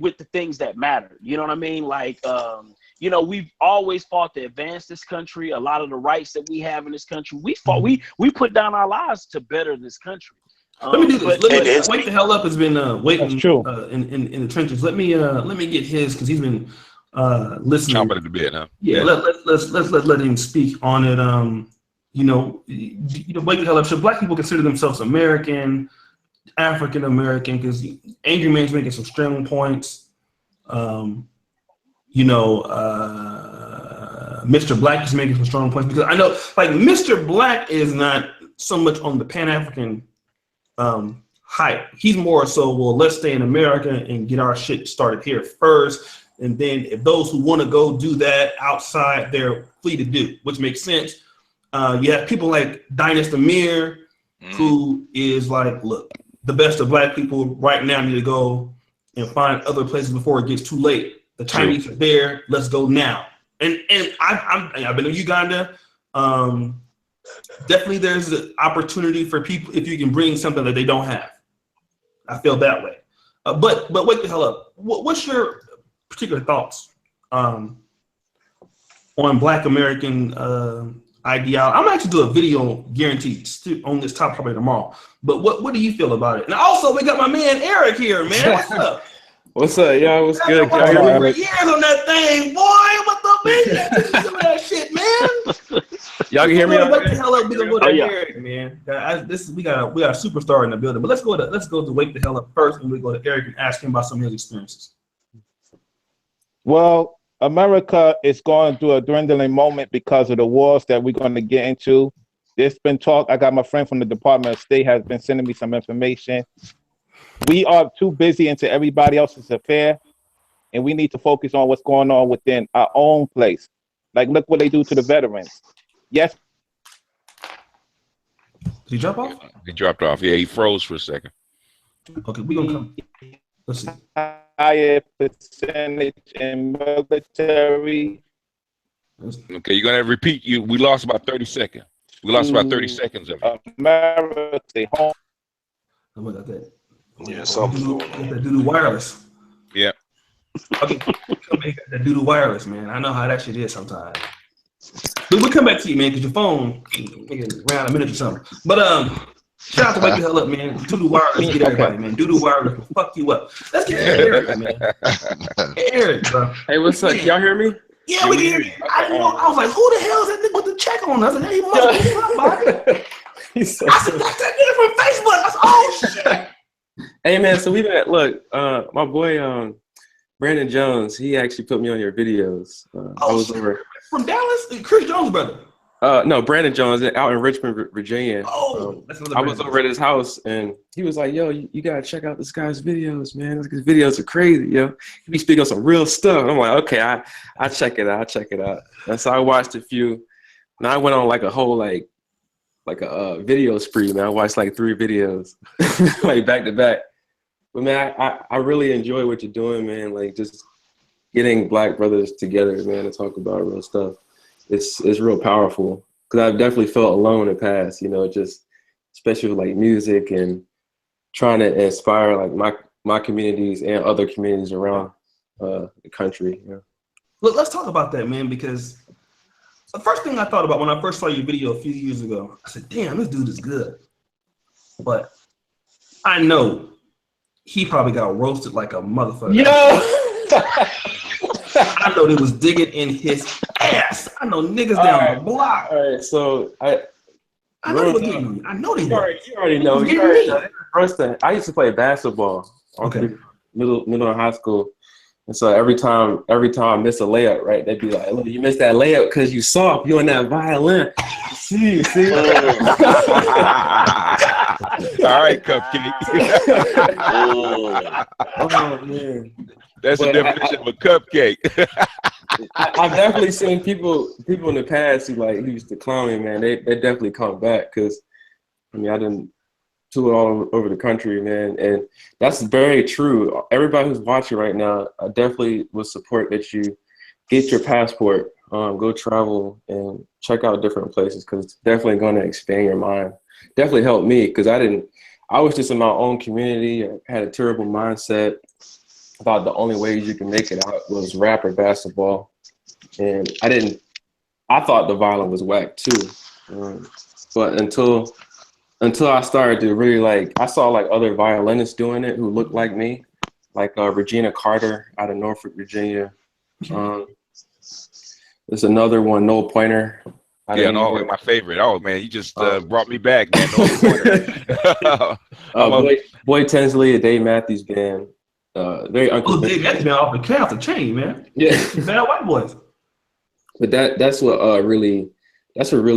Speaker 2: with the things that matter. You know what I mean? Like, we've always fought to advance this country. A lot of the rights that we have in this country, we fought. We put down our lives to better this country.
Speaker 1: Let me do this. Wake the Hell Up has been waiting in the trenches. Let me get his, because he's been listening.
Speaker 3: Chomping at the bit, huh?
Speaker 1: Yeah. Let's let him speak on it. Wake the Hell Up. Should black people consider themselves American, African American? Because Angry Man's making some strong points. Mr. Black is making some strong points, because I know, like, Mr. Black is not so much on the Pan-African hype. He's more so, well, let's stay in America and get our shit started here first, and then if those who want to go do that outside, they're free to do, which makes sense. You have people like Dynas Amir, who is like, look, the best of black people right now need to go and find other places before it gets too late. The Chinese are there. Let's go now. And I've been in Uganda. Definitely, there's an opportunity for people if you can bring something that they don't have. I feel that way. But wake the hell up. What's your particular thoughts on Black American ideology. I'm gonna actually do a video guaranteed on this topic probably tomorrow. But what do you feel about it? And also we got my man Eric here, man. What's up?
Speaker 7: What's up, y'all? What's good?
Speaker 1: I've been watching you for years on that thing, boy. What the man? Some of that shit, man.
Speaker 7: Y'all can hear me?
Speaker 1: Wake the hell up. We gonna go to Eric, man. We got a superstar in the building. But let's go to wake the hell up first, and we go to Eric and ask him about some of his experiences.
Speaker 5: Well, America is going through a dwindling moment because of the wars that we're going to get into. There's been talk. I got my friend from the Department of State has been sending me some information. We are too busy into everybody else's affair, and we need to focus on what's going on within our own place. Like, look what they do to the veterans. Yes.
Speaker 1: Did he drop off?
Speaker 3: He dropped off. Yeah, he froze for a second.
Speaker 1: Okay, we're gonna come. Let's see.
Speaker 5: Higher percentage in military.
Speaker 3: Okay, you're gonna repeat. We lost about 30 seconds. We lost about 30 seconds of it.
Speaker 5: America, stay home.
Speaker 1: Oh, what about that?
Speaker 6: Yeah, something's going on.
Speaker 1: That do wireless.
Speaker 3: Yeah.
Speaker 1: Okay, that do wireless, man. I know how that shit is sometimes. But we'll come back to you, man, because your phone around a minute or something. But shout out to Wake the Hell Up, man. Do wireless, get everybody, man. Do wireless, will fuck you up. Let's get Eric, man. Eric, bro.
Speaker 7: Hey, what's up? Y'all hear me?
Speaker 1: Yeah, we can hear you. I was like, who the hell is that nigga with the check on us? I said, hey, he must be somebody. I said, that's that nigga from Facebook. I said, oh shit.
Speaker 7: Hey man, so my boy Brandon Jones, he actually put me on your videos. I was over
Speaker 1: from Dallas, Chris Jones' brother.
Speaker 7: No, Brandon Jones out in Richmond, Virginia. I was over at his house and he was like, yo, you gotta check out this guy's videos, man. His videos are crazy, yo. He be speaking on some real stuff. And I'm like, okay, I check it out. And so I watched a few. And I went on like a whole like a video spree, man. I watched like 3 videos like back to back. But man, I really enjoy what you're doing, man. Like just getting black brothers together, man, to talk about real stuff. It's real powerful because I've definitely felt alone in the past, you know, just especially with like music and trying to inspire like my communities and other communities around the country. You know?
Speaker 1: Look, let's talk about that, man, because the first thing I thought about when I first saw your video a few years ago, I said, damn, this dude is good. But I know he probably got roasted like a motherfucker.
Speaker 7: Yo!
Speaker 1: I know they was digging in his ass. I know niggas down the block.
Speaker 7: All right, so I
Speaker 1: know they were getting on you. I know they were.
Speaker 7: You already know. You already know. First thing, I used to play basketball.
Speaker 1: Okay.
Speaker 7: Middle of high school. And so every time I miss a layup, right, they'd be like, look, you missed that layup because you soft. You on that violin. See.
Speaker 3: All right, Cupcake.
Speaker 7: Oh, man.
Speaker 3: That's the definition of a cupcake.
Speaker 7: I've definitely seen people in the past who used to clown me, man. They definitely come back because, I mean, I didn't tour all over the country, man. And that's very true. Everybody who's watching right now, I definitely would support that you get your passport, go travel and check out different places because it's definitely going to expand your mind. Definitely helped me because I was just in my own community. I had a terrible mindset. I thought the only ways you can make it out was rap or basketball. And I thought the violin was whack too. But until I started to really I saw other violinists doing it who looked like me, like Regina Carter out of Norfolk, Virginia. There's another one, Noel Pointer.
Speaker 3: Yeah, no, my favorite. Oh man, you just brought me back, man. Noel Pointer.
Speaker 7: Boy Tinsley, a Dave Matthews Band. Very unconventional.
Speaker 1: Dave Matthews Band off the chain, man. Yeah, bad white boys.
Speaker 7: But that's what really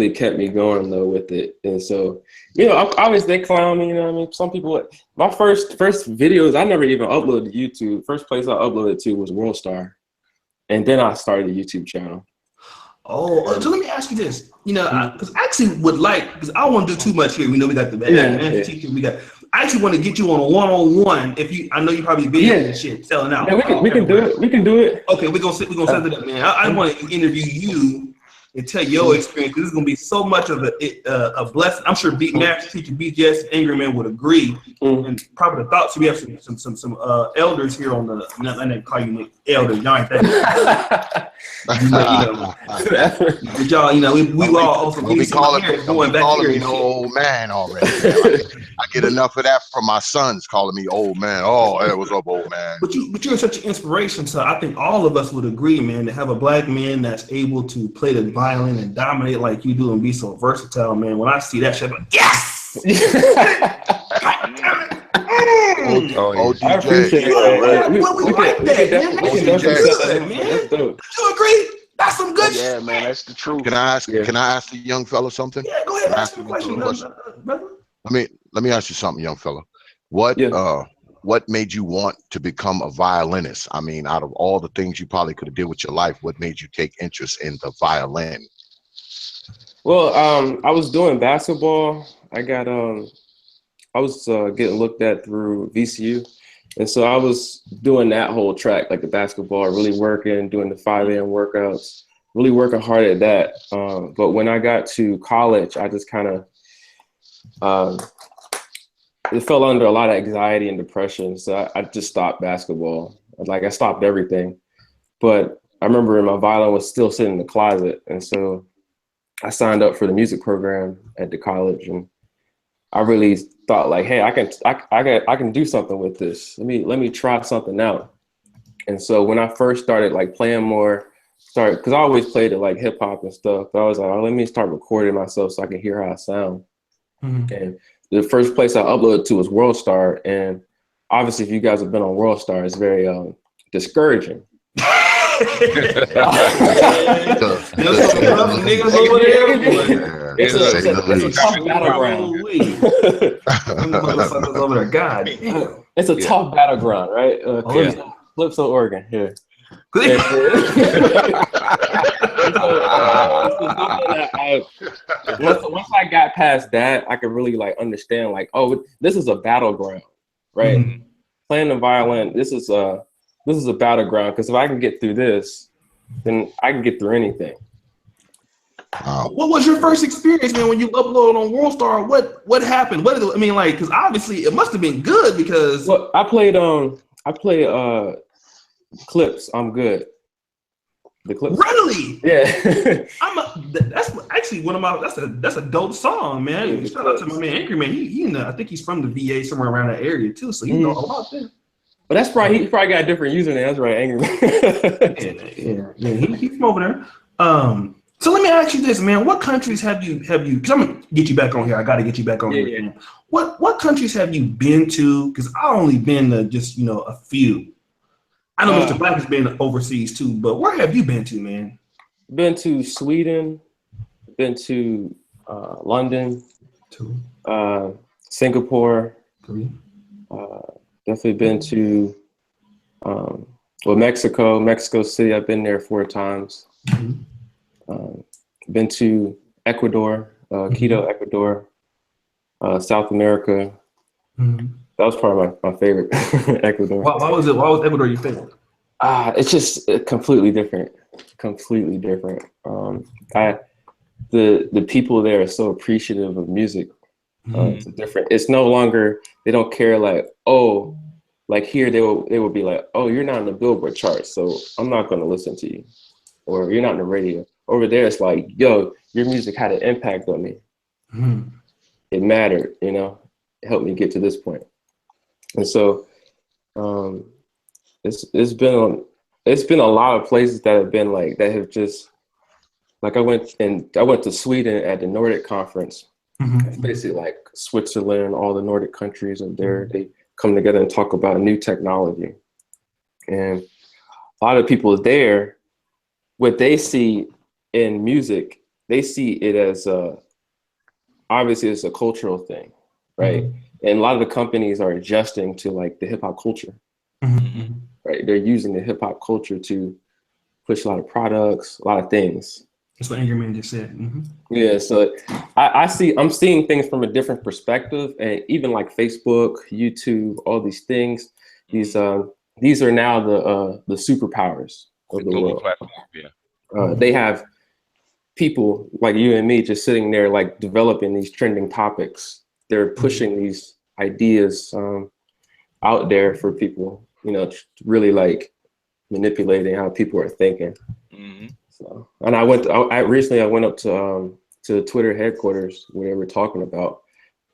Speaker 7: kept me going though with it. And so, you know, obviously they clown me, you know what I mean? Some people, my first videos, I never even uploaded to YouTube. First place I uploaded to was WorldStar. And then I started a YouTube channel.
Speaker 1: Oh, so let me ask you this. You know, because I actually would because I don't want to do too much here. We know we got the teacher, I actually want to get you on a one-on-one. I know you probably busy and shit, selling out.
Speaker 7: Yeah, we can do it. We can do it.
Speaker 1: Okay, we're gonna set it up, man. I want to interview you and tell your experience. This is gonna be so much of a blessing. I'm sure Master Teacher BJS Angry Man would agree, and probably the thoughts. We have some elders here on the. Not I didn't call you Nick elder. Y'all ain't that. Y'all, we all also
Speaker 4: be calling me no old man already. I get enough of that from my sons calling me old man. Oh, hey, what's up, old man?
Speaker 1: But you're such an inspiration. So I think all of us would agree, man, to have a black man that's able to play the violin and dominate like you do and be so versatile, man. When I see that shit, I'm like, yes!
Speaker 4: DJ.
Speaker 7: I appreciate it.
Speaker 1: We like that, man.
Speaker 7: That's dope.
Speaker 1: You agree? That's some good shit.
Speaker 2: Yeah, man, that's the truth.
Speaker 4: Can I ask the young fella something?
Speaker 1: Yeah, go ahead. Ask me a question, brother.
Speaker 4: Let me ask you something, young fella. What made you want to become a violinist? I mean, out of all the things you probably could have did with your life, what made you take interest in the violin?
Speaker 7: Well, I was doing basketball. I was getting looked at through VCU. And so I was doing that whole track, like the basketball, really working, doing the 5 a.m. workouts, really working hard at that. But when I got to college, I just kind of, it fell under a lot of anxiety and depression. So I just stopped basketball. Like I stopped everything. But I remember my violin was still sitting in the closet. And so I signed up for the music program at the college, and I really thought like, hey, I can do something with this. Let me try something out. And so when I first started like playing more, because I always played it like hip hop and stuff, but I was like, oh, let me start recording myself so I can hear how I sound. Mm-hmm. And the first place I uploaded to was WorldStar, and obviously, if you guys have been on WorldStar, it's very discouraging. It's a tough battleground. It's a tough battleground, right? Calypso, Oregon. Here. Once I got past that, I could really like understand like, oh, this is a battleground, right? Mm-hmm. Playing the violin, this is a battleground, because if I can get through this, then I can get through anything.
Speaker 1: What was your first experience, man, when you uploaded on WorldStar? What happened? Because obviously it must have been good, because
Speaker 7: I played Clips. I'm Good. The Clips.
Speaker 1: Really?
Speaker 7: Yeah.
Speaker 1: That's actually one of my. That's a dope song, man. Shout out to my man Angry Man. He I think he's from the VA, somewhere around that area too. So you know about that.
Speaker 7: But that's probably he probably got a different username. That's right, Angry
Speaker 1: Man. yeah. He's from over there. So let me ask you this, man. What countries have you? Because I'm gonna get you back on here. I got to get you back on here. Yeah. What countries have you been to? Because I only been to just a few. I know Mr. Black has been overseas too, but where have you been to, man?
Speaker 7: Been to Sweden. Been to London. Singapore. Definitely been to Mexico City. I've been there 4 times. Mm-hmm. Been to Ecuador, Quito, Ecuador, South America. Mm-hmm. That was probably my favorite, Ecuador.
Speaker 1: Why was Ecuador your favorite?
Speaker 7: It's just completely different. Completely different. The people there are so appreciative of music. It's different. It's no longer, they don't care like, oh, like here they will be like, oh, you're not in the Billboard chart, so I'm not going to listen to you, or you're not in the radio. Over there, it's like, yo, your music had an impact on me. Mm-hmm. It mattered, it helped me get to this point. And so, it's been a lot of places that have been like that have just like I went to Sweden at the Nordic conference. Mm-hmm. It's basically like Switzerland, all the Nordic countries up there. They come together and talk about new technology. And a lot of people there, what they see in music, they see it as obviously it's a cultural thing, right? Mm-hmm. And a lot of the companies are adjusting to like the hip hop culture, mm-hmm. right? They're using the hip hop culture to push a lot of products, a lot of things.
Speaker 1: That's what Angry Man just said. Mm-hmm.
Speaker 7: Yeah, so I'm seeing things from a different perspective, and even like Facebook, YouTube, all these things, these are now the superpowers of the world.
Speaker 3: Platform, yeah.
Speaker 7: They have people like you and me just sitting there like developing these trending topics. They're pushing these ideas out there for people, you know, really like manipulating how people are thinking.
Speaker 3: Mm-hmm.
Speaker 7: So, and I went up to Twitter headquarters where they were talking about,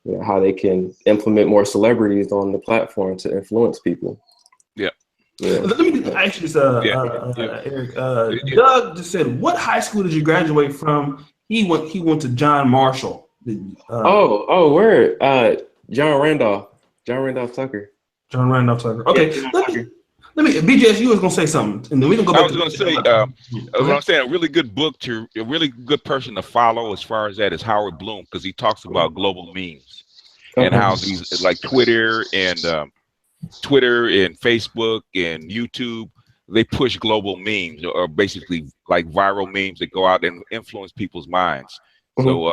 Speaker 7: you know, how they can implement more celebrities on the platform to influence people.
Speaker 3: Yeah.
Speaker 7: Yeah.
Speaker 1: Let me actually, Eric. Doug just said, "What high school did you graduate from?" He went to John Marshall.
Speaker 7: Word. John Randolph Tucker.
Speaker 1: John Randolph Tucker. Okay,
Speaker 7: Yeah,
Speaker 1: let me. BJS, you was gonna say something, and then we can go back.
Speaker 3: I was going to say, what I'm saying, a really good book a really good person to follow as far as that is Howard Bloom, because he talks about global memes and how these like Twitter and Facebook and YouTube, they push global memes or basically like viral memes that go out and influence people's minds. So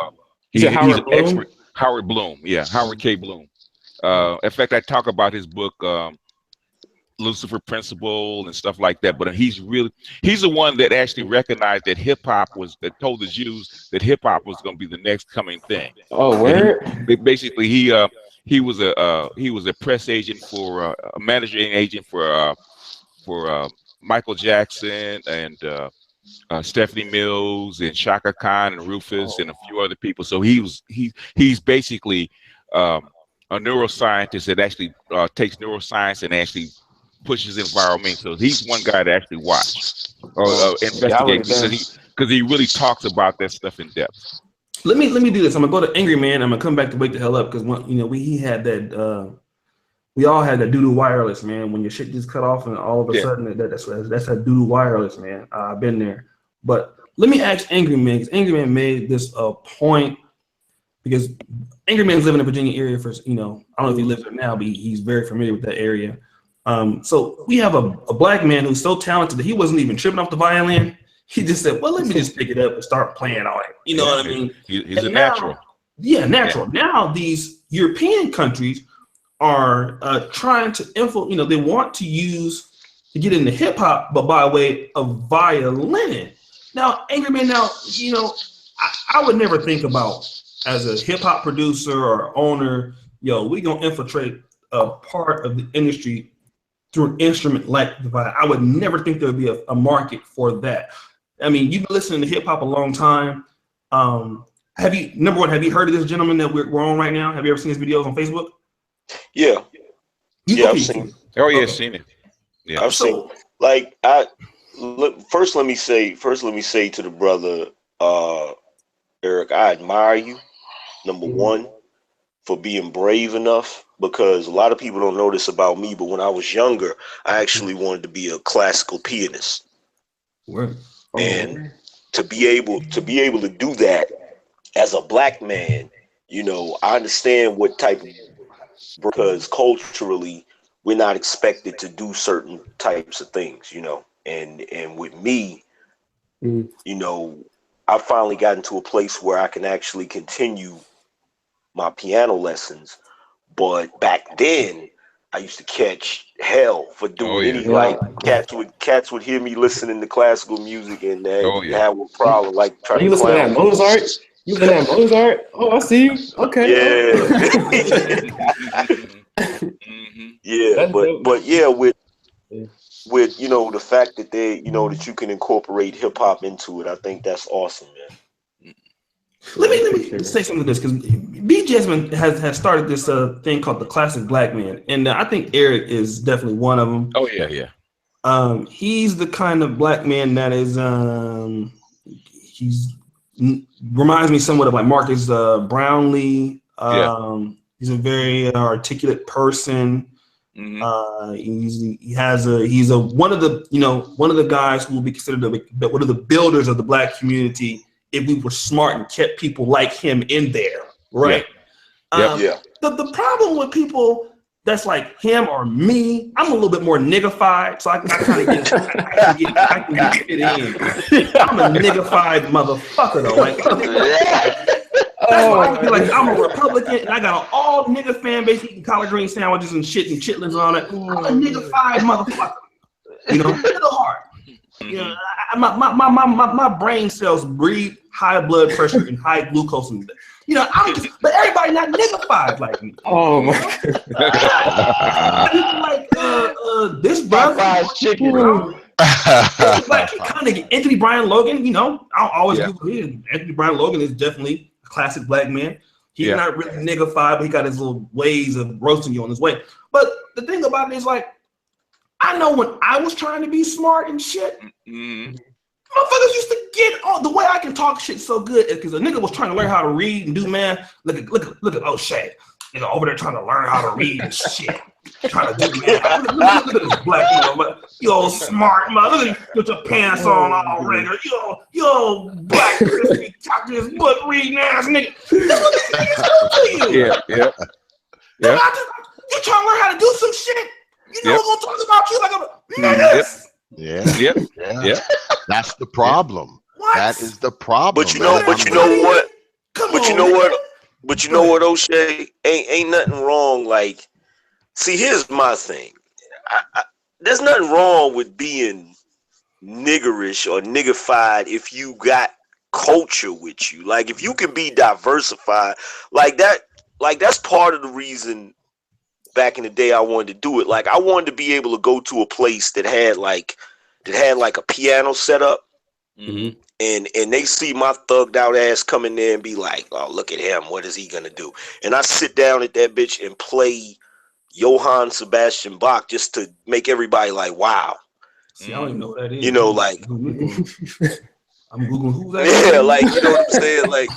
Speaker 3: he's an expert. Howard Bloom, yeah, Howard K. Bloom. In fact, I talk about his book, Lucifer Principle and stuff like that. But he's the one that actually recognized that that told the Jews that hip hop was going to be the next coming thing.
Speaker 7: Oh, where?
Speaker 3: Basically, he was a press agent for a managing agent for Michael Jackson and Stephanie Mills and Shaka Khan and Rufus and a few other people. So he's basically a neuroscientist that actually takes neuroscience and actually pushes in viral memes. So he's one guy to actually watch or investigate because he really talks about that stuff in depth.
Speaker 1: Let me do this. I'm gonna go to Angry Man. I'm gonna come back to Wake the Hell Up because we had that. We all had that doo-doo wireless, man. When your shit just cut off and all of a sudden that's that doo-doo wireless, man. I've been there. But let me ask Angry Man, because Angry Man made this a point, because Angry Man's living in the Virginia area for, I don't know if he lives there now, but he's very familiar with that area. So we have a black man who's so talented that he wasn't even tripping off the violin. He just said, well, let me just pick it up and start playing on it. You know what I mean?
Speaker 3: He's a natural.
Speaker 1: Yeah, natural. Yeah. Now these European countries are trying to they want to get into hip hop, but by way of violin. Now, Angry Man, I would never think about as a hip hop producer or owner, we gonna infiltrate a part of the industry through an instrument like the violin. I would never think there would be a market for that. I mean, you've been listening to hip hop a long time. Have you heard of this gentleman that we're on right now? Have you ever seen his videos on Facebook?
Speaker 6: Yeah. I've seen.
Speaker 3: Oh yeah, seen it. Yeah,
Speaker 6: I've seen. Like first, let me say to the brother, Eric, I admire you. Number one, for being brave enough, because a lot of people don't know this about me, but when I was younger, I actually wanted to be a classical pianist. And to be able to do that as a black man, I understand what type of, because culturally we're not expected to do certain types of things, and with me, I finally got into a place where I can actually continue my piano lessons. But back then I used to catch hell for doing cats would hear me listening to classical music and they have a problem like trying to
Speaker 7: listen to that Mozart. You been at Mozart? Oh, I see you. Okay.
Speaker 6: Yeah. With the fact that they that you can incorporate hip hop into it, I think that's awesome, man.
Speaker 1: Let me say something to this, because B. Jasmine has started this thing called the Classic Black Man, and I think Eric is definitely one of them.
Speaker 3: Oh yeah.
Speaker 1: He's the kind of black man that is reminds me somewhat of like Marcus Brownlee. He's a very articulate person. Mm-hmm. He's one of the guys who will be considered one of the builders of the black community if we were smart and kept people like him in there, right? The problem with people that's like him or me, I'm a little bit more niggified, so I can get fit in. I'm a niggified motherfucker though. Like, that's why I can be like, I'm a Republican and I got an all nigga fan base eating collard green sandwiches and shit and chitlins and all that. I'm a niggified motherfucker. To the heart. you know, my brain cells breathe high blood pressure and high glucose, and you know, but everybody not niggified like me.
Speaker 7: Oh my
Speaker 1: like this brother,
Speaker 8: chicken.
Speaker 1: Like kind of Anthony Brian Logan. You know, I'll always Google him. Anthony Brian Logan is definitely a classic black man. He's not really niggified, but he got his little ways of roasting you on his way. But the thing about it is, like, I know when I was trying to be smart and shit, motherfuckers used to get on. The way I can talk shit so good is because a nigga was trying to learn how to read and do math. Look at O'Shea. Nigga over there trying to learn how to read and shit. Trying to do math. Look at this black nigga. You all smart, mother. Look at you with your pants on all regular. You all black crispy chocolate butt reading ass nigga. That's what this nigga's doing to you.
Speaker 3: Yeah.
Speaker 1: You trying to learn how to do some shit. You know what's gonna talk about you like a menace.
Speaker 4: Yeah. That's the problem.
Speaker 1: What?
Speaker 4: That is the problem.
Speaker 6: But you know what? But you know what, O'Shea? Ain't nothing wrong. Like, see, here's my thing. There's nothing wrong with being niggerish or niggified if you got culture with you. Like, if you can be diversified, like that's part of the reason back in the day I wanted to do it. Like, I wanted to be able to go to a place that had like a piano set up, and they see my thugged out ass come in there and be like, oh, look at him, what is he gonna do? And I sit down at that bitch and play Johann Sebastian Bach just to make everybody like, wow.
Speaker 1: See, I don't even know what that is.
Speaker 6: You know, like
Speaker 1: I'm Googling who's that?
Speaker 6: Yeah, like, you know what I'm saying? Like,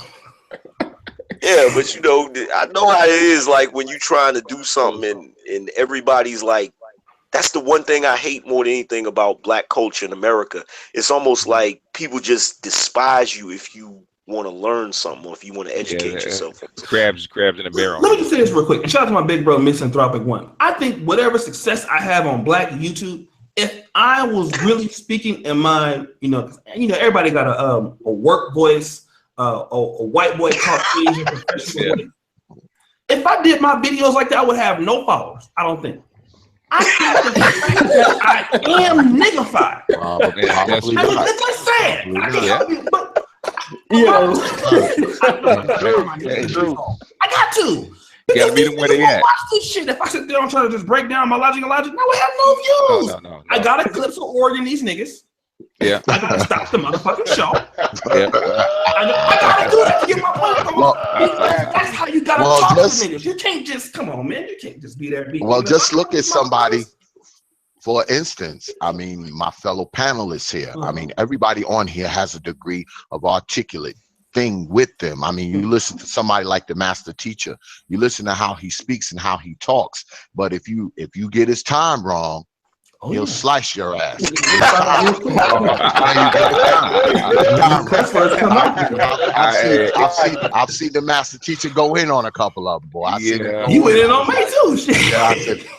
Speaker 6: yeah, but you know, I know how it is, like, when you trying to do something and everybody's like, that's the one thing I hate more than anything about black culture in America. It's almost like people just despise you if you want to learn something or if you want to educate yourself.
Speaker 3: Crabs in a barrel.
Speaker 1: Let me just say this real quick. And shout out to my big bro, Misanthropic One. I think whatever success I have on black YouTube, if I was really speaking in my, you know, everybody got a work voice, a white boy Caucasian professional voice. If I did my videos like that, I would have no followers. I don't think. I think the fact that I am niggified. That's like sad. I can't help you, but I got to.
Speaker 3: You gotta meet them where they at.
Speaker 1: Watch this shit. If I sit there and try to just break down my logic, I would have no views.
Speaker 3: No.
Speaker 1: I gotta clip some Oregon these niggas.
Speaker 3: Yeah.
Speaker 1: I gotta stop the motherfucking show.
Speaker 3: Yeah.
Speaker 1: I gotta do that to get my point across. That's how you gotta talk to niggas. You can't just come on, man. You can't just be there.
Speaker 4: Just look at somebody. For instance, I mean, my fellow panelists here. I mean, everybody on here has a degree of articulate thing with them. I mean, you listen to somebody like the master teacher, you listen to how he speaks and how he talks. But if you get his time wrong, he'll slice your ass. I've seen the master teacher go in on a couple of them, boy.
Speaker 1: You went in on me too.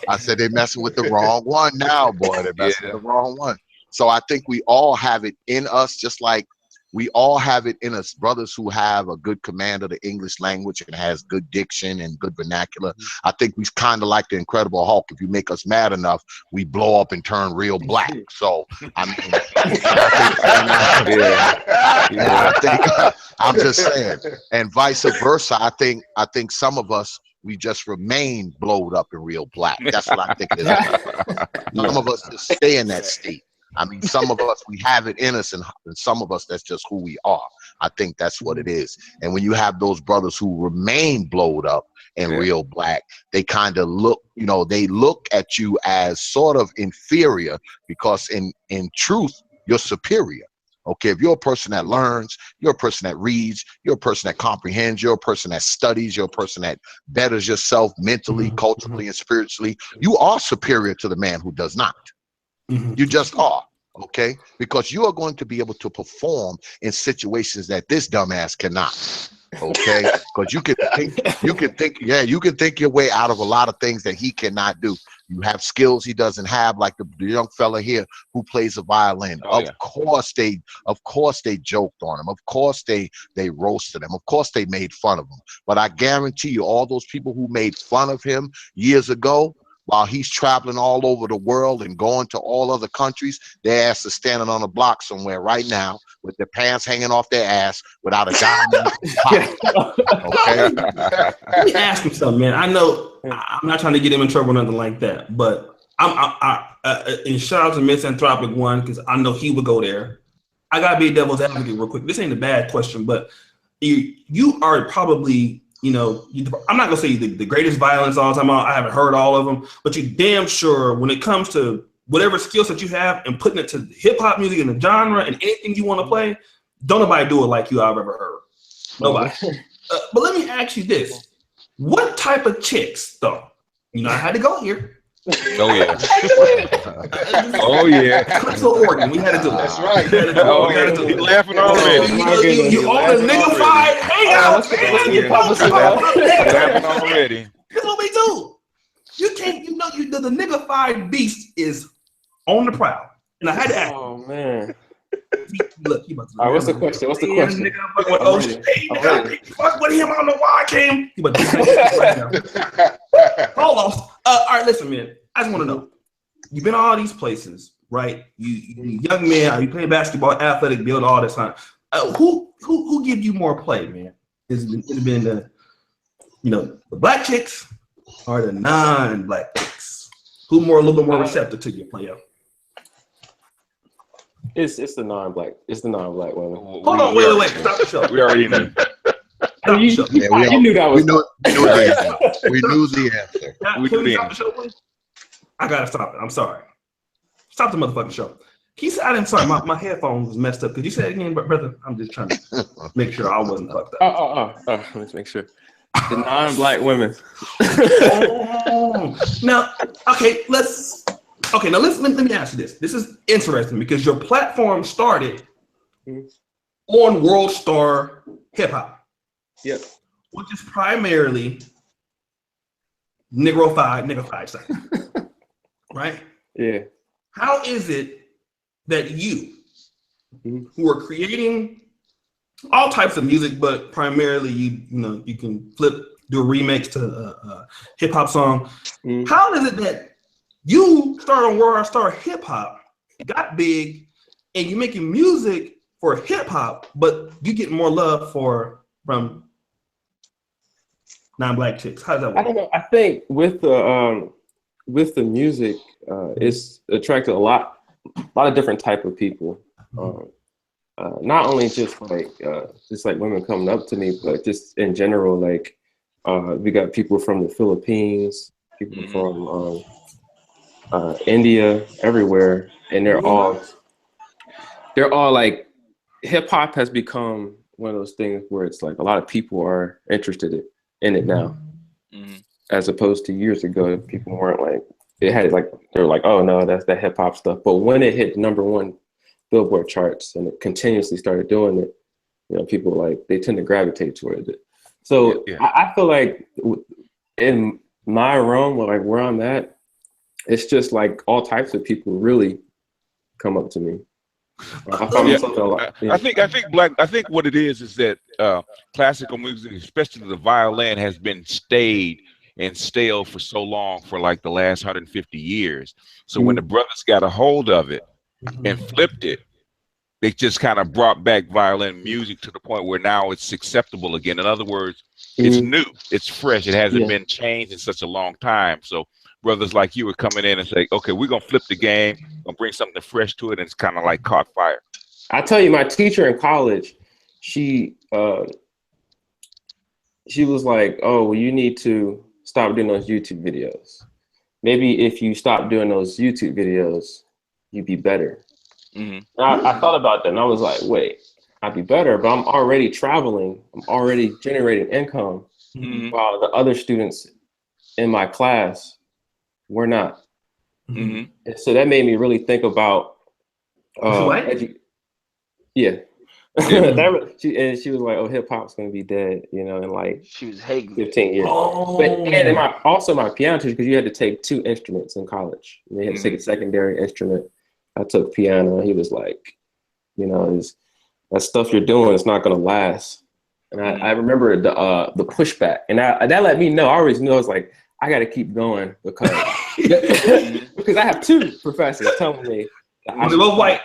Speaker 4: I said they messing with the wrong one now, boy. They're messing with the wrong one. So I think we all have it in us, just like we all have it in us, brothers who have a good command of the English language and has good diction and good vernacular. I think we kind of like the Incredible Hulk. If you make us mad enough, we blow up and turn real black. So, I mean, I think I'm just saying, and vice versa. I think some of us, we just remain blowed up and real black. That's what I think it is. Some of us just stay in that state. I mean, some of us, we have it in us, and some of us, that's just who we are. I think that's what it is. And when you have those brothers who remain blowed up and real black, they kind of look, you know, they look at you as sort of inferior, because in truth, you're superior. Okay, if you're a person that learns, you're a person that reads, you're a person that comprehends, you're a person that studies, you're a person that betters yourself mentally, culturally, and spiritually, you are superior to the man who does not. You just are, okay? Because you are going to be able to perform in situations that this dumbass cannot, okay? Because you can think your way out of a lot of things that he cannot do. You have skills he doesn't have, like the young fella here who plays the violin. Of course they joked on him. Of course they roasted him. Of course they made fun of him. But I guarantee you, all those people who made fun of him years ago, while he's traveling all over the world and going to all other countries, their ass is standing on a block somewhere right now with their pants hanging off their ass without a dime in their pocket. Okay?
Speaker 1: Let me ask him something, man. I know I'm not trying to get him in trouble or nothing like that, but and shout out to Misanthropic One, because I know he would go there. I gotta be a devil's advocate real quick. This ain't a bad question, but you are probably, you know, I'm not gonna say the greatest violence all the time. I haven't heard all of them, but you're damn sure when it comes to whatever skills that you have and putting it to hip hop music and the genre and anything you want to play, don't nobody do it like you I've ever heard. Nobody. But let me ask you this: what type of chicks, though? You know, I had to go here.
Speaker 3: Oh yeah. Oh yeah.
Speaker 1: Clipso Oregon. We had to do it.
Speaker 4: That's right.
Speaker 3: Oh, he's laughing already.
Speaker 1: You on the nigga-fied hangout, man.
Speaker 3: Laughing already.
Speaker 1: That's what we do. You can't, you know, the nigga-fied beast is on the prowl. And I had to ask.
Speaker 7: Oh man.
Speaker 1: Look, he about to.
Speaker 7: All right, what's the question? What's the question?
Speaker 1: Nigga, I'm fucking with O'Shea. Fuck with him. I don't know why I came. He about to right now. Hold on. All right, listen, man. I just want to know. You've been all these places, right? You young man. You play basketball, athletic, build all this time. Who give you more play, man? Has it been the, you know, the black chicks or the non-black chicks? Who a little bit more receptive to your player?
Speaker 7: It's the non-black. It's the non-black women.
Speaker 1: Hold on, wait. Stop the show.
Speaker 3: We already know.
Speaker 7: You knew that was.
Speaker 4: We knew the answer.
Speaker 1: Can we stop the show, please? I gotta stop it. I'm sorry. Stop the motherfucking show. He said, I'm sorry, my headphones was messed up. Could you say it again, brother? I'm just trying to make sure I wasn't fucked up.
Speaker 7: Let's make sure. The non-black women.
Speaker 1: Now, let me ask you this. This is interesting because your platform started on World Star Hip Hop.
Speaker 7: Yep.
Speaker 1: Which is primarily nigga-fied stuff. Right?
Speaker 7: Yeah.
Speaker 1: How is it that you, who are creating all types of music, but primarily you can do a remix to a hip hop song. How is it that you start on World Star Hip Hop, got big, and you're making music for hip hop, but you get more love from non-black chicks? How does that work?
Speaker 7: I don't know. I think with the music, it's attracted a lot of different type of people. Not only just like women coming up to me, but just in general, like we got people from the Philippines, people from India, everywhere, and they're all like, hip hop has become one of those things where it's like a lot of people are interested in it now, as opposed to years ago, people weren't like, they were like, oh no, that's that hip hop stuff. But when it hit #1 Billboard charts and it continuously started doing it, people like, they tend to gravitate towards it. So I feel like in my realm, like where I'm at, it's just like all types of people really come up to me. I think what it is that classical music, especially the violin, has been stayed and stale for so long, for like the last 150 years. So when the brothers got a hold of it and flipped it, they just kind of brought back violin music to the point where now it's acceptable again. In other words, it's new, it's fresh, it hasn't been changed in such a long time. So brothers like you are coming in and say, okay, we're gonna flip the game, gonna bring something fresh to it, and it's kind of like caught fire. I tell you, my teacher in college, she was like, oh, well, you need to stop doing those YouTube videos. Maybe if you stop doing those YouTube videos, you'd be better. I thought about that and I was like, wait, I'd be better, but I'm already traveling. I'm already generating income while the other students in my class were not. And so that made me really think about she was like, oh, hip hop's gonna be dead, in like
Speaker 2: she was hating
Speaker 7: 15 years. And my piano teacher, because you had to take 2 instruments in college. You had to take a secondary instrument. I took piano. He was like, that stuff you're doing is not gonna last. And I remember the pushback, and that let me know. I always knew. I was like, I got to keep going because Because I have two professors telling me.
Speaker 1: They're both white.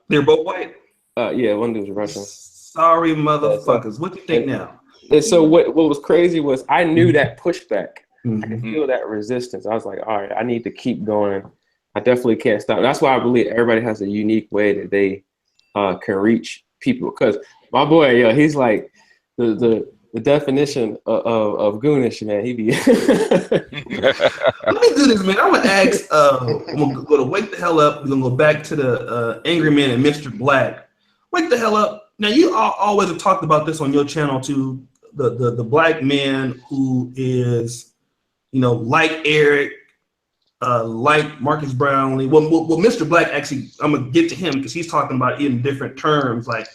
Speaker 1: They're both white.
Speaker 7: Yeah, one dude's Russian.
Speaker 1: Sorry, motherfuckers. What do you think now?
Speaker 7: And so what was crazy was I knew that pushback. I could feel that resistance. I was like, all right, I need to keep going. I definitely can't stop. That's why I believe everybody has a unique way that they can reach people. Because my boy, yo, he's like the definition of goonish, man. He be.
Speaker 1: Let me do this, man. I'm gonna ask. I'm gonna go to Wake the Hell Up. We're gonna go back to the Angry Man and Mr. Black. Wake the hell up. Now you always have talked about this on your channel too. The black man who is, like Eric, like Marcus Brownlee. Well, Mr. Black actually, I'm gonna get to him because he's talking about it in different terms, like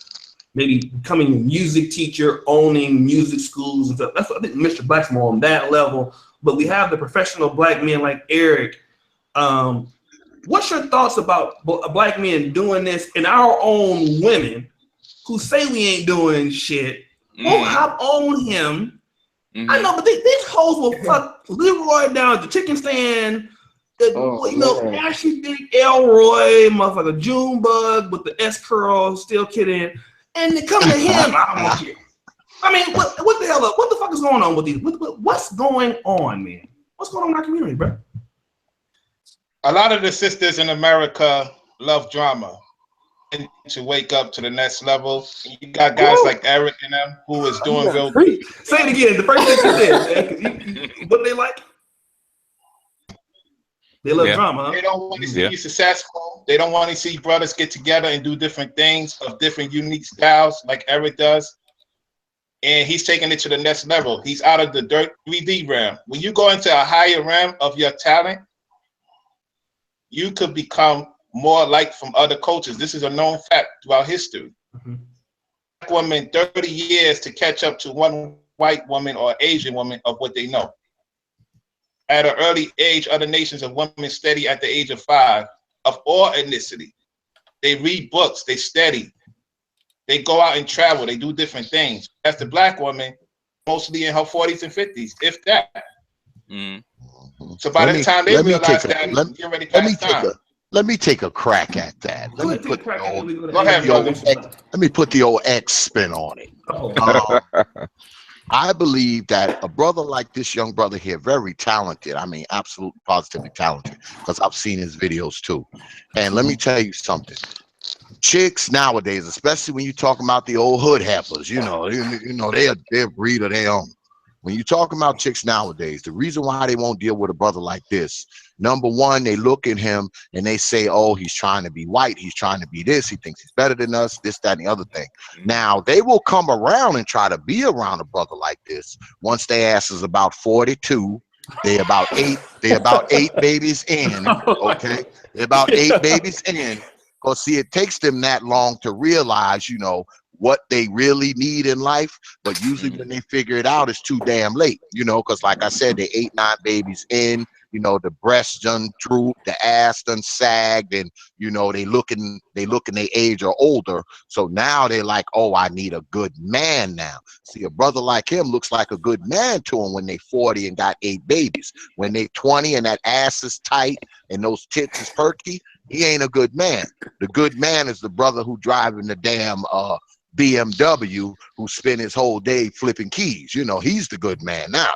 Speaker 1: maybe becoming a music teacher, owning music schools and stuff. That's what I think Mr. Black's more on that level. But we have the professional black men like Eric. What's your thoughts about black men doing this and our own women who say we ain't doing shit? Won't hop on him. I know, but these hoes will fuck Leroy down at the chicken stand. Ashley Dick, Elroy, motherfucker Junebug with the S curl, still kidding. And they come to him. I don't want you. I mean, what the hell up? What the fuck is going on with these? What's going on, man? What's going on in our community, bro?
Speaker 5: A lot of the sisters in America love drama and to wake up to the next level. You got guys like Eric and them who is doing real good.
Speaker 1: Say it again. The first thing you said, man. What they like? They love drama, huh?
Speaker 5: They don't want to see you successful. They don't want to see brothers get together and do different things of different unique styles like Eric does. And he's taking it to the next level. He's out of the dirt 3D realm. When you go into a higher realm of your talent, you could become more like from other cultures. This is a known fact throughout history. Black women 30 years to catch up to one white woman or Asian woman of what they know. At an early age, other nations of women study at the age of 5 of all ethnicity. They read books, they study, they go out and travel, they do different things. As the black woman, mostly in her 40s and 50s, if that. So by the time they realize that, you're already past time.
Speaker 4: Let me take a crack at that. Let me put the old X spin on it. I believe that a brother like this young brother here, very talented. I mean, absolutely positively talented, because I've seen his videos too. And let me tell you something. Chicks nowadays, especially when you talk about the old hood heifers, they're a breed of their own. When you talk about chicks nowadays, the reason why they won't deal with a brother like this, number one, they look at him and they say, oh, he's trying to be white. He's trying to be this. He thinks he's better than us, this, that, and the other thing. Now, they will come around and try to be around a brother like this. Once their ass is about 42, they're about eight babies in, okay? They're about 8 babies in. Because, see, it takes them that long to realize, what they really need in life, but usually when they figure it out, it's too damn late, because like I said, they 8, 9 babies in, the breasts done droop, the ass done sagged, and they looking their age or older. So now they're like, oh, I need a good man now. See, a brother like him looks like a good man to him when they 40 and got 8 babies. When they 20 and that ass is tight and those tits is perky, he ain't a good man. The good man is the brother who driving the damn BMW, who spent his whole day flipping keys. He's the good man now,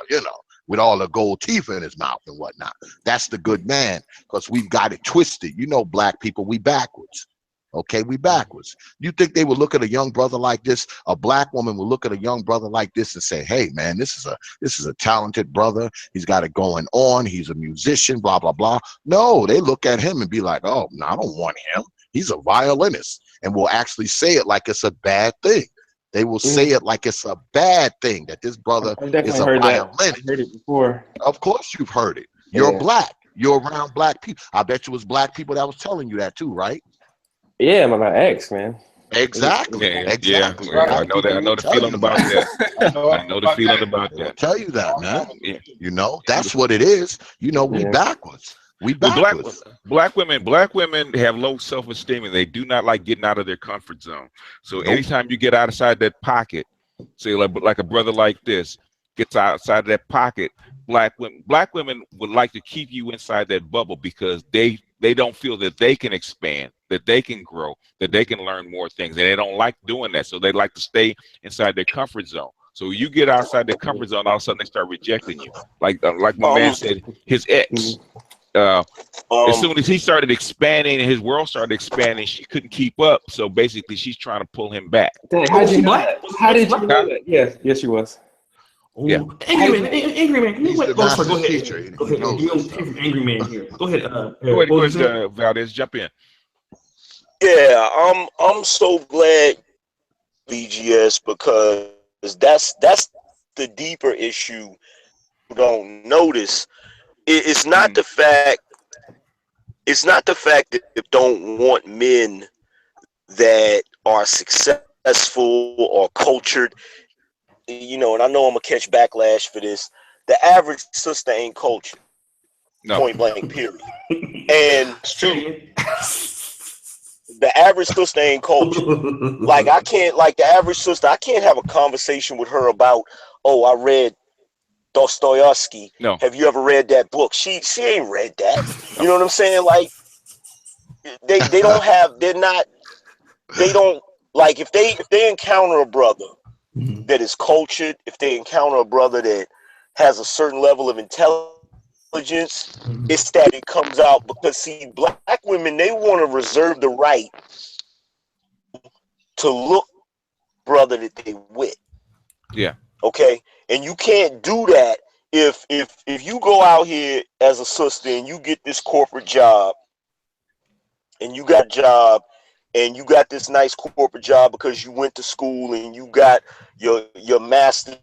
Speaker 4: with all the gold teeth in his mouth and whatnot. That's the good man, because we've got it twisted. Black people, we backwards. Okay, we backwards. You think they would look at a young brother like this? A black woman will look at a young brother like this and say, hey, man, this is a talented brother. He's got it going on. He's a musician, blah, blah, blah. No, they look at him and be like, oh, no, I don't want him. He's a violinist. And will actually say it like it's a bad thing. They will say it like it's a bad thing, that this brother is a violinist.
Speaker 7: I've heard it before.
Speaker 4: Of course you've heard it. You're black. You're around black people. I bet you it was black people that was telling you that too, right?
Speaker 7: Yeah, my ex, man.
Speaker 4: Exactly.
Speaker 3: Yeah,
Speaker 4: exactly.
Speaker 3: Yeah. I know that. I know the feeling about that. I know the feeling about that.
Speaker 4: I'll tell you that, man. Yeah. That's what it is. We backwards. We backwards.
Speaker 3: Black women have low self-esteem, and they do not like getting out of their comfort zone. So anytime you get outside that pocket, say like a brother like this gets outside of that pocket, black women. Black women would like to keep you inside that bubble because they don't feel that they can expand, that they can grow, that they can learn more things, and they don't like doing that. So they like to stay inside their comfort zone. So you get outside their comfort zone, all of a sudden they start rejecting you. Like my man said, his ex. As soon as he started expanding and his world started expanding, she couldn't keep up. So basically, she's trying to pull him back.
Speaker 7: Dang, how did you know that? How did you know that? Yes, she was.
Speaker 3: Yeah.
Speaker 1: Angry Man.
Speaker 4: He's the master teacher.
Speaker 1: Go ahead. Angry Man here. Go ahead.
Speaker 3: Go ahead, Valdez, jump in.
Speaker 6: Yeah, I'm so glad, BGS, because that's the deeper issue you don't notice. It's not the fact. It's not the fact that they don't want men that are successful or cultured. You know, and I know I'm gonna catch backlash for this. The average sister ain't cultured.
Speaker 3: No.
Speaker 6: Point blank, period. And the average sister ain't cultured. Like I can't, like the average sister, I can't have a conversation with her about, oh, I read Dostoevsky.
Speaker 3: No.
Speaker 6: Have you ever read that book? She ain't read that. You know what I'm saying? Like they don't have, they're not, they don't, like if they encounter a brother that is cultured, if they encounter a brother that has a certain level of intelligence, it's that it comes out. Because see, black women, they want to reserve the right to look brother that they with.
Speaker 3: Yeah.
Speaker 6: Okay, and you can't do that if you go out here as a sister and you get this corporate job, and you got a job, and you got this nice corporate job because you went to school and you got your master's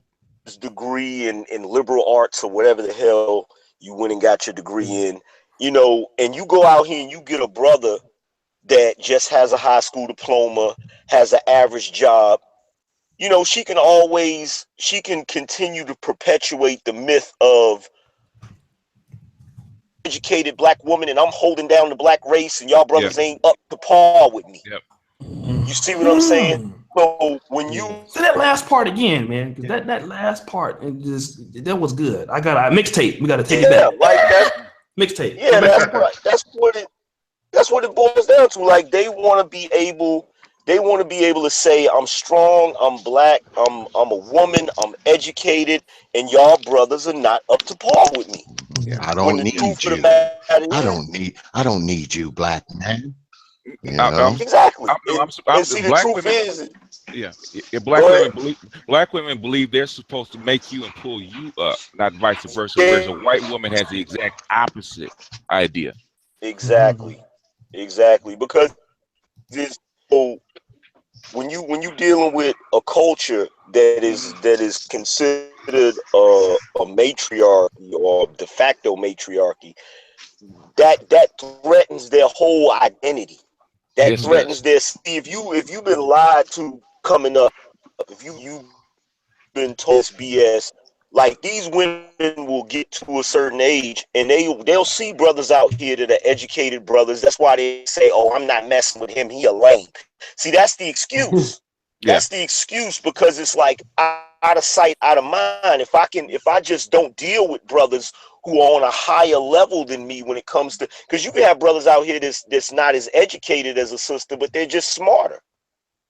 Speaker 6: degree in liberal arts or whatever the hell you went and got your degree in, you know, and you go out here and you get a brother that just has a high school diploma, has an average job. You know, she can continue to perpetuate the myth of educated black woman, and I'm holding down the black race, and y'all brothers ain't up to par with me.
Speaker 3: Yep.
Speaker 6: You see what I'm saying? So when you
Speaker 1: say that last part again, man, because that last part, that was good. I got a mixtape. We got to take it back.
Speaker 6: Like that
Speaker 1: mixtape.
Speaker 6: Yeah, that's what it boils down to. Like they want to be able to say, I'm strong, I'm black, I'm a woman, I'm educated, and y'all brothers are not up to par with me.
Speaker 4: Yeah, I don't need you. I don't need you, black man. You know?
Speaker 6: Exactly.
Speaker 3: And see, the truth is, black women believe they're supposed to make you and pull you up, not vice versa. Whereas a white woman has the exact opposite idea.
Speaker 6: Exactly. Because this, when you dealing with a culture that is considered a matriarchy or de facto matriarchy, that threatens their whole identity. That threatens their. See, if you've been lied to coming up, if you've been told BS, like these women will get to a certain age and they'll see brothers out here that are educated brothers. That's why they say, "Oh, I'm not messing with him. He a lame." See, that's the excuse. That's the excuse, because it's like out of sight, out of mind. If I just don't deal with brothers who are on a higher level than me when it comes to, because you can have brothers out here that's not as educated as a sister, but they're just smarter.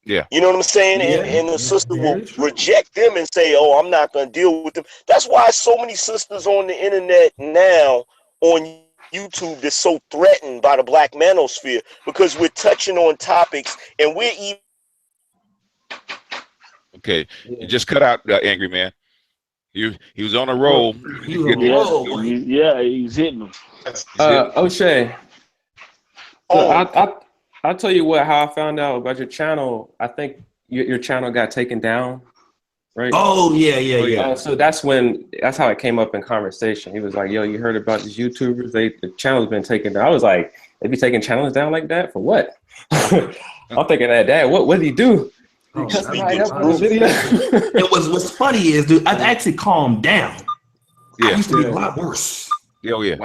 Speaker 3: Yeah.
Speaker 6: You know what I'm saying? And the sister will reject them and say, "Oh, I'm not going to deal with them." That's why so many sisters on the internet now on YouTube that's so threatened by the black manosphere, because we're touching on topics and we're even.
Speaker 3: Okay, you just cut out Angry Man. He was on a roll.
Speaker 2: He's hitting them.
Speaker 7: O'Shea. So I'll tell you how I found out about your channel. I think your channel got taken down, right?
Speaker 1: Oh yeah.
Speaker 7: So that's how it came up in conversation. He was like, "Yo, you heard about these YouTubers? The channel's been taken down." I was like, "They be taking channels down like that for what?" I'm thinking, "Dad, what did he do?"
Speaker 1: What's funny is, dude, I've actually calmed down. I used to be a lot worse.
Speaker 3: Oh yeah.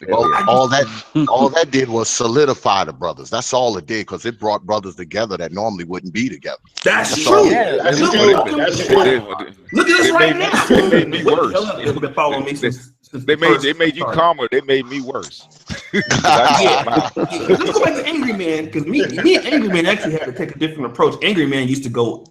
Speaker 4: Well, all that did was solidify the brothers. That's all it did, because it brought brothers together that normally wouldn't be together.
Speaker 1: That's true.
Speaker 7: Yeah,
Speaker 1: And
Speaker 7: that's
Speaker 1: look,
Speaker 7: true.
Speaker 3: That's
Speaker 1: look at us right now.
Speaker 3: They made me worse.
Speaker 1: They've been following me since
Speaker 3: They made you calmer. They made me worse.
Speaker 1: Let's go back to Angry Man, because me and Angry Man actually had to take a different approach. Angry Man used to go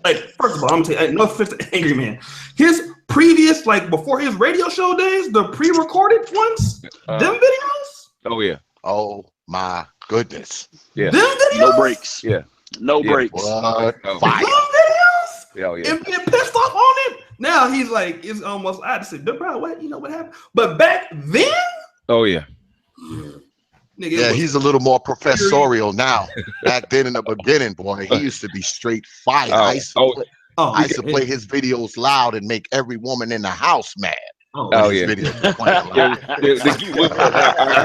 Speaker 1: like first of all, I'm gonna tell you, no offense to Angry Man. His previous, like before his radio show days, the pre-recorded ones, them videos.
Speaker 3: Oh yeah.
Speaker 4: Oh my goodness.
Speaker 3: Yeah.
Speaker 1: Them videos.
Speaker 2: No breaks.
Speaker 3: Yeah.
Speaker 2: No
Speaker 3: Yeah.
Speaker 2: breaks.
Speaker 4: What?
Speaker 3: Oh.
Speaker 4: Fire.
Speaker 1: Them videos.
Speaker 3: Yeah, yeah.
Speaker 1: And being pissed off on it. Now he's like, it's almost. I had to say, bro, what? You know what happened? But back then,
Speaker 3: Oh yeah.
Speaker 1: nigga,
Speaker 4: Yeah, he's a little more professorial now. Back then in the beginning, boy, he used to be straight fire. I used to play his videos loud and make every woman in the house mad.
Speaker 3: Oh yeah.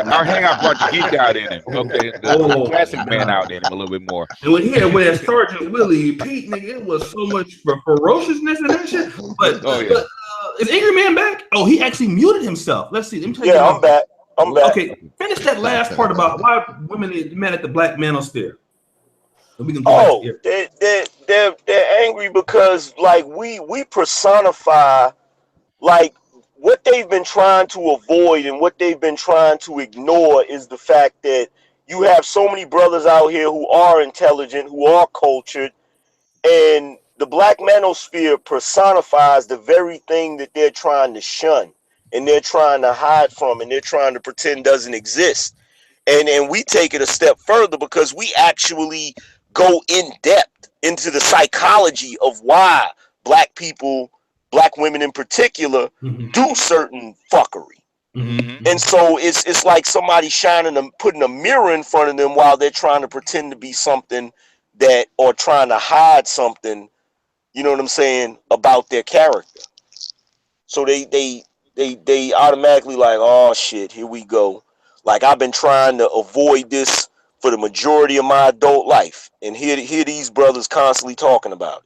Speaker 3: Our hangout brought the geek out in him. Okay, the classic man out in him a little bit more.
Speaker 1: And when he had with that Sergeant Willie Pete, nigga, it was so much ferociousness and that shit. But, is Angry Man back? Oh, he actually muted himself. Let's see. Let me tell you.
Speaker 6: Yeah, I'm back. I'm back.
Speaker 1: Okay, finish that last part about why women are mad at the black manosphere. We can go
Speaker 6: Oh, they're angry because like we personify like what they've been trying to avoid and what they've been trying to ignore is the fact that you have so many brothers out here who are intelligent, who are cultured, and the black manosphere personifies the very thing that they're trying to shun and they're trying to hide from and they're trying to pretend doesn't exist. And we take it a step further because we actually go in depth into the psychology of why black people, black women in particular, do certain fuckery. And so it's like somebody putting a mirror in front of them while they're trying to pretend to be something that, or trying to hide something, you know what I'm saying, about their character. So they automatically like, oh shit, here we go. Like I've been trying to avoid this for the majority of my adult life, and here these brothers constantly talking about it.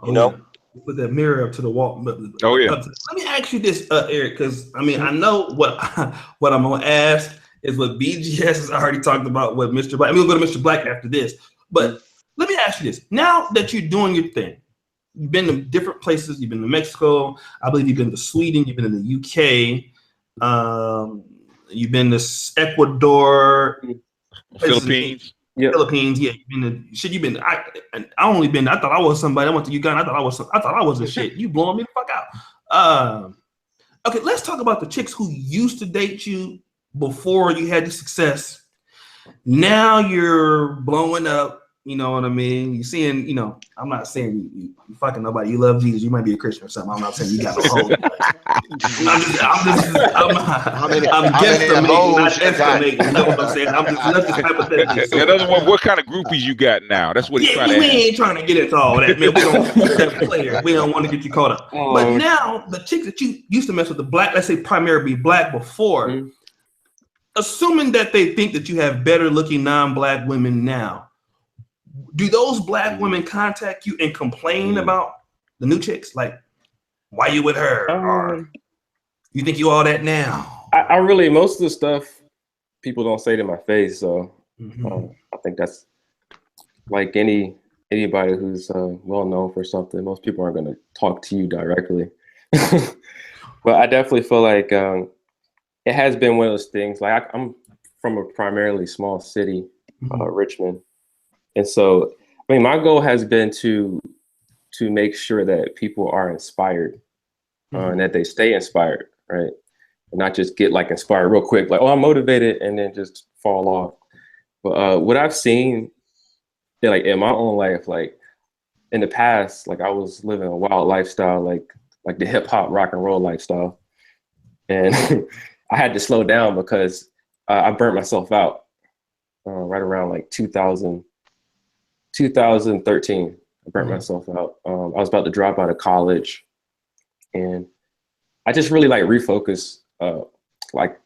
Speaker 6: You know.
Speaker 1: Put that mirror up to the wall.
Speaker 3: Oh yeah.
Speaker 1: Let me ask you this, Eric, because I mean I know what I'm gonna ask is what BGS has already talked about with Mr. Black. I mean, we'll go to Mr. Black after this, but let me ask you this: now that you're doing your thing, you've been to different places. You've been to Mexico. I believe you've been to Sweden. You've been in the UK. You've been to Ecuador,
Speaker 3: Philippines.
Speaker 7: Yeah.
Speaker 1: Philippines, yeah. You've been. I only been. I thought I was somebody. I went to Uganda. I thought I was a shit. You blowing me the fuck out. Okay, let's talk about the chicks who used to date you before you had the success. Now you're blowing up. You know what I mean? You're seeing. You know, I'm not saying you fucking nobody. You love Jesus. You might be a Christian or something. I'm not saying you got no hope. I'm guesstimating, not estimating. You know what I'm saying? I'm just hypothetically.
Speaker 3: In other words, what kind of groupies you got now? That's what he's trying to ask.
Speaker 1: We ain't trying to get into all that, man. We don't that player. We don't want to get you caught up. But now the chicks that you used to mess with, the black, let's say primarily black before, assuming that they think that you have better looking non-black women now, do those black women contact you and complain about the new chicks? Like, why you with her? Or you think you all that now?
Speaker 7: I really, most of the stuff people don't say to my face. So I think that's like anybody who's well known for something. Most people aren't going to talk to you directly. But I definitely feel like it has been one of those things. Like I'm from a primarily small city, Richmond. And so, I mean, my goal has been to make sure that people are inspired and that they stay inspired, right? And not just get like inspired real quick, like, oh, I'm motivated, and then just fall off. But what I've seen, like in my own life, like in the past, like I was living a wild lifestyle, like the hip hop rock and roll lifestyle. And I had to slow down because I burnt myself out right around like 2013, I burnt myself out. I was about to drop out of college, and I just really like refocus, like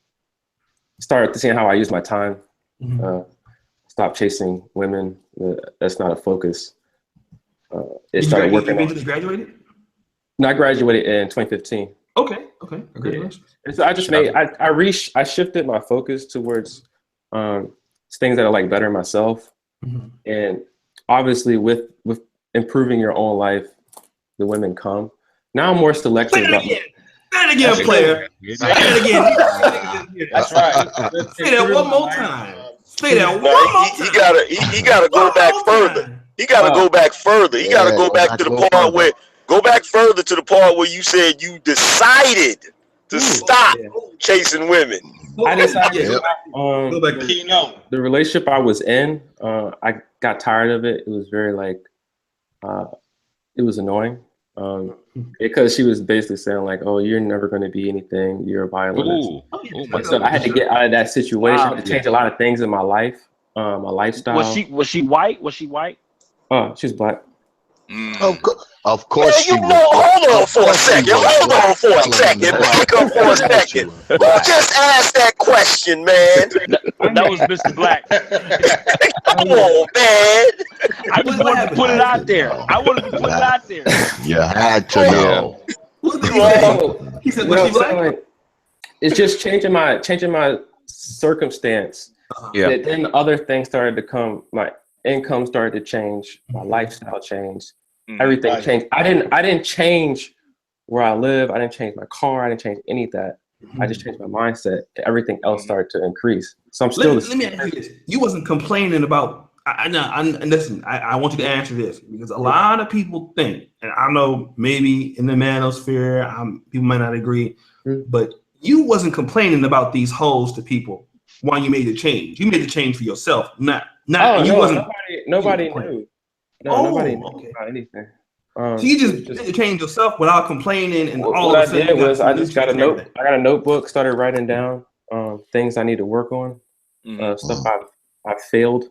Speaker 7: started seeing how I use my time. Stop chasing women. That's not a focus. It started working.
Speaker 1: You just graduated?
Speaker 7: No, I graduated in 2015.
Speaker 1: Okay. Congratulations.
Speaker 7: And so I just I shifted my focus towards things that are like better myself.
Speaker 1: Mm-hmm.
Speaker 7: And obviously with improving your own life, the women come. Now I'm more selective about
Speaker 1: Say it again, player. Say it again.
Speaker 7: That's right.
Speaker 1: Say that one more time. Say that one
Speaker 6: No,
Speaker 1: more
Speaker 6: he
Speaker 1: time.
Speaker 6: he gotta go
Speaker 1: One
Speaker 6: back
Speaker 1: more
Speaker 6: further.
Speaker 1: time.
Speaker 6: He gotta go back further. He gotta go back to the part
Speaker 4: further.
Speaker 6: where the part where you said you decided to stop chasing women.
Speaker 7: I decided
Speaker 4: Yep.
Speaker 1: Go back to
Speaker 7: the relationship I was in, I got tired of it. It was very like it was annoying. Because she was basically saying like, "Oh, you're never going to be anything. You're a violinist."
Speaker 3: Ooh. Oh my
Speaker 7: So I had to get out of that situation. I had to change a lot of things in my life, my lifestyle.
Speaker 2: Was she white? Was she white?
Speaker 7: Oh, she's black.
Speaker 4: Of course
Speaker 6: Man,
Speaker 4: she
Speaker 6: you
Speaker 4: was.
Speaker 6: know, hold on
Speaker 4: Of
Speaker 6: for a
Speaker 4: course she
Speaker 6: second.
Speaker 4: was.
Speaker 6: Hold on for a second. Back up for a second. Who just asked that question, man?
Speaker 2: That was Mr. Black.
Speaker 6: Come on, man.
Speaker 2: I just wanted to put it out there. I wanted to put it out there.
Speaker 4: You had to know.
Speaker 1: He said,
Speaker 7: What
Speaker 1: "Was
Speaker 7: I'm
Speaker 1: she black?"
Speaker 7: saying, like, it's just changing my circumstance.
Speaker 3: Yeah.
Speaker 7: That then other things started to come. My income started to change. My lifestyle changed. Everything changed. I didn't change where I live. I didn't change my car. I didn't change any of that. I just changed my mindset. Everything else started to increase. So I'm still.
Speaker 1: Let me ask you this: you wasn't complaining about. And listen, I want you to answer this because a lot of people think, and I know maybe in the manosphere, people might not agree, but you wasn't complaining about these hoes to people while you made the change. You made the change for yourself, not.
Speaker 7: Oh,
Speaker 1: you
Speaker 7: no,
Speaker 1: wasn't.
Speaker 7: nobody knew. No, nobody knew about anything.
Speaker 1: So you just did the change yourself without complaining, and all
Speaker 7: what
Speaker 1: of a sudden
Speaker 7: I did was I
Speaker 1: just
Speaker 7: got a note. I got a notebook. Started writing down things I need to work on, stuff I've failed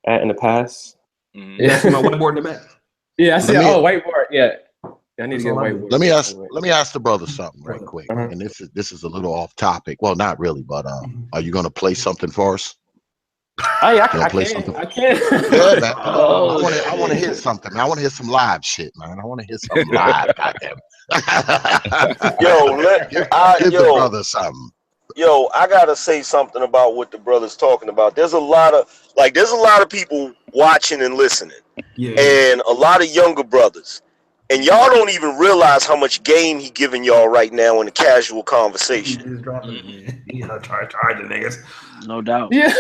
Speaker 7: at in the past.
Speaker 1: Yeah, my whiteboard in the back.
Speaker 7: Yeah, I see. Whiteboard. Yeah, I need to get a whiteboard.
Speaker 4: Let me ask the brother something right quick. And this is a little off topic. Well, not really, but are you gonna play something for us?
Speaker 7: I
Speaker 4: Yeah, man. I want to hear something. I want to hear some live shit, man. I want to hear something live. Goddamn. Give the brother something.
Speaker 6: Yo, I gotta say something about what the brother's talking about. There's a lot of people watching and listening, and a lot of younger brothers, and y'all don't even realize how much game he giving y'all right now in a casual conversation.
Speaker 1: Charging niggas,
Speaker 2: no doubt.
Speaker 7: Yeah,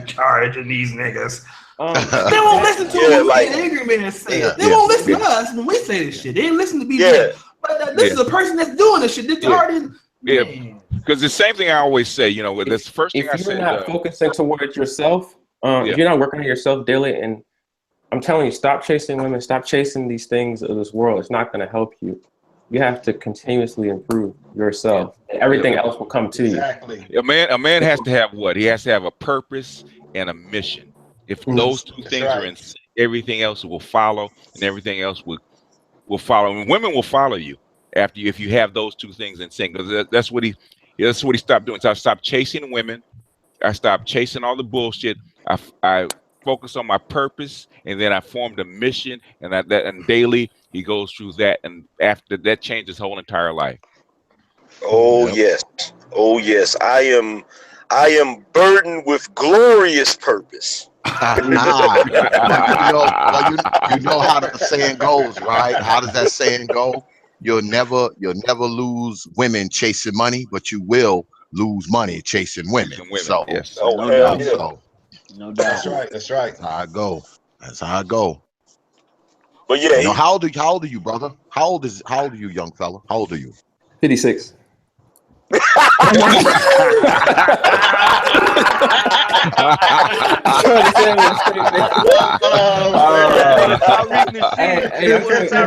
Speaker 1: charging these niggas. They won't listen to him when angry man say it. They won't listen to us when we say this shit. They didn't listen to BJ. But this is a person that's doing this shit. This already.
Speaker 3: Yeah, because the same thing I always say, that's the first thing I said.
Speaker 7: If you're not focusing towards yourself, if you're not working on yourself daily, and I'm telling you, stop chasing women, stop chasing these things of this world. It's not going to help you. You have to continuously improve yourself. And everything else will come to you.
Speaker 3: A man has to have what? He has to have a purpose and a mission. If those two things are in sync, everything else will follow, and everything else will follow. And women will follow you if you have those two things in sync. That's what he stopped doing. So I stopped chasing women. I stopped chasing all the bullshit. I focused on my purpose, and then I formed a mission, and daily he goes through that, and after that changed his whole entire life.
Speaker 6: Oh yes, I am burdened with glorious purpose.
Speaker 4: You know how the saying goes, right? How does that saying go? You'll never lose women chasing money, but you will lose money chasing women. So,
Speaker 3: yes.
Speaker 2: No doubt.
Speaker 4: That's right. That's how I go.
Speaker 6: But yeah,
Speaker 4: how old are you, brother? How old are you, young fella? How old are you?
Speaker 7: 56. I'm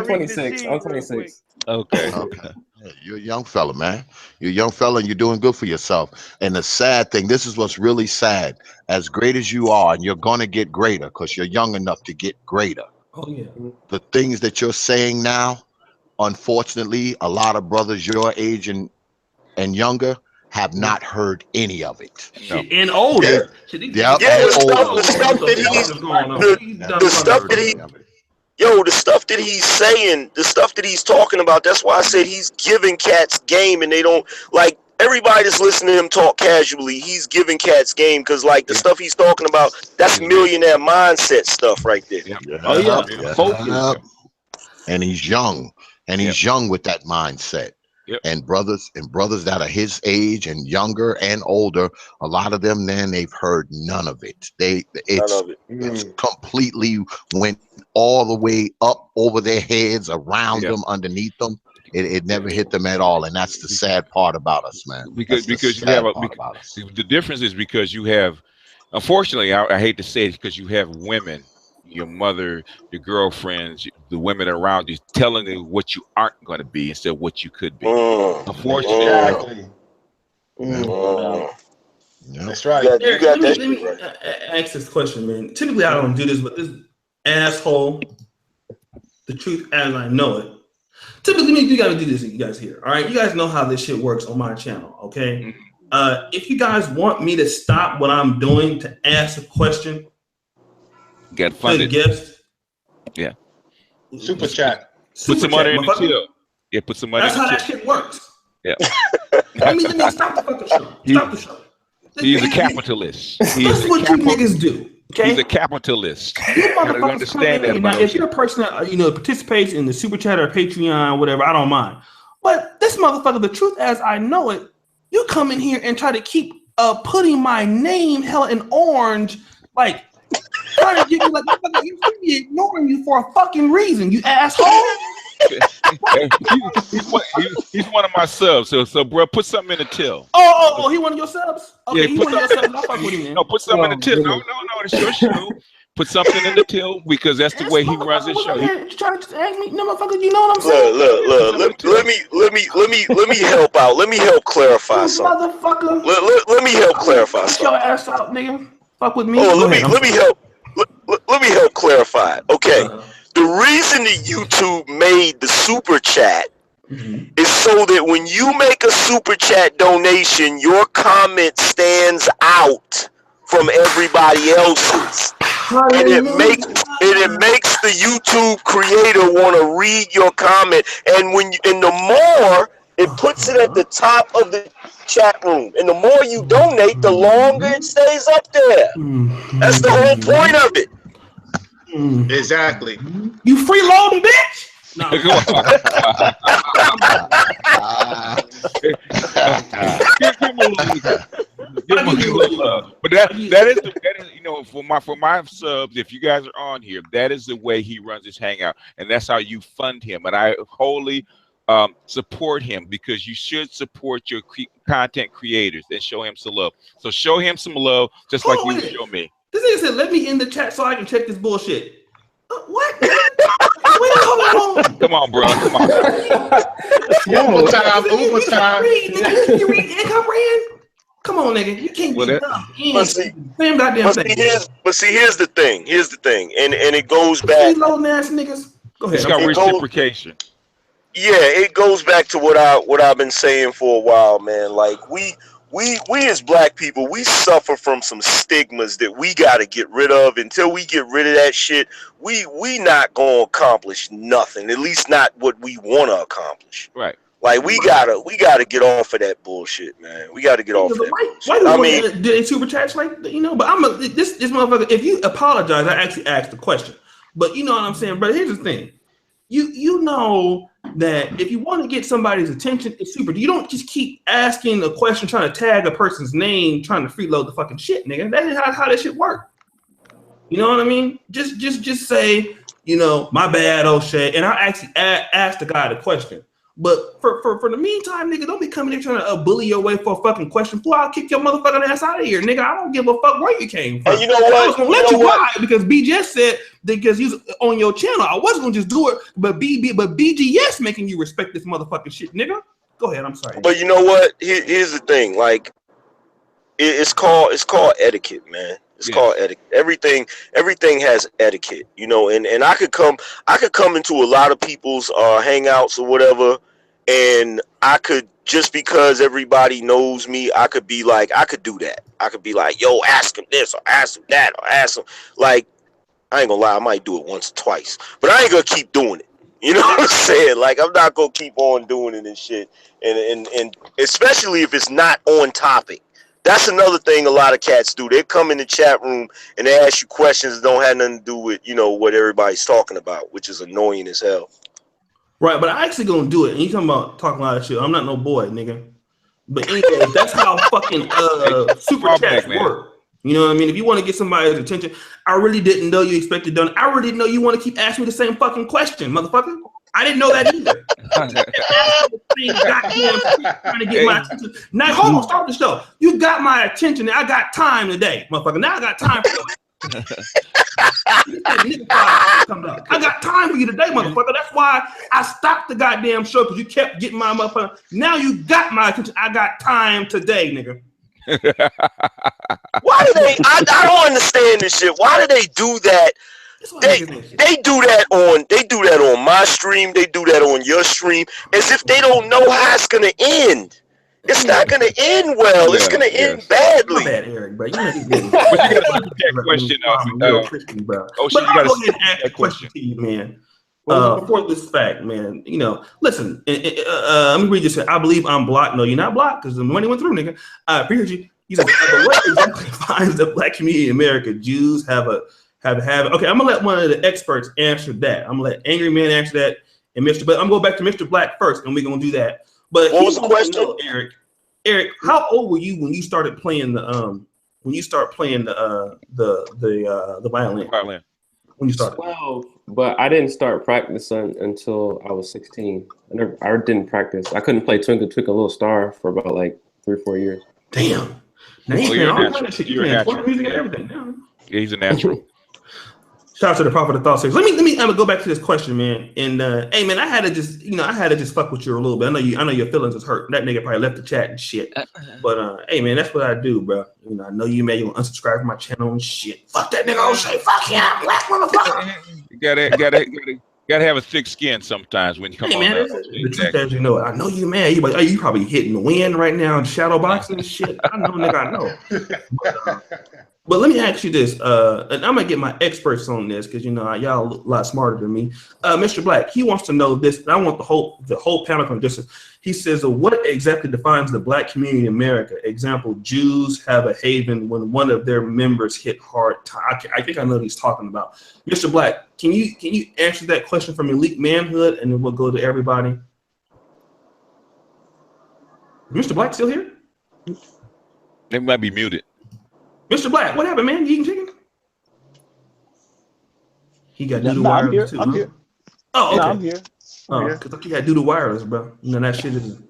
Speaker 7: 26. I'm 26.
Speaker 3: Okay.
Speaker 4: Yeah, you're a young fella, man. You're a young fella, and you're doing good for yourself. And the sad thing, this is what's really sad. As great as you are, and you're gonna get greater because you're young enough to get greater.
Speaker 1: Oh yeah.
Speaker 4: The things that you're saying now, unfortunately, a lot of brothers your age and younger have not heard any of it.
Speaker 3: No.
Speaker 1: And older.
Speaker 6: the stuff that yo, the stuff that he's saying, the stuff that he's talking about, that's why I said he's giving cats game, and they don't, like, everybody that's listening to him talk casually, he's giving cats game, because, like, the stuff he's talking about, that's millionaire mindset stuff right there.
Speaker 2: Oh yeah,
Speaker 4: Yep. And he's young, and he's young with that mindset.
Speaker 3: Yep.
Speaker 4: And brothers that are his age and younger and older, a lot of them, then they've heard none of it. It's completely went all the way up over their heads, around them, underneath them. It never hit them at all, and that's the sad part about us, man.
Speaker 3: Because you have the difference is because you have, unfortunately, I hate to say it, because you have women, your mother, your girlfriends, the women around you telling you what you aren't going to be instead of what you could be. Unfortunately.
Speaker 5: That's right.
Speaker 6: You got that.
Speaker 1: Let me ask this question, man. Typically, I don't do this, but this asshole, the truth as I know it. Typically, you got to do this, you guys here. All right, you guys know how this shit works on my channel. Okay, if you guys want me to stop what I'm doing to ask a question,
Speaker 3: get funded.
Speaker 1: Guest,
Speaker 5: yeah. Super chat.
Speaker 3: Put some money in the till. Yeah, put some money.
Speaker 1: That's how that shit works.
Speaker 3: Yeah.
Speaker 1: let me stop the fucking show. Stop the show.
Speaker 3: He's a capitalist.
Speaker 1: That's what you niggas do. Okay?
Speaker 3: He's a capitalist.
Speaker 1: You motherfuckers understand that. Now, if you're a person that participates in the super chat or Patreon, whatever, I don't mind. But this motherfucker, the truth as I know it, you come in here and try to keep putting my name hella in orange, like trying to give me like you should be ignoring you for a fucking reason, you asshole.
Speaker 3: he's one of my subs, so bro, put something in the till.
Speaker 1: Oh, he one of your subs? Okay,
Speaker 3: yeah,
Speaker 1: he one of your subs. I'll fuck with him, man.
Speaker 3: No, put something in the till. No, it's your show. Put something in the till because that's the way he runs his show.
Speaker 1: You trying to ask me, no, motherfucker, you know what I'm saying?
Speaker 6: Look. Let me help out. Let me help clarify something.
Speaker 1: Motherfucker.
Speaker 6: Let me help clarify something.
Speaker 1: Your ass out, nigga. Fuck with me.
Speaker 6: Let me help clarify. Okay. The reason that YouTube made the super chat is so that when you make a super chat donation, your comment stands out from everybody else's, and it makes the YouTube creator want to read your comment. And the more it puts it at the top of the chat room, and the more you donate, the longer it stays up there. That's the whole point of it.
Speaker 5: Exactly.
Speaker 1: You freeloading, bitch. No.
Speaker 3: But that is for my subs. If you guys are on here, that is the way he runs his hangout, and that's how you fund him. And I wholly support him, because you should support your content creators and show him some love. So show him some love, just like you show me.
Speaker 1: This nigga said, "Let me in the chat so I can check this bullshit." What?
Speaker 3: Come on, bro. Come on.
Speaker 5: One more time.
Speaker 1: You read and comprehend? Come on, nigga. You can't be dumb. Same goddamn thing.
Speaker 6: Here's the thing. And it goes back.
Speaker 1: Low ass niggas. Go ahead.
Speaker 3: It's got reciprocation.
Speaker 6: Yeah, it goes back to what I've been saying for a while, man. Like we as black people, we suffer from some stigmas that we got to get rid of. Until we get rid of that shit, we not gonna accomplish nothing. At least not what we want to accomplish.
Speaker 3: Right.
Speaker 6: Like we gotta get off of that bullshit, man. We gotta get off of that bullshit.
Speaker 1: I mean, did they super chats like But this motherfucker. If you apologize, I actually asked the question. But you know what I'm saying, brother. Here's the thing. You know that if you want to get somebody's attention, it's super. You don't just keep asking a question, trying to tag a person's name, trying to freeload the fucking shit, nigga. That is how that shit work. You know what I mean? Just say, my bad, O'Shea, and I actually asked the guy the question. But for the meantime, nigga, don't be coming in trying to bully your way for a fucking question. Fool, I'll kick your motherfucking ass out of here, nigga. I don't give a fuck where you came from.
Speaker 6: And you know what?
Speaker 1: I was gonna let you ride because BGS said that because he's on your channel. I wasn't gonna just do it, but BGS making you respect this motherfucking shit, nigga. Go ahead. I'm sorry.
Speaker 6: But you know what? Here's the thing. Like, it's called etiquette, man. It's called etiquette. Everything has etiquette, and I could come into a lot of people's hangouts or whatever, and I could, just because everybody knows me, I could do that. I could be like, yo, ask him this or ask him that or ask him. Like, I ain't gonna lie, I might do it once or twice, but I ain't gonna keep doing it. You know what I'm saying? Like, I'm not gonna keep on doing it and shit, and especially if it's not on topic. That's another thing a lot of cats do. They come in the chat room and they ask you questions that don't have nothing to do with, you know, what everybody's talking about, which is annoying as hell.
Speaker 1: Right, but I actually gonna do it. And you talking about talking a lot of shit. I'm not no boy, nigga. But anyway, that's how fucking super chats work. You know what I mean? If you want to get somebody's attention, I really didn't know you expected done. I really didn't know you want to keep asking me the same fucking question, motherfucker. I didn't know that either. Trying to get my attention. Now, hold on, start the show. You got my attention. I got time today, motherfucker. Now I got time for you. I got time for you today, motherfucker. That's why I stopped the goddamn show, because you kept getting my motherfucker. Now you got my attention. I got time today, nigga.
Speaker 6: Why do they? I don't understand this shit. Why do they do that? They do that on my stream. They do that on your stream, as if they don't know how it's gonna end. It's not gonna end well. It's gonna end badly.
Speaker 1: My bad, Eric, bro. You
Speaker 3: But you gotta ask that question.
Speaker 1: Oh, shit, you gotta ask that question to you, man. For this fact, man, you know, listen, let me read this. I believe I'm blocked. No, you're not blocked, because the money went through, nigga. I appreciate you. He said, what exactly defines the black community in America? Jews have. Okay, I'm gonna let one of the experts answer that. I'm gonna let Angry Man answer that, and but I'm gonna go back to Mr. Black first, and we're gonna do that. But
Speaker 6: what was the question,
Speaker 1: know, Eric, how old were you when you started playing the violin? When you started?
Speaker 7: 12, but I didn't start practicing until I was 16. I didn't practice. I couldn't play Twinkle Twinkle Little Star for about like 3 or 4 years.
Speaker 1: Damn. Now
Speaker 3: you're a natural. Yeah, he's a natural.
Speaker 1: Shout out to the Prophet of Thought Series. Let me I'm gonna go back to this question, man. And hey, man, I had to just fuck with you a little bit. I know your feelings is hurt. That nigga probably left the chat and shit. But hey, man, that's what I do, bro. You know, I know you may unsubscribe from my channel and shit. Fuck that nigga. O'Shea. Fuck him, black motherfucker.
Speaker 3: You gotta have a thick skin sometimes when you come on.
Speaker 1: Man, the truth as you know it. I know you mad. You probably hitting the wind right now, shadow boxing and shit. I know, nigga. I know. But let me ask you this, and I'm gonna get my experts on this, because you know y'all a lot smarter than me. Mr. Black, he wants to know this. I want the whole panel to this. He says, what exactly defines the black community in America? Example: Jews have a haven when one of their members hit hard time. I think I know what he's talking about. Mr. Black, can you answer that question from Elite Manhood, and then we'll go to everybody. Mr. Black still here?
Speaker 3: They might be muted.
Speaker 1: Mr. Black, what happened, man? You eating chicken? He got Doodle Wireless too.
Speaker 2: I'm here.
Speaker 1: Oh, okay.
Speaker 2: No, I'm here.
Speaker 1: Because he got Doodle Wireless, bro. You know that shit is.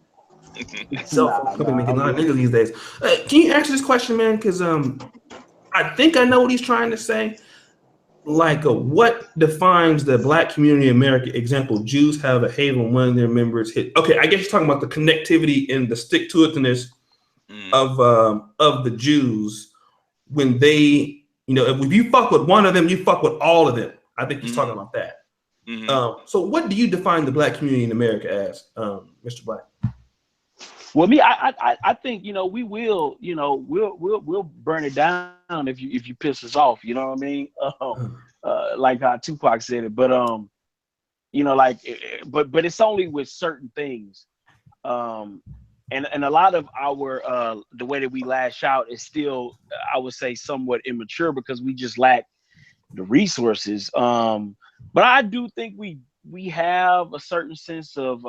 Speaker 1: Cell phone company making a lot of niggas these days. Can you answer this question, man? Because I think I know what he's trying to say. Like, what defines the black community in America? Example: Jews have a haven when one of their members hit. Okay, I guess you're talking about the connectivity and the stick-to-itiveness of the Jews. When they, you know, if you fuck with one of them, you fuck with all of them. I think he's talking about that. So what do you define the black community in America as, Mr. Black?
Speaker 2: Well, I think, you know, we'll burn it down if you piss us off. You know what I mean? Like how Tupac said it. But you know, like, but it's only with certain things. And a lot of our the way that we lash out is still, I would say, somewhat immature, because we just lack the resources. But I do think we have a certain sense of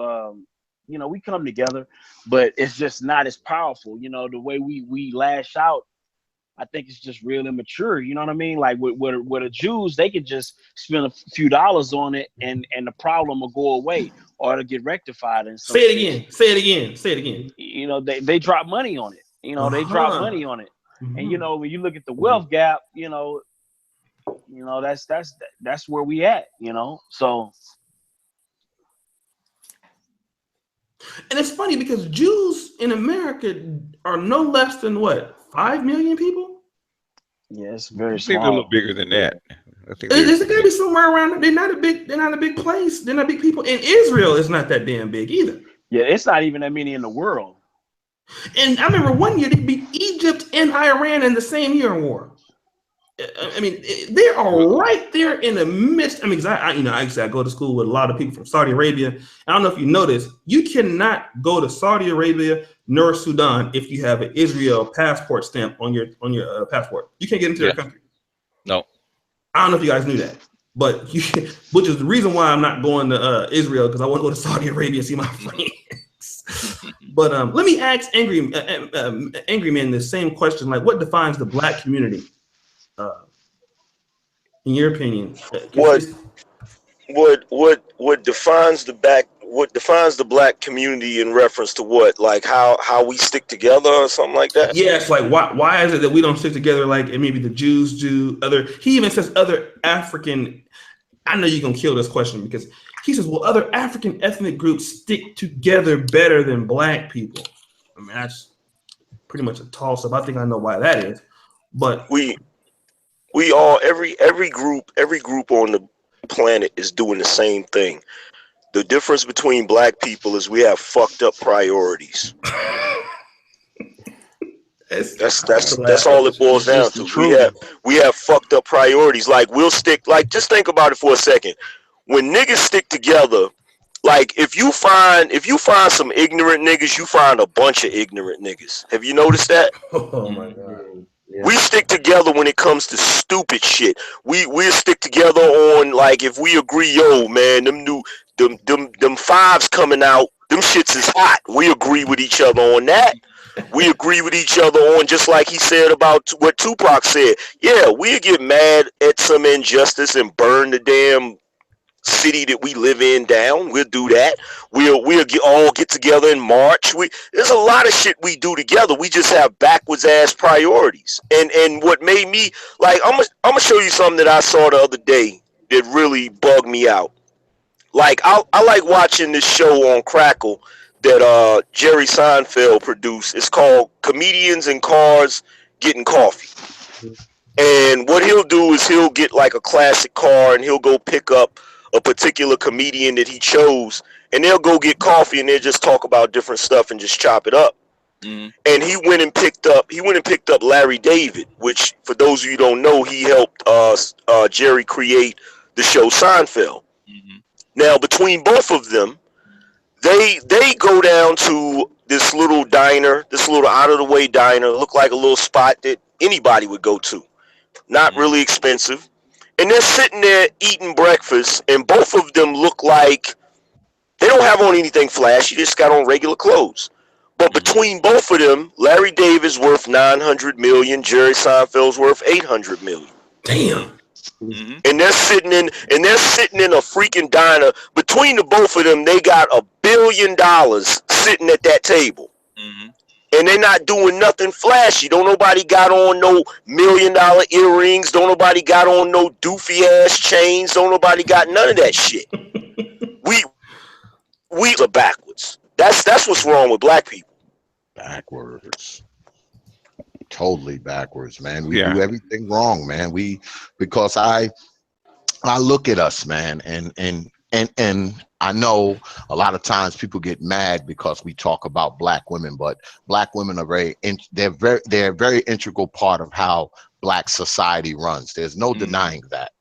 Speaker 2: you know, we come together, but it's just not as powerful. You know, the way we lash out, I think it's just real immature. You know what I mean? Like with the Jews, they can just spend a few dollars on it, and the problem will go away, or it'll get rectified. And
Speaker 1: say it again.
Speaker 2: You know, they drop money on it. You know, they drop money on it. And you know, when you look at the wealth gap, you know that's where we at. You know, so.
Speaker 1: And it's funny because Jews in America are no less than what, 5 million people?
Speaker 2: Yeah, it's very
Speaker 3: small. I think they're a little bigger than that. I think
Speaker 1: it's gotta be somewhere around. They're not a big place. They're not big people. And Israel is not that damn big either.
Speaker 2: Yeah, it's not even that many in the world.
Speaker 1: And I remember one year they beat Egypt and Iran in the same year in war. I mean, they are right there in the midst. I mean, I go to school with a lot of people from Saudi Arabia. I don't know if you noticed, you cannot go to Saudi Arabia nor Sudan if you have an Israel passport stamp on your passport. You can't get into their country.
Speaker 3: No.
Speaker 1: I don't know if you guys knew that, but which is the reason why I'm not going to Israel, because I want to go to Saudi Arabia and see my friends. But let me ask Angry Man the same question: like, what defines the Black community? In your opinion,
Speaker 6: what defines the Black community in reference to what? Like how we stick together or something like that?
Speaker 1: Yes, like why is it that we don't stick together like maybe the Jews do? He even says other African. I know you're gonna kill this question because he says, well, other African ethnic groups stick together better than Black people. I mean, that's pretty much a toss up. I think I know why that is, but
Speaker 6: we all every group on the planet is doing the same thing. The difference between Black people is we have fucked up priorities. That's all it boils down to. We have fucked up priorities. Like we'll stick. Like just think about it for a second. When niggas stick together, like if you find some ignorant niggas, you find a bunch of ignorant niggas. Have you noticed that?
Speaker 1: Oh my God.
Speaker 6: Yeah. We stick together when it comes to stupid shit. We'll stick together on, like, if we agree, yo, man, them fives coming out, them shits is hot. We agree with each other on that. We agree with each other on, just like he said about what Tupac said. Yeah, we'll get mad at some injustice and burn the damn city that we live in down. We'll do that. We'll all get together in March. There's a lot of shit we do together. We just have backwards ass priorities. And what made me, like, I'm gonna show you something that I saw the other day that really bugged me out. Like I like watching this show on Crackle that Jerry Seinfeld produced. It's called Comedians in Cars Getting Coffee. And what he'll do is he'll get like a classic car and he'll go pick up a particular comedian that he chose, and they'll go get coffee and they'll just talk about different stuff and just chop it up. And he went and picked up Larry David, which, for those of you who don't know, he helped Jerry create the show Seinfeld. Now, between both of them, they go down to this little diner, this little out of the way diner, look like a little spot that anybody would go to, not really expensive. And they're sitting there eating breakfast, and both of them look like they don't have on anything flashy. They just got on regular clothes. But between both of them, Larry David's worth $900 million, Jerry Seinfeld's worth $800 million.
Speaker 1: Damn.
Speaker 6: And they're sitting in a freaking diner. Between the both of them, they got $1 billion sitting at that table. And they're not doing nothing flashy. Don't nobody got on no $1 million earrings. Don't nobody got on no doofy ass chains. Don't nobody got none of that shit. We are backwards. That's what's wrong with Black people.
Speaker 4: Backwards. Totally backwards, man. We do everything wrong, man. Because I look at us, man, and I know a lot of times people get mad because we talk about Black women, but Black women are they're a very integral part of how Black society runs. There's no denying that.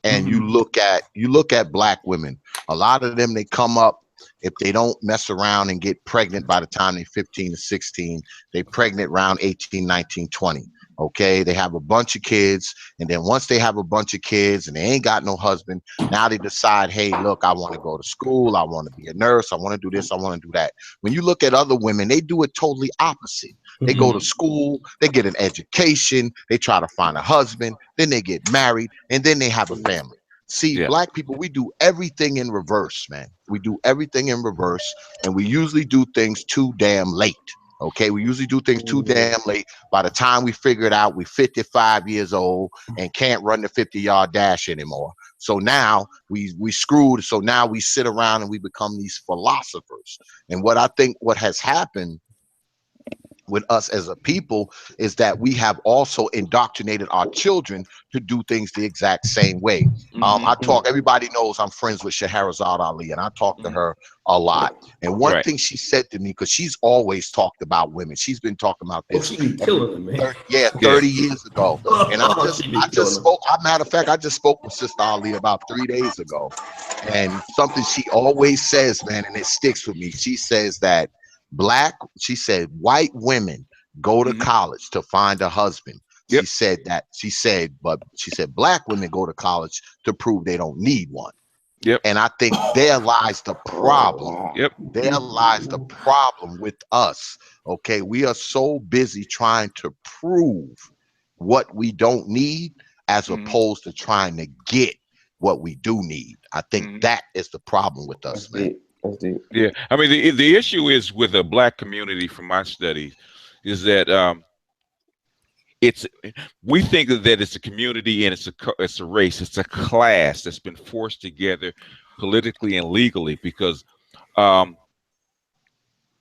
Speaker 4: And you look at Black women, a lot of them, they come up, if they don't mess around and get pregnant by the time they're 15 to 16, they pregnant around 18, 19, 20. Okay, they have a bunch of kids, and then once they have a bunch of kids and they ain't got no husband, now they decide, hey, look, I want to go to school, I want to be a nurse, I want to do this, I want to do that. When you look at other women, they do it totally opposite. They go to school, they get an education, they try to find a husband, then they get married, and then they have a family. See, Black people, we do everything in reverse, man. We do everything in reverse, and we usually do things too damn late. Okay, we usually do things too damn late. By the time we figure it out, we're 55 years old and can't run the 50-yard dash anymore. So now we screwed. So now we sit around and we become these philosophers. And what I think what has happened with us as a people is that we have also indoctrinated our children to do things the exact same way. I talk, everybody knows I'm friends with Shahrazad Ali, and I talk to her a lot. And one thing she said to me, because she's always talked about women, she's been talking about this.
Speaker 1: She be killing them, man.
Speaker 4: 30 years ago. And I just spoke, matter of fact, I just spoke with Sister Ali about 3 days ago. And something she always says, man, and it sticks with me. She says that she said white women go to college to find a husband. She said black women go to college to prove they don't need one. And I think there lies the problem. There lies the problem with us. Okay, we are so busy trying to prove what we don't need as opposed to trying to get what we do need. I think that is the problem with us, man.
Speaker 3: Yeah, I mean the issue is with the black community, from my studies, is that we think that it's a community and it's a race, it's a class that's been forced together politically and legally because the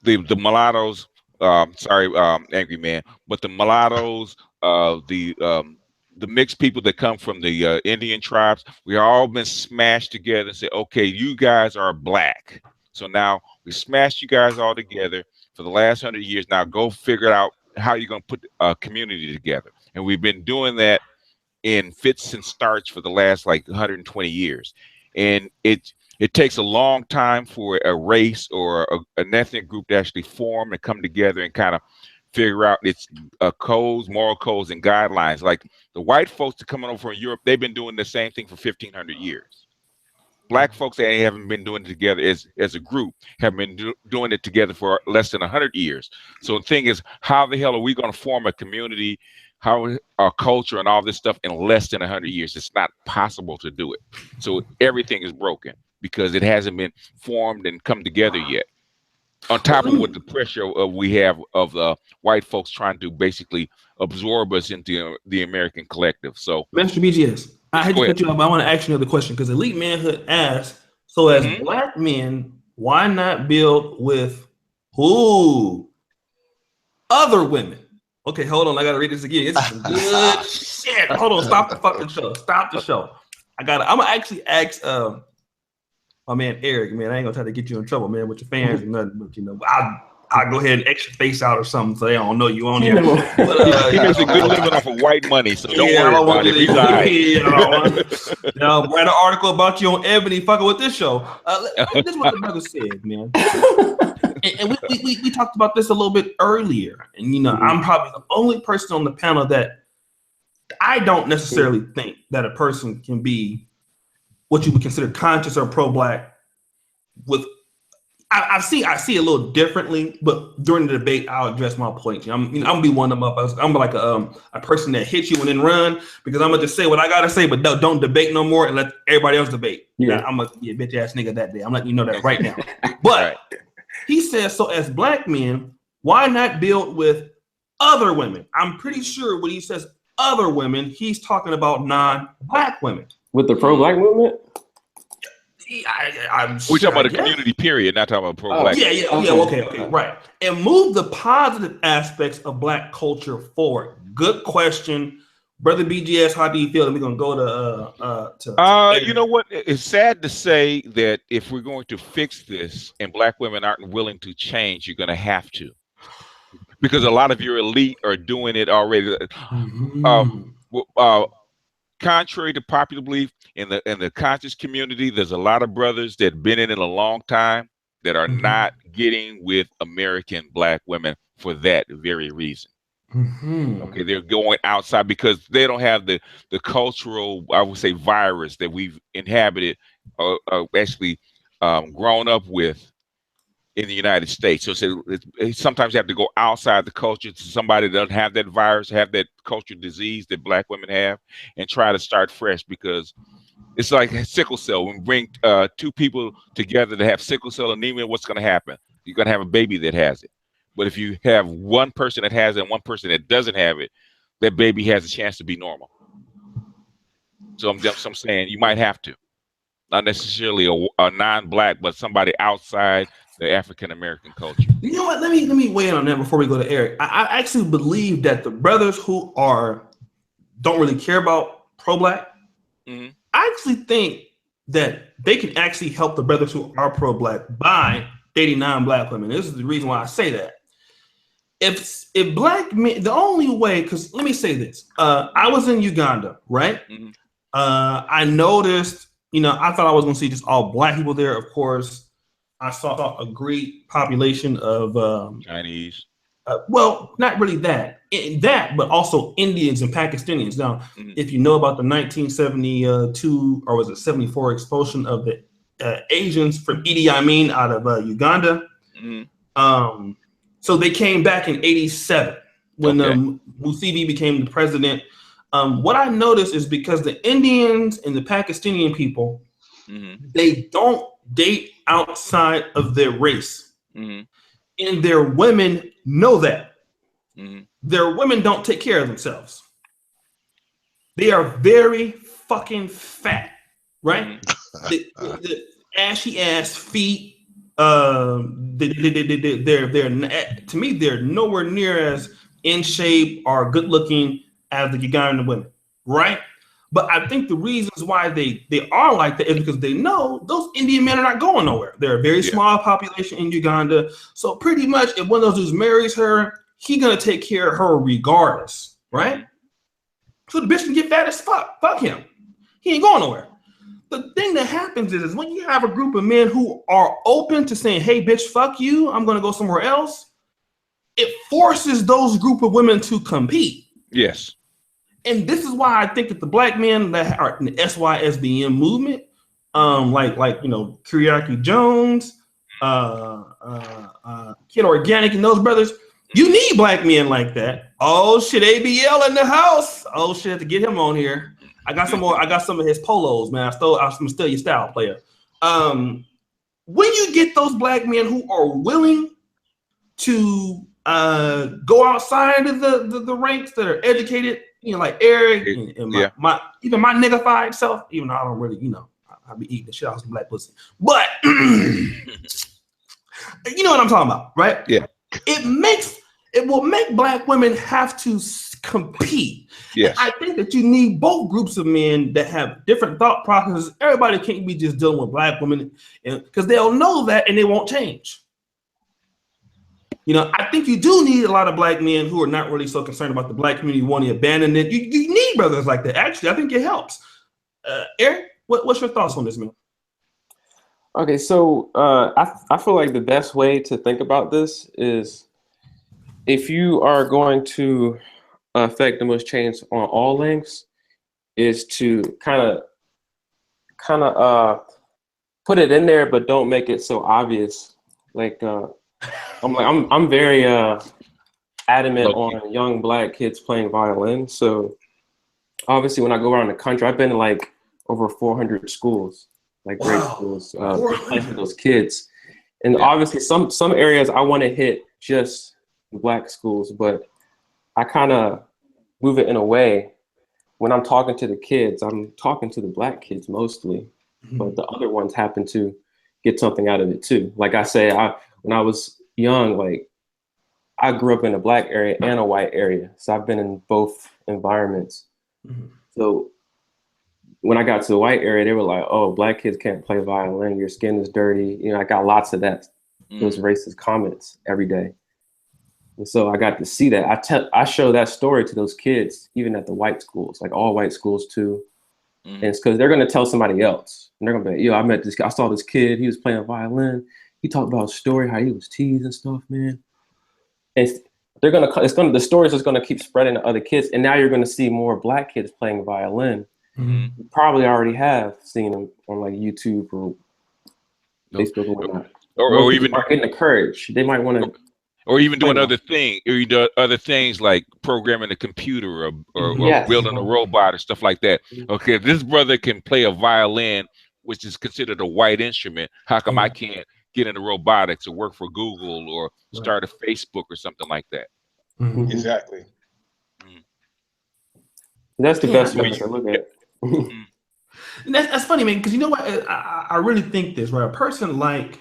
Speaker 3: mulattoes, angry man, but the mulattoes, the mixed people that come from the Indian tribes, we all been smashed together and say, okay, you guys are black. So now we smashed you guys all together for the last 100 years. Now go figure out how you're going to put a community together. And we've been doing that in fits and starts for the last like 120 years. And it takes a long time for a race or an ethnic group to actually form and come together and kind of figure out its codes, moral codes, and guidelines. Like the white folks that coming over from Europe, they've been doing the same thing for 1,500 years. Black folks that haven't been doing it together as a group have been doing it together for less than 100 years. So the thing is, how the hell are we going to form a community, how our culture and all this stuff in less than 100 years? It's not possible to do it. So everything is broken because it hasn't been formed and come together yet. On top of what the pressure we have of white folks trying to basically absorb us into the American collective. So,
Speaker 1: Mr. BGS, I hate to cut you off, but I want to ask you another question because Elite Manhood asks, so as black men, why not build with other women? Okay, hold on. I got to read this again. It's some good shit. Hold on. Stop the fucking show. Stop the show. I'm going to actually ask my man Eric, man. I ain't going to try to get you in trouble, man, with your fans or nothing, but, you know, I'll go ahead and X your face out or something so they don't know you on here. But,
Speaker 3: he makes a good living off of white money, so don't worry about it. He's all right.
Speaker 1: Write an article about you on Ebony fucking with this show. This is what the brother said, man. And we talked about this a little bit earlier. And, you know, I'm probably the only person on the panel that I don't necessarily think that a person can be what you would consider conscious or pro-black with. I see a little differently, but during the debate, I'll address my point. I'm gonna be one of them. I'm like a person that hits you and then run because I'm gonna just say what I gotta say, but don't debate no more and let everybody else debate. Yeah, I'm gonna be a bitch ass nigga that day. I'm letting you know that right now. But he says, so as black men, why not build with other women? I'm pretty sure when he says other women, he's talking about non-black women.
Speaker 7: With the pro-black movement?
Speaker 3: We're talking about a community period, not talking about pro-black.
Speaker 1: Okay, right. And move the positive aspects of black culture forward. Good question. Brother BGS, how do you feel? And we're going to go to
Speaker 3: you know what? It's sad to say that if we're going to fix this and black women aren't willing to change, you're going to have to. Because a lot of your elite are doing it already. Contrary to popular belief, in the conscious community, there's a lot of brothers that have been in it a long time that are not getting with American black women for that very reason. Okay, they're going outside because they don't have the cultural, I would say, virus that we've inhabited or actually grown up with in the United States. So sometimes you have to go outside the culture to somebody that doesn't have that virus, have that cultural disease that black women have, and try to start fresh because it's like sickle cell. When we bring two people together that have sickle cell anemia, what's going to happen? You're going to have a baby that has it. But if you have one person that has it and one person that doesn't have it, that baby has a chance to be normal. So I'm saying you might have to. Not necessarily a non-black, but somebody outside the African American culture.
Speaker 1: You know what? Let me weigh in on that before we go to Eric. I actually believe that the brothers who don't really care about pro-black,
Speaker 3: Mm-hmm.
Speaker 1: I actually think that they can actually help the brothers who are pro-black by dating non-black women. This is the reason why I say that. If black men, the only way, because let me say this, I was in Uganda, right?
Speaker 3: Mm-hmm.
Speaker 1: I noticed, I thought I was going to see just all black people there. Of course, I saw a great population of
Speaker 3: Chinese.
Speaker 1: Well, not really that, but also Indians and Pakistanians. Now, if you know about the 1972 or was it 74 expulsion of the Asians from Idi Amin out of Uganda, so they came back in '87 when Museveni became the president. What I noticed is because the Indians and the Pakistani people, they don't date outside of their race. And their women know that. Their women don't take care of themselves. They are very fucking fat, right? the ashy ass feet. They're to me, they're nowhere near as in shape or good looking as the Ugandan women, right? But I think the reasons why they are like that is because they know those Indian men are not going nowhere. They're a very small population in Uganda. So pretty much if one of those dudes marries her, he's going to take care of her regardless, right? So the bitch can get fat as fuck. Fuck him. He ain't going nowhere. The thing that happens is when you have a group of men who are open to saying, hey, bitch, fuck you, I'm going to go somewhere else, it forces those group of women to compete.
Speaker 3: Yes.
Speaker 1: And this is why I think that the black men that are in the SYSBM movement, like Kyriaki Jones, Kid Organic, and those brothers, you need black men like that. Oh shit, ABL in the house. Oh shit, to get him on here. I got some more. I got some of his polos, man. I'm still your style player. When you get those black men who are willing to go outside of the ranks, that are educated. Like Eric and my even my niggified self, even though I don't really, I be eating the shit out of some black pussy. But you know what I'm talking about, right?
Speaker 3: Yeah.
Speaker 1: It will make black women have to compete.
Speaker 3: Yes.
Speaker 1: And I think that you need both groups of men that have different thought processes. Everybody can't be just dealing with black women because they'll know that and they won't change. I think you do need a lot of black men who are not really so concerned about the black community wanting to abandon it. You need brothers like that. Actually, I think it helps. Eric, what's your thoughts on this, man?
Speaker 7: Okay, so I feel like the best way to think about this is if you are going to affect the most change on all links, is to kind of put it in there, but don't make it so obvious. I'm very adamant on young black kids playing violin. So obviously when I go around the country, I've been to like over 400 schools, like grade schools, for those kids. And obviously some areas I want to hit just black schools, but I kind of move it in a way when I'm talking to the kids, I'm talking to the black kids mostly, but the other ones happen to get something out of it too. Like I say, when I was young, like I grew up in a black area and a white area. So I've been in both environments. So when I got to the white area, they were like, oh, black kids can't play violin. Your skin is dirty. I got lots of those racist comments every day. And so I got to see that. I show that story to those kids, even at the white schools, like all white schools too. And it's because they're going to tell somebody else. And they're going to be like, I saw this kid, he was playing violin. He talked about a story, how he was teased and stuff, man. And the stories is gonna keep spreading to other kids, and now you're gonna see more black kids playing violin. You probably already have seen them on like YouTube or Facebook or whatnot. Or even are getting the courage. They might want to,
Speaker 3: or even doing other things like programming a computer or building a robot or stuff like that. Okay, if this brother can play a violin, which is considered a white instrument, how come I can't get into robotics or work for Google or start a Facebook or something like that?
Speaker 5: Exactly.
Speaker 7: That's the best way to look at it.
Speaker 1: That's funny, man, because you know what? I really think this, right? A person like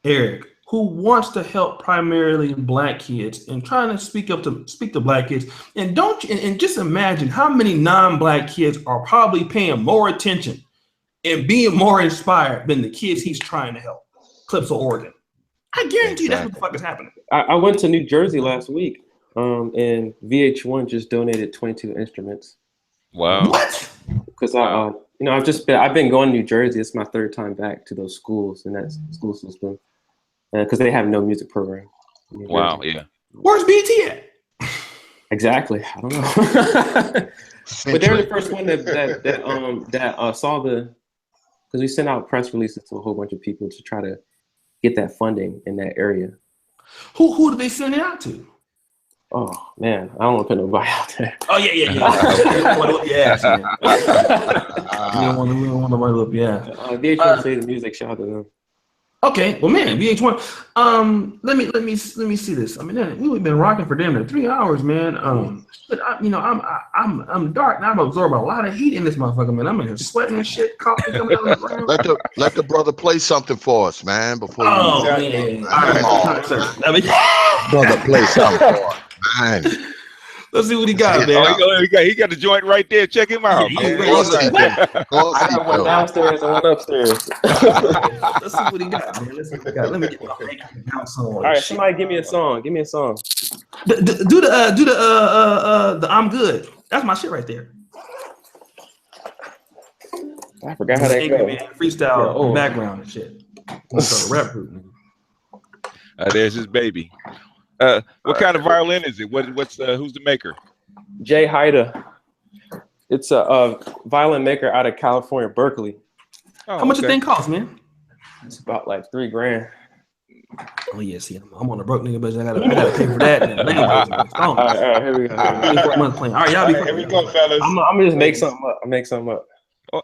Speaker 1: Eric, who wants to help primarily Black kids and trying to speak to Black kids, and just imagine how many non-Black kids are probably paying more attention and being more inspired than the kids he's trying to help. Clips of Oregon. I guarantee that's what the fuck is happening.
Speaker 7: I went to New Jersey last week, and VH1 just donated 22 instruments.
Speaker 3: Wow.
Speaker 1: What?
Speaker 7: Because I've been going to New Jersey. It's my third time back to those schools and that school system, because they have no music program.
Speaker 3: Wow. Yeah.
Speaker 1: Where's BT at?
Speaker 7: Exactly. I don't know. But they're the first one that saw because we sent out press releases to a whole bunch of people to try to get that funding in that area.
Speaker 1: Who did they send it out to?
Speaker 7: Oh man, I don't want to put nobody out there.
Speaker 1: Oh yeah. You don't want to whip your ass, man. You don't want to whip your ass.
Speaker 7: VH1 Play the Music. Shout out to them. Okay,
Speaker 1: well, man, VH1. Let me see this. I mean, we've been rocking for damn near 3 hours, man. But I'm dark and I'm absorbing a lot of heat in this motherfucker, man. I'm in here sweating and shit, coffee coming out of the ground.
Speaker 4: Let the brother play something for us, man. Before
Speaker 1: man.
Speaker 4: Brother, play something for us, man.
Speaker 1: Let's see what he got, man.
Speaker 3: He got the joint right there. Check him out.
Speaker 7: I got one downstairs and one upstairs.
Speaker 1: Let's see what he got, man. Let me get my bounce on.
Speaker 7: All right, somebody give me a song. Give me a song.
Speaker 1: Do the I'm Good. That's my shit right there.
Speaker 7: I forgot how that goes.
Speaker 1: Freestyle background and shit. Rap group.
Speaker 3: There's his baby. What kind of violin is it? What's who's the maker?
Speaker 7: Jay Haida. It's a violin maker out of California, Berkeley.
Speaker 1: Oh, how much a thing cost, man?
Speaker 7: It's about like $3,000.
Speaker 1: Oh yeah, see, I'm on a broke nigga, but I gotta pay for that.
Speaker 7: All right, here we go.
Speaker 1: 24 months playing. All right, y'all be
Speaker 8: here we go, fellas.
Speaker 7: I'm gonna just make something up. I'll make something up.
Speaker 3: Oh.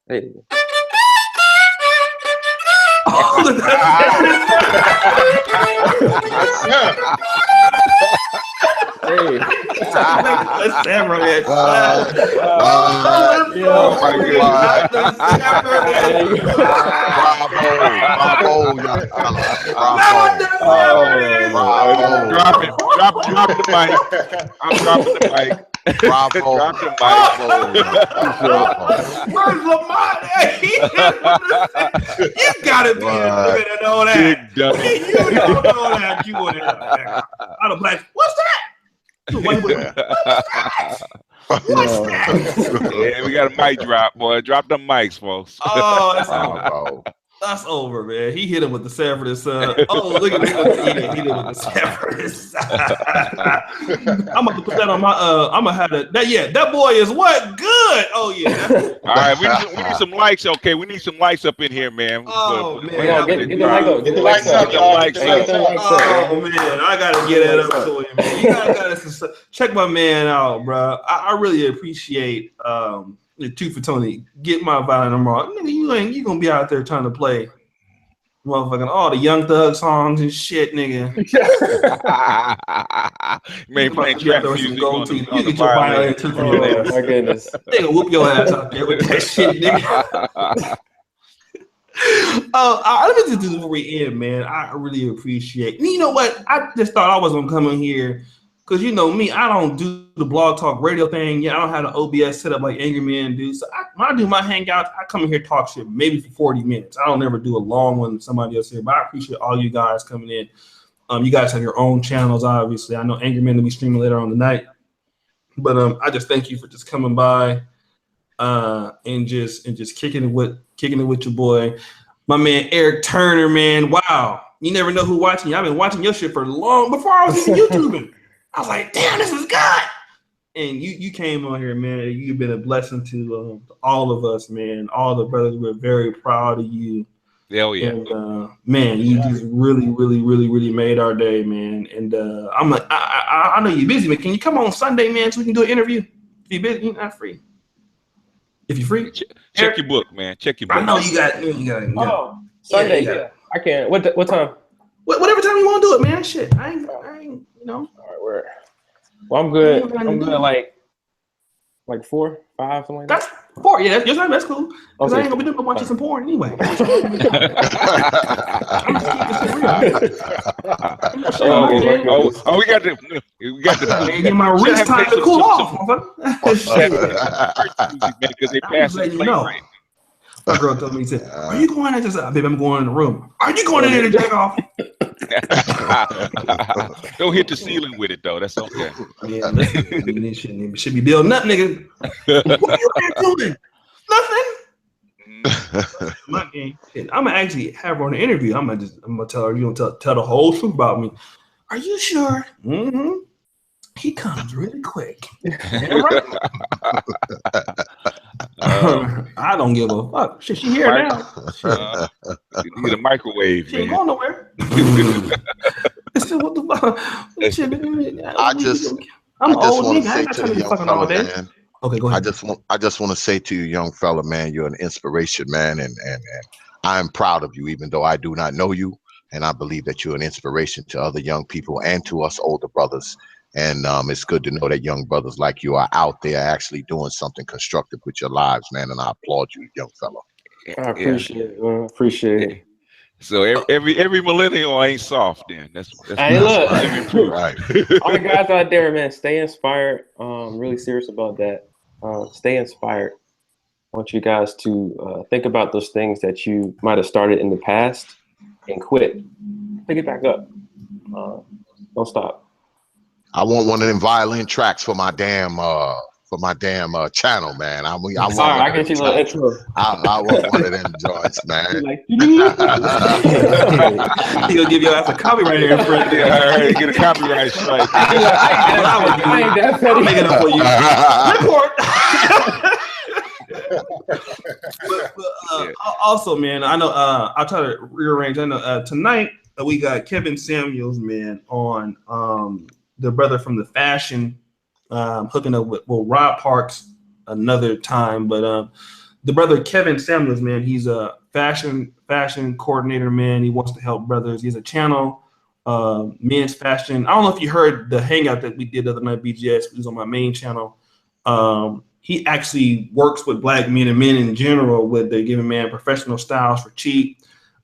Speaker 7: Hey.
Speaker 3: Drop the mic. I'm dropping the mic.
Speaker 4: Bravo.
Speaker 3: Drop the mic.
Speaker 1: Where's Lamont? You gotta be in to know that. You don't know that. You want it. Out of Black. What's that? What's that?
Speaker 3: Yeah, we got a mic drop, boy. Drop the mics, folks.
Speaker 1: Oh, that's over, man. He hit him with the Sanford son. Oh, look at this. He hit him with the Sanford son. I'm gonna put that on my. I'm gonna have that. Yeah, that boy is what good. Oh yeah.
Speaker 3: All right, we need some likes. Okay, we need some likes up in here, man.
Speaker 1: Oh man,
Speaker 7: get the likes up.
Speaker 1: Oh man, I gotta get that up to him, man. You gotta check my man out, bro. I really appreciate the Two for Tony. Get my violin tomorrow. Nigga, you gonna be out there trying to play motherfucking all the Young Thug songs and shit, nigga.
Speaker 3: Man, playing trap music on the
Speaker 1: violin.
Speaker 7: Oh my goodness.
Speaker 1: They gonna whoop your ass out there with that shit, nigga. Let me just do this before we end, man. I really appreciate. You know what? I just thought I was gonna come in here because you know me, I don't do the blog talk radio thing. Yeah, I don't have the OBS set up like Angry Man do. So when I do my hangouts, I come in here talk shit maybe for 40 minutes. I don't ever do a long one with somebody else here, but I appreciate all you guys coming in. You guys have your own channels, obviously. I know Angry Man will be streaming later on tonight, but I just thank you for just coming by and just kicking it with your boy, my man Eric Turner, man. Wow, you never know who watching you. I've been watching your shit for long before I was even YouTubing. I was like, damn, this is good. And you came on here, man. You've been a blessing to all of us, man. All the brothers, we're very proud of you.
Speaker 3: Hell yeah.
Speaker 1: And man, you just really made our day, man. And I'm like, I know you're busy, but can you come on Sunday, man, so we can do an interview? If you're busy, you're not free. If you're free,
Speaker 3: check your book, man. Check your book.
Speaker 1: I know you got.
Speaker 7: Oh, Sunday, yeah. I can. What time?
Speaker 1: Whatever time you want to do it, man. Shit, I ain't, you know.
Speaker 7: All right, where? Well, I'm good. I'm good. Like 4, 5, something like that.
Speaker 1: That's 4. Yeah, your time. That's cool. Because
Speaker 7: Okay.
Speaker 1: I ain't gonna be doing watching some porn anyway. I'm just keeping it real.
Speaker 3: We got the.
Speaker 1: Get my wrist time to cool off.
Speaker 3: Because they pass the plate right.
Speaker 1: My girl told me, said, "Are you going?" I just said, "Baby, I'm going in the room." Are you going in there to jack off?
Speaker 3: Don't hit the ceiling with it though. That's okay.
Speaker 1: Yeah, listen, should be building up, nigga. What are you doing? Nothing. My game. I'm gonna actually have her on the interview. I'm gonna tell her, you don't tell the whole truth about me. Are you sure? Mm-hmm. He comes really quick. I don't give a fuck. Shit, she here now.
Speaker 3: You need a microwave.
Speaker 1: She ain't
Speaker 3: man.
Speaker 1: going nowhere. What the fuck? I'm old nigga. I ain't got time to be fucking all day.
Speaker 4: Man,
Speaker 1: Okay, go ahead.
Speaker 4: I just want to say to you, young fella, man, you're an inspiration, man, and I'm proud of you, even though I do not know you, and I believe that you're an inspiration to other young people and to us older brothers. And it's good to know that young brothers like you are out there actually doing something constructive with your lives, man. And I applaud you, young fella.
Speaker 7: I appreciate it. Man. Appreciate it.
Speaker 3: So every millennial ain't soft. Then that's
Speaker 7: hey, look,
Speaker 4: Right.
Speaker 7: all the guys out there, man, stay inspired. Really serious about that. Stay inspired. I want you guys to think about those things that you might have started in the past and quit. Pick it back up. Don't stop.
Speaker 4: I want one of them violin tracks for my damn channel, man. I
Speaker 7: can see a little intro.
Speaker 4: I want one of them joints, man.
Speaker 7: Like,
Speaker 1: He gonna give your ass a copyright here in front.
Speaker 3: Yeah, all right, get a copyright strike.
Speaker 7: I ain't that
Speaker 1: I'm
Speaker 7: petty.
Speaker 1: making up for you. Record. Also, man, I know. I'll try to rearrange. I know tonight we got Kevin Samuels, man, on the brother from the Fashion, hooking up with Rob Parks another time. But the brother Kevin Samuels, man, he's a fashion coordinator, man. He wants to help brothers. He has a channel, Men's Fashion. I don't know if you heard the hangout that we did the other night, BGS. It was on my main channel. He actually works with black men and men in general with the giving man professional styles for cheap.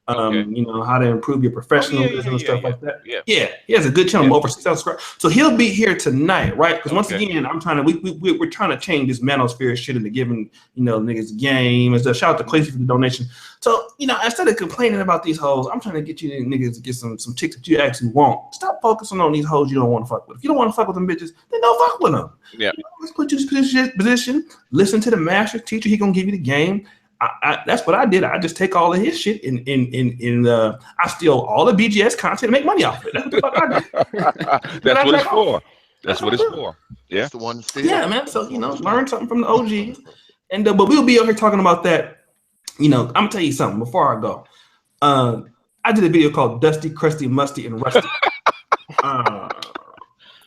Speaker 1: You know, how to improve your professionalism and stuff like that. Yeah, he has a good channel, over 6,000 subscribers. So he'll be here tonight, right? Because once again, I'm trying to we're trying to change this manosphere shit into giving, you know, niggas game and stuff. Shout out to Quincy for the donation. So, you know, instead of complaining about these hoes, I'm trying to get you niggas to get some chicks that you actually want. Stop focusing on these hoes you don't want to fuck with. If you don't want to fuck with them bitches, then don't fuck with them.
Speaker 3: Yeah.
Speaker 1: You know, let's put you in this position. Listen to the master teacher. He gonna give you the game. That's what I did. I just take all of his shit and I steal all the BGS content and make money off it. That's what the fuck I did.
Speaker 3: That's what it's for. That's what it's for. Yeah.
Speaker 4: That's the one.
Speaker 1: Yeah, man. So, you know, learn something from the OGs. And but we'll be over here talking about that. You know, I'm gonna tell you something before I go. I did a video called Dusty, Crusty, Musty, and Rusty.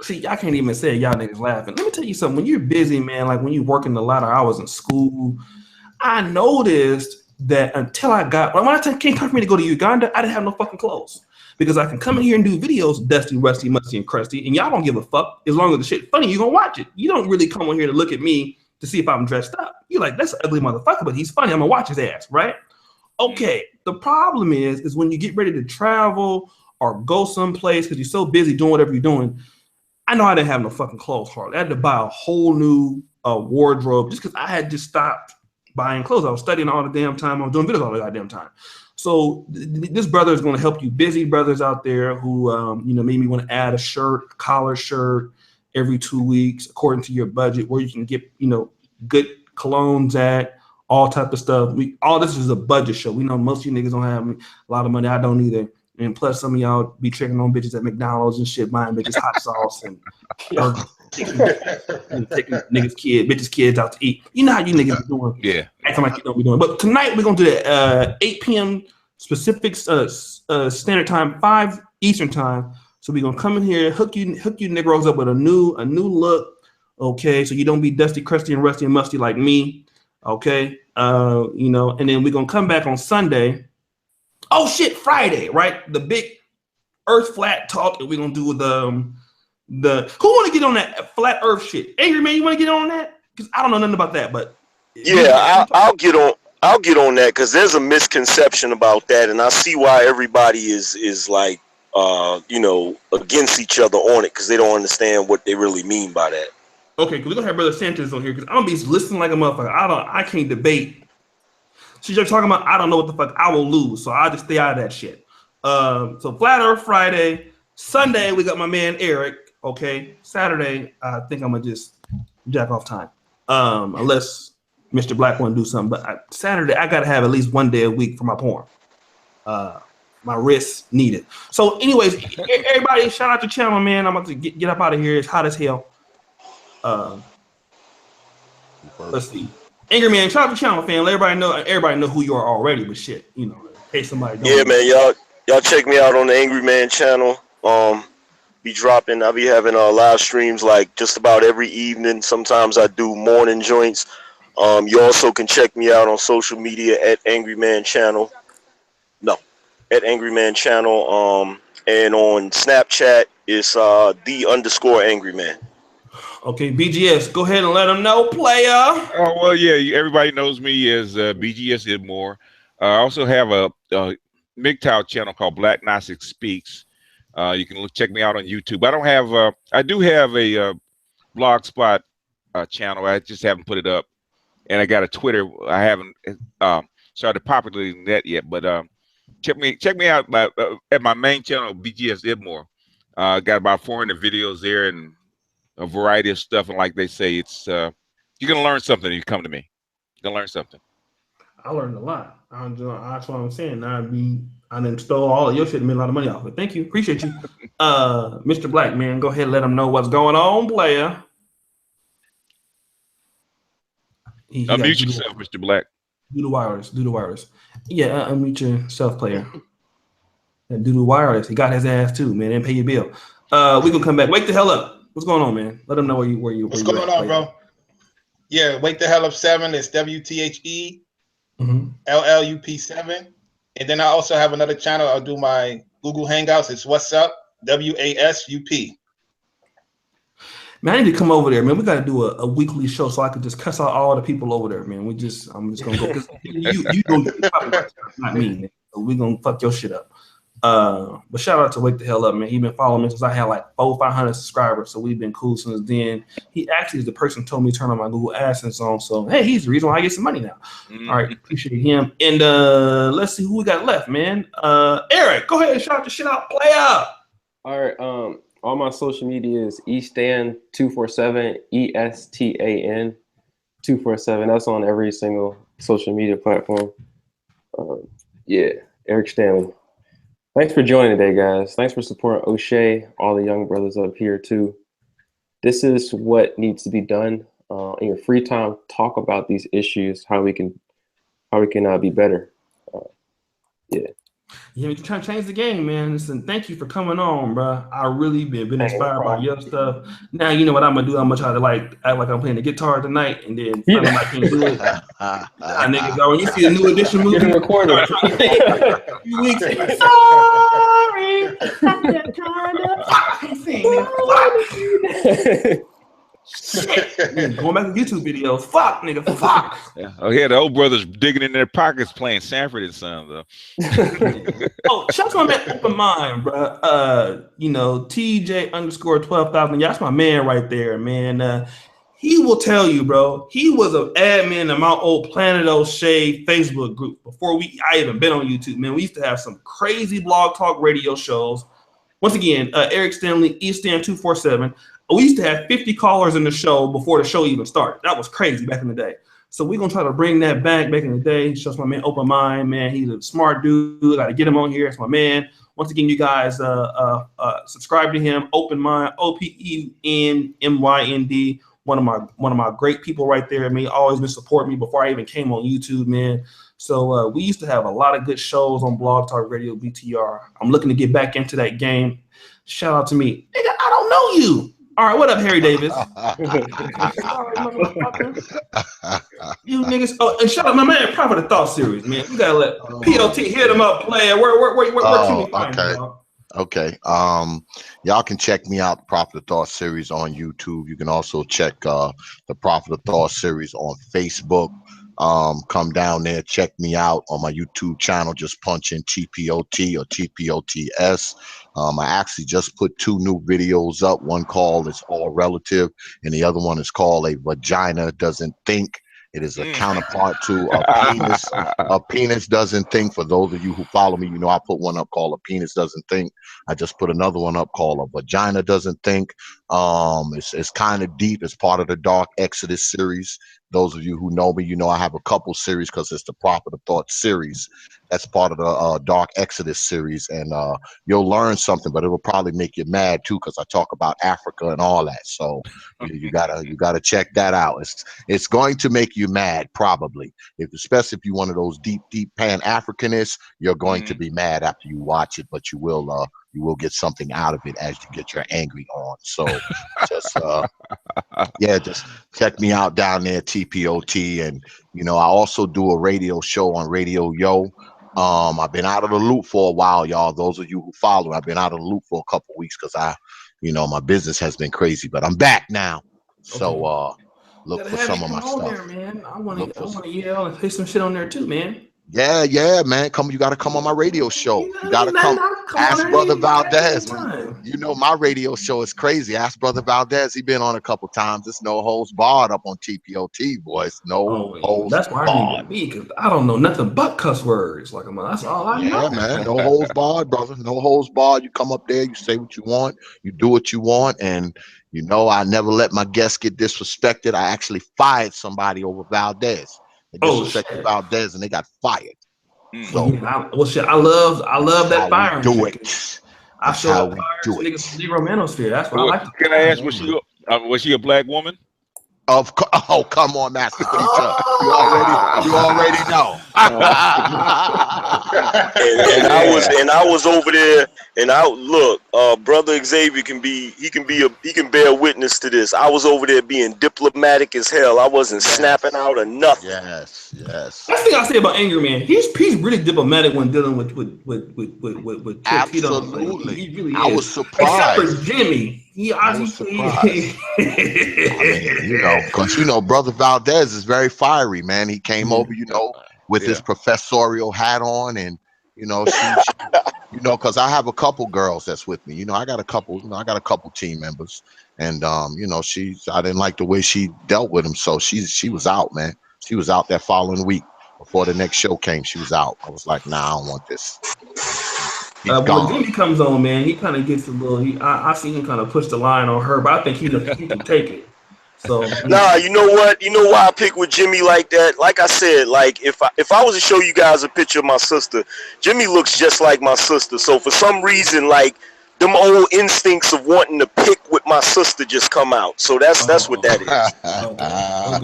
Speaker 1: See, I can't even say it, y'all niggas laughing. Let me tell you something. When you're busy, man, like when you're working a lot of hours in school, I noticed that until I got, when I came time for me to go to Uganda, I didn't have no fucking clothes. Because I can come in here and do videos, Dusty, Rusty, Musty, and Crusty, and y'all don't give a fuck. As long as the shit funny, you're gonna watch it. You don't really come on here to look at me to see if I'm dressed up. You're like, that's an ugly motherfucker, but he's funny. I'm gonna watch his ass, right? Okay, the problem is when you get ready to travel or go someplace because you're so busy doing whatever you're doing. I know I didn't have no fucking clothes, hardly. I had to buy a whole new wardrobe just because I had just stopped buying clothes. I was studying all the damn time. I was doing videos all the goddamn time. So this brother is going to help you busy brothers out there who, you know, maybe want to add a shirt, a collar shirt every 2 weeks, according to your budget, where you can get, you know, good colognes at, all type of stuff. All this is a budget show. We know most of you niggas don't have a lot of money. I don't either. And plus, some of y'all be tricking on bitches at McDonald's and shit, buying bitches hot sauce and taking bitches' kids out to eat. You know how you niggas be doing.
Speaker 3: Yeah.
Speaker 1: Acting like you don't be doing. But tonight we're gonna do that 8 p.m. Pacific Standard Time, 5 Eastern Time. So we're gonna come in here, hook you Negroes up with a new look. Okay, so you don't be dusty, crusty, and rusty and musty like me. Okay, you know, and then we're gonna come back on Sunday. Oh shit, Friday, right? The big Earth flat talk that we're gonna do with the who want to get on that flat Earth shit? Angry Man, you want to get on that? Because I don't know nothing about that, but
Speaker 6: yeah, I'll get on. I'll get on that because there's a misconception about that, and I see why everybody is like, you know, against each other on it because they don't understand what they really mean by that.
Speaker 1: Okay, because we're gonna have Brother Sanchez on here because I'm gonna be listening like a motherfucker. I can't debate. She's just talking about I don't know what the fuck I will lose, so I'll just stay out of that shit. So Flat Earth Friday, Sunday we got my man Eric. Okay, Saturday I think I'm gonna just jack off time, unless Mr. Black want to do something. But Saturday I gotta have at least one day a week for my porn. My wrists need it. So, anyways, everybody, shout out to channel, man. I'm about to get up out of here. It's hot as hell. Let's see. Angry Man, shout out to channel, fan. Let everybody know who you are already, but shit, you know, in case somebody don't.
Speaker 6: Yeah, man, y'all check me out on the Angry Man channel. I'll be having live streams like just about every evening. Sometimes I do morning joints. You also can check me out on social media at Angry Man Channel. At Angry Man Channel. And on Snapchat it's _Angry Man.
Speaker 1: Okay, BGS, go ahead and let them know, player.
Speaker 3: Oh well, yeah. Everybody knows me as BGS Idmore. I also have a MGTOW channel called Black Gnostic Speaks. You can check me out on YouTube. I don't have. I do have a Blogspot channel. I just haven't put it up, and I got a Twitter. I haven't started populating that yet, but check me out at my main channel, BGS Idmore. Got about 400 videos there and a variety of stuff. And like they say, it's you're gonna learn something if you come to me. You're gonna learn something.
Speaker 1: I learned a lot. That's what I'm saying. I done stole all of your shit and made a lot of money off it. Thank you. Appreciate you. Mr. Black, man, go ahead and let them know what's going on, player.
Speaker 3: Unmute yourself, Mr. Black.
Speaker 1: Do the wireless. Yeah, unmute yourself, player. Do the wireless. He got his ass too, man. And pay your bill. We gonna come back. Wake the hell up. What's going on, man? Let them know where you.
Speaker 5: What's going on, bro? Yeah, Wake the Hell Up 7 is WTHE LLUP7, and then I also have another channel. I'll do my Google Hangouts. It's What's Up WASUP.
Speaker 1: Man, I need to come over there, man. We got to do a weekly show so I could just cuss out all the people over there, man. I'm just gonna go because you don't not me, man. So we gonna fuck your shit up. But shout out to Wake the Hell Up, man. He been following me since I had like 400-500 subscribers, so we've been cool since then. He actually is the person who told me to turn on my Google AdSense on, so hey, he's the reason why I get some money now. All right, appreciate him. And let's see who we got left, man. Eric, go ahead and shout the shit out, play up.
Speaker 7: All right, all my social media is Estan247, ESTAN 247. That's on every single social media platform. Yeah, Eric Stanley. Thanks for joining today, guys. Thanks for supporting O'Shea, all the young brothers up here too. This is what needs to be done. In your free time, talk about these issues, how we can be better.
Speaker 1: Yeah, we're trying to change the game, man. Listen, thank you for coming on, bro. I really been inspired by your stuff. Now you know what I'm gonna do. I'm gonna try to act like I'm playing the guitar tonight, and then something I can't do it. Niggas, when you see a new edition movie,
Speaker 7: get a recorder.
Speaker 1: Few weeks. Sorry, I'm that kind of shit. Going back to YouTube videos. Fuck, nigga. Fuck.
Speaker 3: Yeah. Oh, yeah, the old brothers digging in their pockets playing Sanford and Son, though.
Speaker 1: Oh, shout out to my man Open Mind, bro. You know, TJ_12,000. Yeah, that's my man right there, man. He will tell you, bro. He was an admin in my old Planet O'Shea Facebook group before I even been on YouTube, man. We used to have some crazy blog talk radio shows. Once again, Eric Stanley, Estan247. We used to have 50 callers in the show before the show even started. That was crazy back in the day. So we're going to try to bring that back in the day. Shows my man Open Mind, man. He's a smart dude. Got to get him on here. It's my man. Once again, you guys subscribe to him. Open Mind, OPENMYND. one of my great people right there. Me, always been supporting me before I even came on YouTube, man. So we used to have a lot of good shows on Blog Talk Radio BTR. I'm looking to get back into that game. Shout out to me, nigga. I don't know you. All right, what up, Harry Davis? You niggas. Oh, and shout out my man, Prophet of Thought series, man. You gotta let POT hit him up, player. Where can we find him?
Speaker 4: Okay. Y'all can check me out, the Prophet of Thought series on YouTube. You can also check the Prophet of Thought series on Facebook. Come down there, check me out on my YouTube channel. Just punch in TPOT or TPOTS. I actually just put 2 new videos up. One called "It's All Relative," and the other one is called "A Vagina Doesn't Think." It is a counterpart to a penis. A penis doesn't think. For those of you who follow me, you know I put one up called "A Penis Doesn't Think." I just put another one up called "A Vagina Doesn't Think." It's kind of deep. It's part of the Dark Exodus series. Those of you who know me, you know I have a couple series because it's the Prophet of Thought series. That's part of the Dark Exodus series, and you'll learn something, but it'll probably make you mad too because I talk about Africa and all that. So you gotta check that out. It's going to make you mad probably, especially if you're one of those deep Pan Africanists. You're going to be mad after you watch it, but you will get something out of it as you get your angry on. So just check me out down there, TPOT. And you know I also do a radio show on Radio Yo. I've been out of the loop for a while, y'all. Those of you who follow, I've been out of the loop for a couple weeks because my business has been crazy, but I'm back now. So look for some of my stuff.
Speaker 1: There, man. I want to yell and play some shit on there too, man.
Speaker 4: Yeah, man. You got to come on my radio show. You got to come. Ask Brother Valdez. You know my radio show is crazy. Ask Brother Valdez. He been on a couple times. It's no holds barred up on TPOT, boys. No holds barred.
Speaker 1: That's why I need to be, because I don't know nothing but cuss words. That's all I know.
Speaker 4: Yeah, man. No holds barred, brother. No holds barred. You come up there. You say what you want. You do what you want. And you know I never let my guests get disrespected. I actually fired somebody over Valdez. They disrespected Valdez and they got fired. So
Speaker 1: I love that firing.
Speaker 4: Do it.
Speaker 1: I show up to niggas from Negro Manosphere. That's what I like.
Speaker 3: Can I ask, was she a black woman?
Speaker 4: Come on, Master Teacher. You already know.
Speaker 6: and I was over there, and Brother Xavier can bear witness to this. I was over there being diplomatic as hell. I wasn't snapping out or nothing.
Speaker 4: Yes.
Speaker 1: That's the thing I say about Angry Man. He's really diplomatic when dealing with
Speaker 4: absolutely.
Speaker 1: He really is.
Speaker 4: I was surprised.
Speaker 1: Except for Jimmy.
Speaker 4: I was surprised. Because Brother Valdez is very fiery, man. He came over, with his professorial hat on, and because I have a couple girls that's with me. I got a couple team members, and I didn't like the way she dealt with him, so she was out, man. She was out that following week before the next show came. She was out. I was like, nah, I don't want this.
Speaker 1: When Jimmy comes on, man, he kind of gets a little. I see him kind of push the line on her, but I think he can take it. So
Speaker 6: nah, you know what? You know why I pick with Jimmy like that? Like I said, like if I was to show you guys a picture of my sister, Jimmy looks just like my sister. So for some reason, like them old instincts of wanting to pick with my sister just come out. So that's what that is.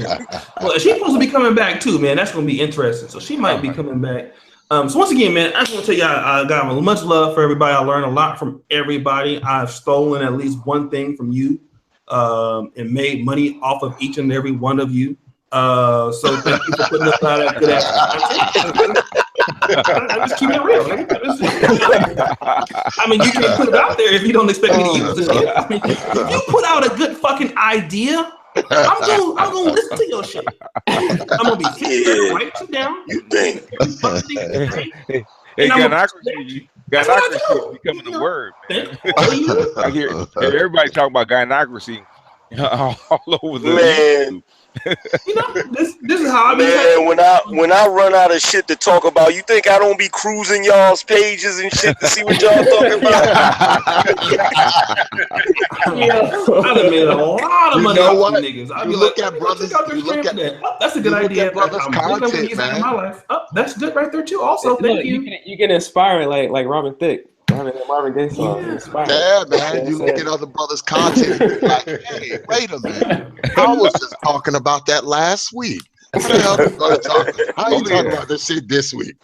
Speaker 1: Okay. Well, she's supposed to be coming back too, man. That's gonna be interesting. So she might be coming back. So once again, man, I just want to tell you, I got much love for everybody. I learned a lot from everybody. I've stolen at least one thing from you, and made money off of each and every one of you. So thank you for putting up that good ass content. I just keep it real. I mean, you can't put it out there if you don't expect me to use it. I mean, if you put out a good fucking idea, I'm gonna listen to your shit. I'm gonna be write you down.
Speaker 6: You think?
Speaker 3: Hey, gynocracy is becoming a word. I hear everybody talking about gynocracy all over the
Speaker 6: man.
Speaker 1: This is how I
Speaker 6: mean. When I run out of shit to talk about, you think I don't be cruising y'all's pages and shit to see what y'all talking about?
Speaker 1: I done made a lot of money off of niggas.
Speaker 4: You look at brothers.
Speaker 1: That's a good idea.
Speaker 4: Brothers content, man.
Speaker 1: In my life. That's good right there too. Also, thank you.
Speaker 7: You can inspire like Robin Thicke. Marvin Gaye song. Inspired.
Speaker 4: Yeah, man.
Speaker 7: Yeah,
Speaker 4: You look at other brothers' content, and you're like, hey, wait a minute. I was just talking about that last week. How the hell you gonna talk? How you talking about this shit this week?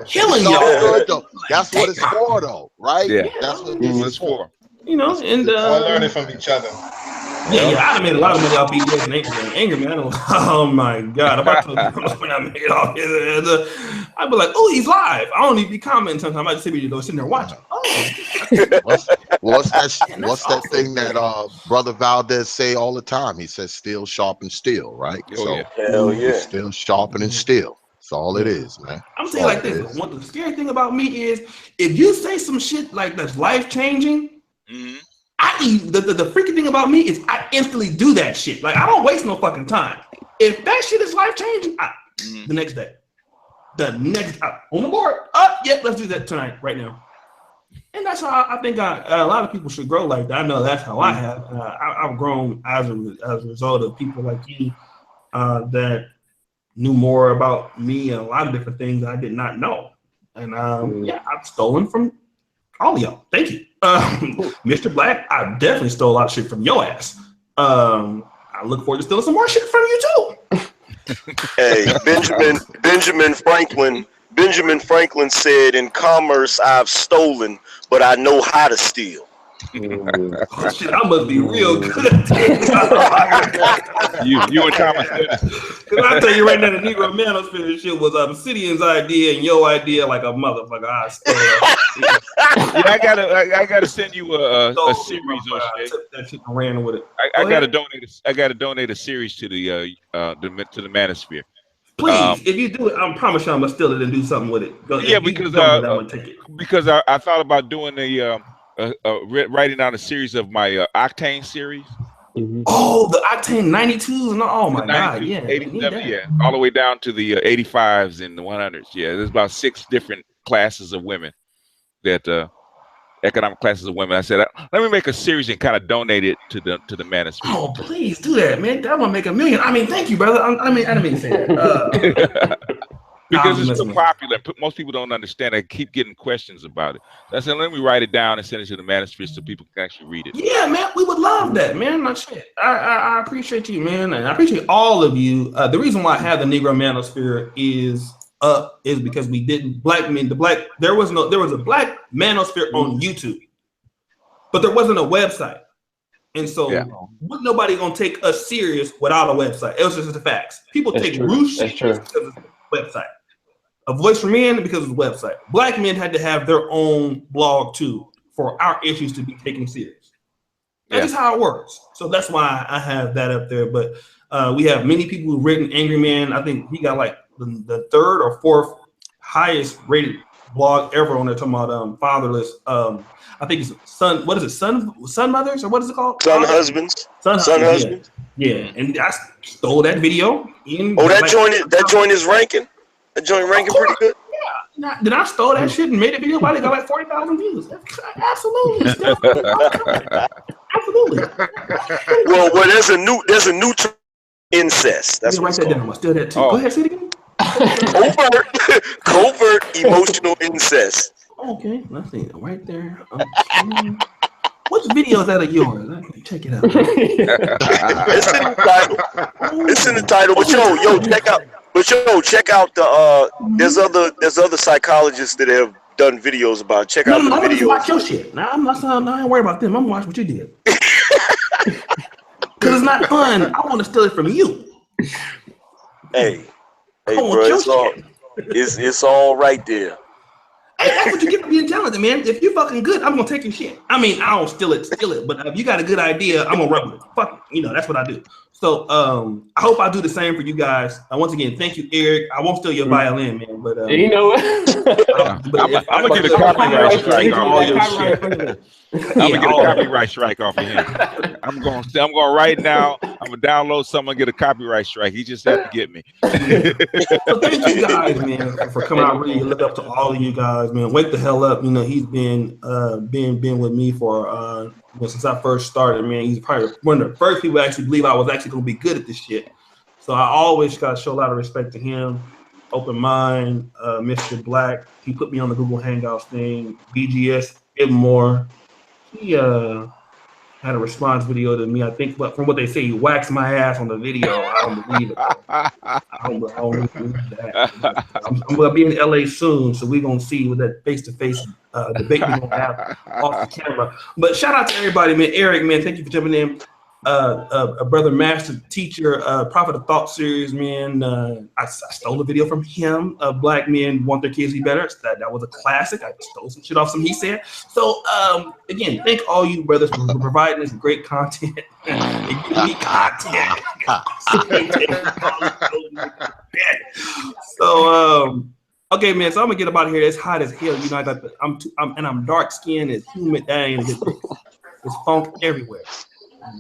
Speaker 1: Killing
Speaker 4: It's all
Speaker 1: y'all.
Speaker 4: good, though. That's what it's for, though, right?
Speaker 3: Yeah.
Speaker 4: That's what
Speaker 3: That's
Speaker 4: this
Speaker 3: what
Speaker 4: is
Speaker 3: it's for.
Speaker 1: You know, and
Speaker 8: All learning from each other.
Speaker 1: yeah, I done made a lot of money off BDS and Angry Man. Oh my God. If I told you when I made off I'd be like, oh, he's live. I don't need to be commenting sometimes. I just be sitting there watching. Oh,
Speaker 4: What's that
Speaker 1: Man, that's awesome.
Speaker 4: thing that Brother Valdez say all the time? He says steel sharpen steel, right?
Speaker 3: Oh,
Speaker 4: So
Speaker 3: yeah.
Speaker 6: Hell yeah.
Speaker 4: it's still sharpening steel. That's all it is, man.
Speaker 1: I'm
Speaker 4: That's
Speaker 1: saying
Speaker 4: all
Speaker 1: like
Speaker 4: it
Speaker 1: this.
Speaker 4: is.
Speaker 1: What the scary thing about me is if you say some shit like that's life changing,
Speaker 3: Mhm.
Speaker 1: the freaking thing about me is I instantly do that shit. Like I don't waste no fucking time. If that shit is life changing, the next day, on the board. Yep, let's do that tonight, right now. And that's how I think a lot of people should grow like that. I know that's how I have. I've grown as a result of people like you that knew more about me and a lot of different things I did not know. And yeah, I've stolen from all of y'all. Thank you. Mr. Black, I definitely stole a lot of shit from your ass. I look forward to stealing some more shit from you too.
Speaker 6: Hey, Benjamin Franklin said, "In commerce, I've stolen, but I know how to steal."
Speaker 1: Oh, shit, I must be real good.
Speaker 3: You and Thomas Dennis.
Speaker 1: Because I tell you right now, the Negro Manosphere shit was Obsidian's idea and your idea like a motherfucker. I stole it.
Speaker 3: Yeah, I gotta send you a series,
Speaker 1: I
Speaker 3: O'Shea.
Speaker 1: took that shit and ran with it.
Speaker 3: I
Speaker 1: Go
Speaker 3: gotta
Speaker 1: ahead.
Speaker 3: donate a series to the Manosphere.
Speaker 1: Please, if you do it, I promise you I'm gonna steal it and do something with it.
Speaker 3: Yeah,
Speaker 1: If you
Speaker 3: because
Speaker 1: don't do it, I'm gonna take it.
Speaker 3: because I thought about doing writing down a series of my Octane series.
Speaker 1: Oh, the Octane 92s and oh my God,
Speaker 3: 92,
Speaker 1: yeah, we need
Speaker 3: 87,
Speaker 1: that.
Speaker 3: yeah, all the way down to the 85s and the 100s. Yeah, there's about 6 different classes of women that economic classes of women. I said, let me make a series and kind of donate it to the Manosphere.
Speaker 1: Oh, please do that, man. That will make $1 million. I mean, thank you, brother. I didn't mean to say that.
Speaker 3: Because
Speaker 1: I'm
Speaker 3: it's so
Speaker 1: listening.
Speaker 3: popular. Most people don't understand. I keep getting questions about it. I said, let me write it down and send it to the Manosphere so people can actually read it.
Speaker 1: Yeah, man, we would love that, man. Like shit. I appreciate you, man, and I appreciate all of you. The reason why I have the Negro Manosphere is because we didn't there was a Black Manosphere on YouTube, but there wasn't a website, and so wasn't nobody gonna take us serious without a website. It was just the facts. People take Roosh serious because of the website. A Voice for Men because of the website. Black men had to have their own blog too for our issues to be taken serious. That's just how it works. So that's why I have that up there. But we have many people who've written Angry Man. I think he got like the 3rd or 4th highest rated blog ever on there talking about fatherless. I think it's son mothers or what is it called?
Speaker 6: Son husbands.
Speaker 1: Son husbands. Yeah. And I stole that video.
Speaker 6: That joint is ranking. That joint ranking pretty good.
Speaker 1: Yeah. Then I stole that shit and made a video about it. Got like 40,000 views. Absolutely. Absolutely.
Speaker 6: Well, there's a new term, incest. That's what
Speaker 1: write that down. I steal that too. Go ahead, say it again.
Speaker 6: Covert emotional incest.
Speaker 1: Okay, let's see. Right there. What video is that of yours? I can check it out.
Speaker 6: It's in the title. It's in the title. But check out the there's other psychologists that have done videos about it. Check out the
Speaker 1: videos.
Speaker 6: videos.
Speaker 1: Watch your shit. Now I ain't worried about them. I'm gonna watch what you did. Cause it's not fun. I want to steal it from you.
Speaker 6: Hey, bro, it's all right there.
Speaker 1: Hey, that's what you get for being talented, man. If you're fucking good, I'm gonna take your shit. I mean, I don't steal it, but if you got a good idea, I'm gonna run with it. Fuck it. That's what I do. So I hope I do the same for you guys. Once again, thank you, Eric. I won't steal your violin, man, but
Speaker 7: you know what?
Speaker 3: I'm gonna get a copyright strike off all your shit. I'm gonna get a copyright strike off of him. I'm going right now. I'm gonna download something and get a copyright strike. He just had to get me.
Speaker 1: So thank you guys, man, for coming out. Really look up to all of you guys, man. Wake the hell up. He's been with me for since I first started, man. He's probably one of the first people to actually believe I was actually gonna be good at this shit. So I always gotta show a lot of respect to him. Open Mind, Mr. Black. He put me on the Google Hangouts thing. BGS Ibmore. He had a response video to me. I think, but from what they say, he waxed my ass on the video. I don't believe it. I don't believe that. I'm gonna be in LA soon, so we're gonna see what that face-to-face debate we're gonna have off the camera. But shout out to everybody, man. Eric, man, thank you for jumping in. A brother, master teacher, Prophet of Thought series, man. I stole a video from him. Black men want their kids to be better. That was a classic. I stole some shit off some he said. So again, thank all you brothers for providing this great content and giving me content. So okay, man. So I'm gonna get up out of here. It's hot as hell. You know, I got I'm dark skinned. It's humid. It's funk everywhere.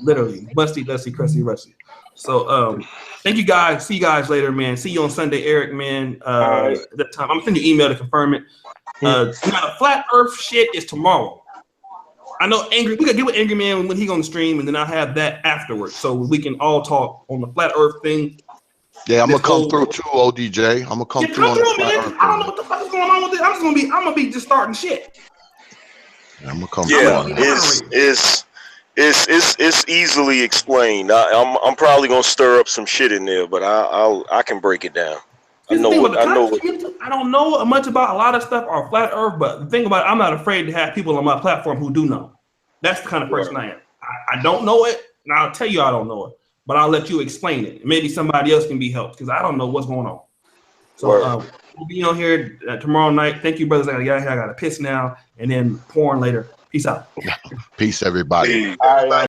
Speaker 1: Literally, musty, dusty, crusty, rusty. So, thank you guys. See you guys later, man. See you on Sunday, Eric, man. At that time, I'm gonna send you an email to confirm it. Now, the flat Earth shit is tomorrow. I know Angry. We gotta get with Angry Man when he on the stream, and then I'll have that afterwards, so we can all talk on the flat Earth thing.
Speaker 4: Yeah, I'm gonna come through too, ODJ. I'm gonna come through on the flat Earth.
Speaker 1: I don't know what the fuck is going on with it. I'm gonna be just starting shit.
Speaker 4: Yeah, I'm gonna come.
Speaker 6: Yeah, it's easily explained. I'm probably gonna stir up some shit in there, but I can break it down. I
Speaker 1: don't know much about a lot of stuff on flat Earth, but the thing about it, I'm not afraid to have people on my platform who do know. That's the kind of person I am. I don't know it, and I'll tell you I don't know it, but I'll let you explain it. Maybe somebody else can be helped because I don't know what's going on. So we'll be on here tomorrow night. Thank you, brothers. I gotta get out of here. I gotta piss now, and then porn later. Peace out.
Speaker 4: Peace, everybody.
Speaker 5: All right.